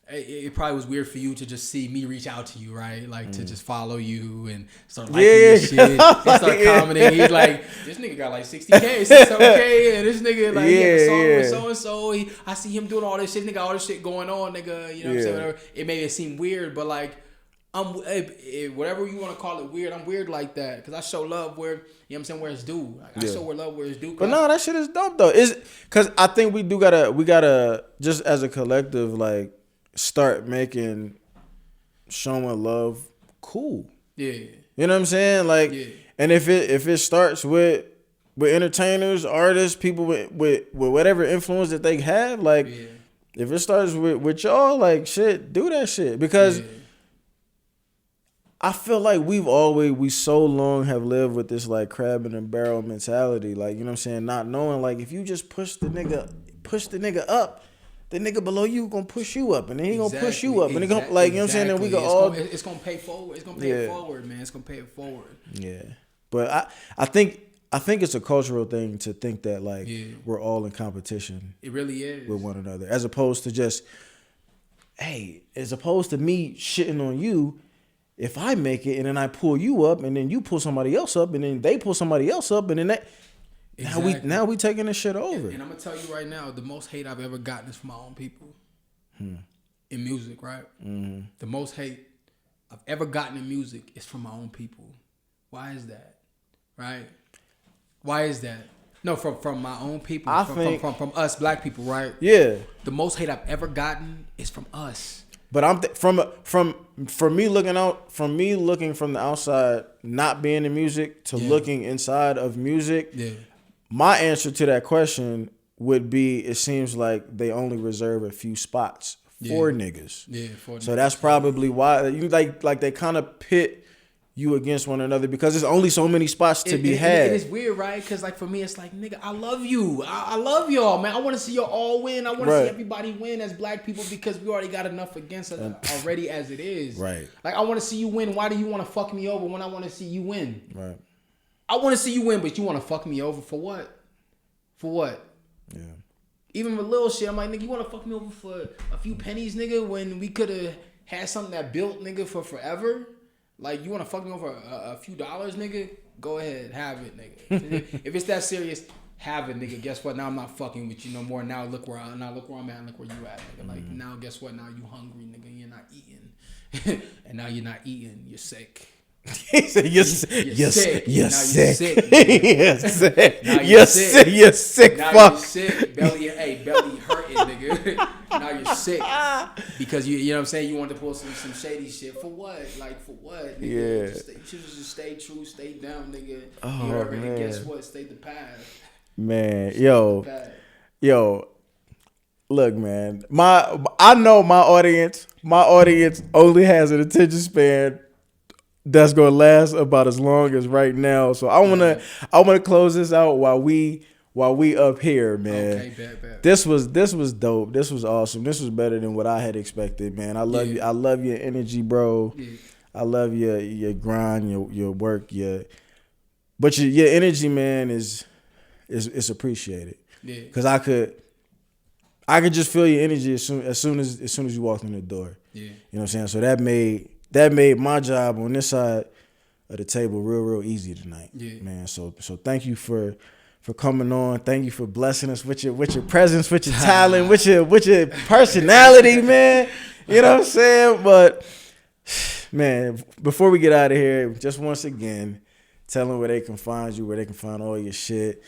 it probably was weird for you to just see me reach out to you, right? Like, to just follow you and start liking your shit and start commenting. He's like, this nigga got like 60K, 67K, and this nigga, like, he had a song with so-and-so. I see him doing all this shit. Nigga, all this shit going on, nigga. You know what I'm saying? Whatever. It made it seem weird, but, like, whatever you want to call it weird, I'm weird like that because I show love where, you know what I'm saying, where it's due. Like, I show love where it's due. But no, that shit is dope though. Is because I think we gotta just as a collective like start making showing love cool. Yeah, you know what I'm saying? Like, and if it starts with entertainers, artists, people with whatever influence that they have, like if it starts with y'all, like shit, do that shit because. I feel like we so long have lived with this like crab in a barrel mentality, like, you know what I'm saying, not knowing like if you just push the nigga up, the nigga below you gonna push you up, and then he gonna push you up, and he gonna like, you know what I'm saying, and we go it's gonna pay forward, it's gonna pay it forward, man, it's gonna pay it forward. Yeah, but I think it's a cultural thing to think that like we're all in competition. It really is with one another, as opposed to just, as opposed to me shitting on you. If I make it and then I pull you up and then you pull somebody else up and then they pull somebody else up and then that now we taking this shit over. And I'm gonna tell you right now, the most hate I've ever gotten is from my own people in music, right? Mm-hmm. The most hate I've ever gotten in music is from my own people. Why is that? Right? Why is that? No, from my own people. From us black people, right? Yeah. The most hate I've ever gotten is from us. But from me looking from the outside, not being in music to looking inside of music, my answer to that question would be, it seems like they only reserve a few spots for niggas. Yeah, so that's probably why you like they kind of pit you against one another because there's only so many spots to be had. It's weird, right? Because like for me, it's like, nigga, I love you. I love y'all, man. I want to see y'all all win. I want to see everybody win as black people because we already got enough against us already as it is. Right. Like I want to see you win. Why do you want to fuck me over when I want to see you win? Right. I want to see you win, but you want to fuck me over for what? For what? Yeah. Even with little shit, I'm like, nigga, you want to fuck me over for a few pennies, nigga, when we could have had something that built, nigga, for forever? Like, you want to fuck me over a few dollars, nigga? Go ahead, have it, nigga. If it's that serious, have it, nigga. Guess what? Now I'm not fucking with you no more. Now look where I'm at. Look where you at, nigga. Like, now guess what? Now you hungry, nigga. You're not eating. And now you're not eating. You're sick. He said, you're sick. You're sick. You're sick. You're sick. You're sick. Now fuck. You're sick. Belly hurting, nigga. Now you're sick because you know what I'm saying. You want to pull some shady shit for what? Like for what? Nigga? Yeah. You should just stay true, stay down, nigga. Oh, you already man. guess what? Stay the path. Man, yo. Look, man. I know my audience. My audience only has an attention span that's gonna last about as long as right now. So I wanna close this out while we up here, man. Okay, bet. This was dope. This was awesome. This was better than what I had expected, man. I love you. I love your energy, bro. Yeah. I love your grind, your work, but your energy, man, is appreciated. Yeah. Cause I could just feel your energy as soon as you walked in the door. Yeah. You know what I'm saying? So that made my job on this side of the table real easy tonight, man. So thank you for coming on. Thank you for blessing us with your presence, with your talent, with your personality, man. You know what I'm saying? But man, before we get out of here, just once again, tell them where they can find you, where they can find all your shit.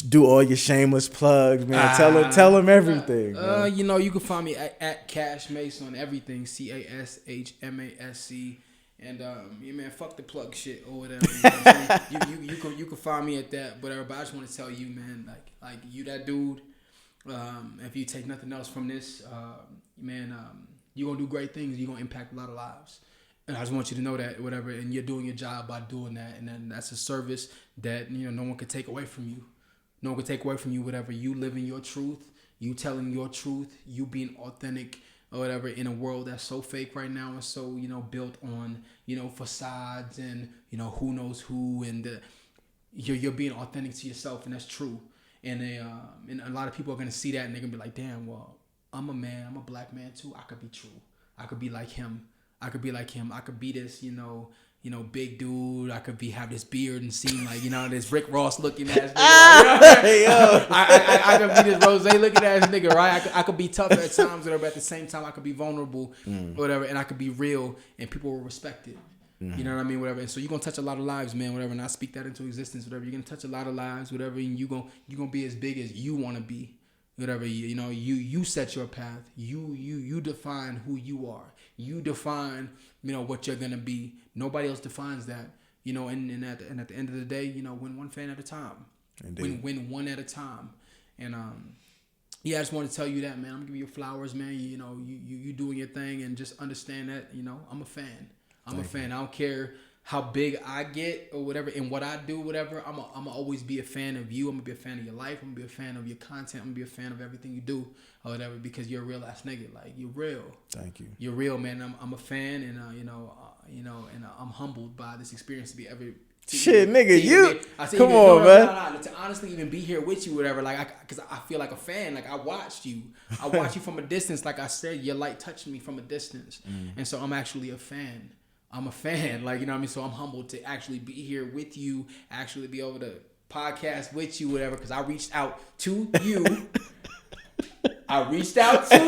Do all your shameless plugs, man. Tell them everything. You know, you can find me at Cashmase on everything. CASHMASC. And yeah, man, fuck the plug shit or whatever. You know you can find me at that, whatever. But I just want to tell you, man, like you that dude. if you take nothing else from this, man, you're gonna do great things. You're gonna impact a lot of lives. And I just want you to know that, whatever, and you're doing your job by doing that, and then that's a service that no one can take away from you. No one can take away from you, whatever. You living your truth, you telling your truth, you being authentic, or whatever, in a world that's so fake right now and so built on facades and who knows who, and you're being authentic to yourself, and that's true. And a lot of people are gonna see that and they're gonna be like, damn, well, I'm a man, I'm a black man too. I could be true. I could be like him. I could be like him. I could be this, big dude. I could have this beard and seem like, this Rick Ross looking ass nigga. I could be this Rose looking ass nigga, right? I could be tough at times, whatever. At the same time, I could be vulnerable, whatever, and I could be real, and people will respect it. You know what I mean? Whatever. And so you're gonna touch a lot of lives, man, whatever. And I speak that into existence, whatever. You're gonna touch a lot of lives, whatever, and you're gonna be as big as you wanna be. Whatever, you set your path. You define who you are. You define, what you're gonna be. Nobody else defines that. And at the end of the day, win one fan at a time. Indeed. Win one at a time. And I just want to tell you that, man. I'm gonna give you flowers, man. You doing your thing, and just understand that, I'm a fan. I'm a fan. I don't care how big I get or whatever, and what I do, whatever. I'm gonna always be a fan of you. I'm gonna be a fan of your life. I'm gonna be a fan of your content. I'm gonna be a fan of everything you do or whatever, because you're a real ass nigga. Like, you're real. Thank you. You're real, man. I'm a fan, and and I'm humbled by this experience to be ever. Shit, nigga, you. Come on, man. To honestly even be here with you, whatever. Like, because I feel like a fan. Like, I watched you. I watched you from a distance. Like I said, your light touched me from a distance, and so I'm actually a fan. I'm a fan, like, so I'm humbled to actually be here with you, actually be able to podcast with you, whatever, because I reached out to you. I reached out to you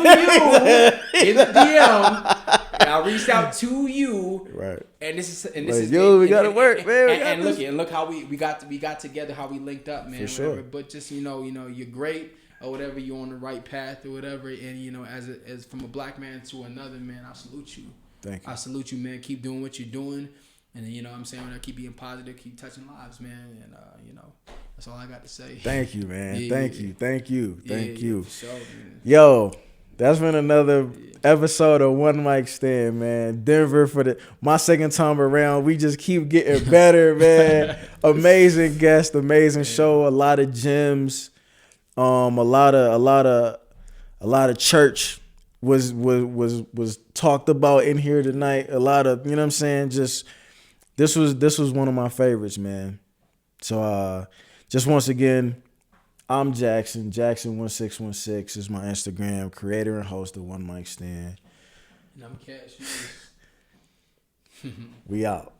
in the DM. And I reached out to you. Right. And this is we gotta work, man. And look how we got together, how we linked up, man. For whatever. sure. But just you're great or whatever, you're on the right path or whatever, and as from a black man to another man, I salute you. Thank you. I salute you, man. Keep doing what you're doing. And then, what I'm saying, keep being positive, keep touching lives, man. And, that's all I got to say. Thank you, man. Thank you. For sure, man. Yo, that's been another episode of One Mic Stand, man. Denver for my second time around. We just keep getting better, man. Amazing guest, amazing show. A lot of gems. A lot of church was talked about in here tonight. A lot of, what I'm saying, just this was one of my favorites, man. So just once again, I'm Jaxon. Jaxon1616 is my Instagram, creator and host of One Mic Stand. And I'm Cashmase. We out.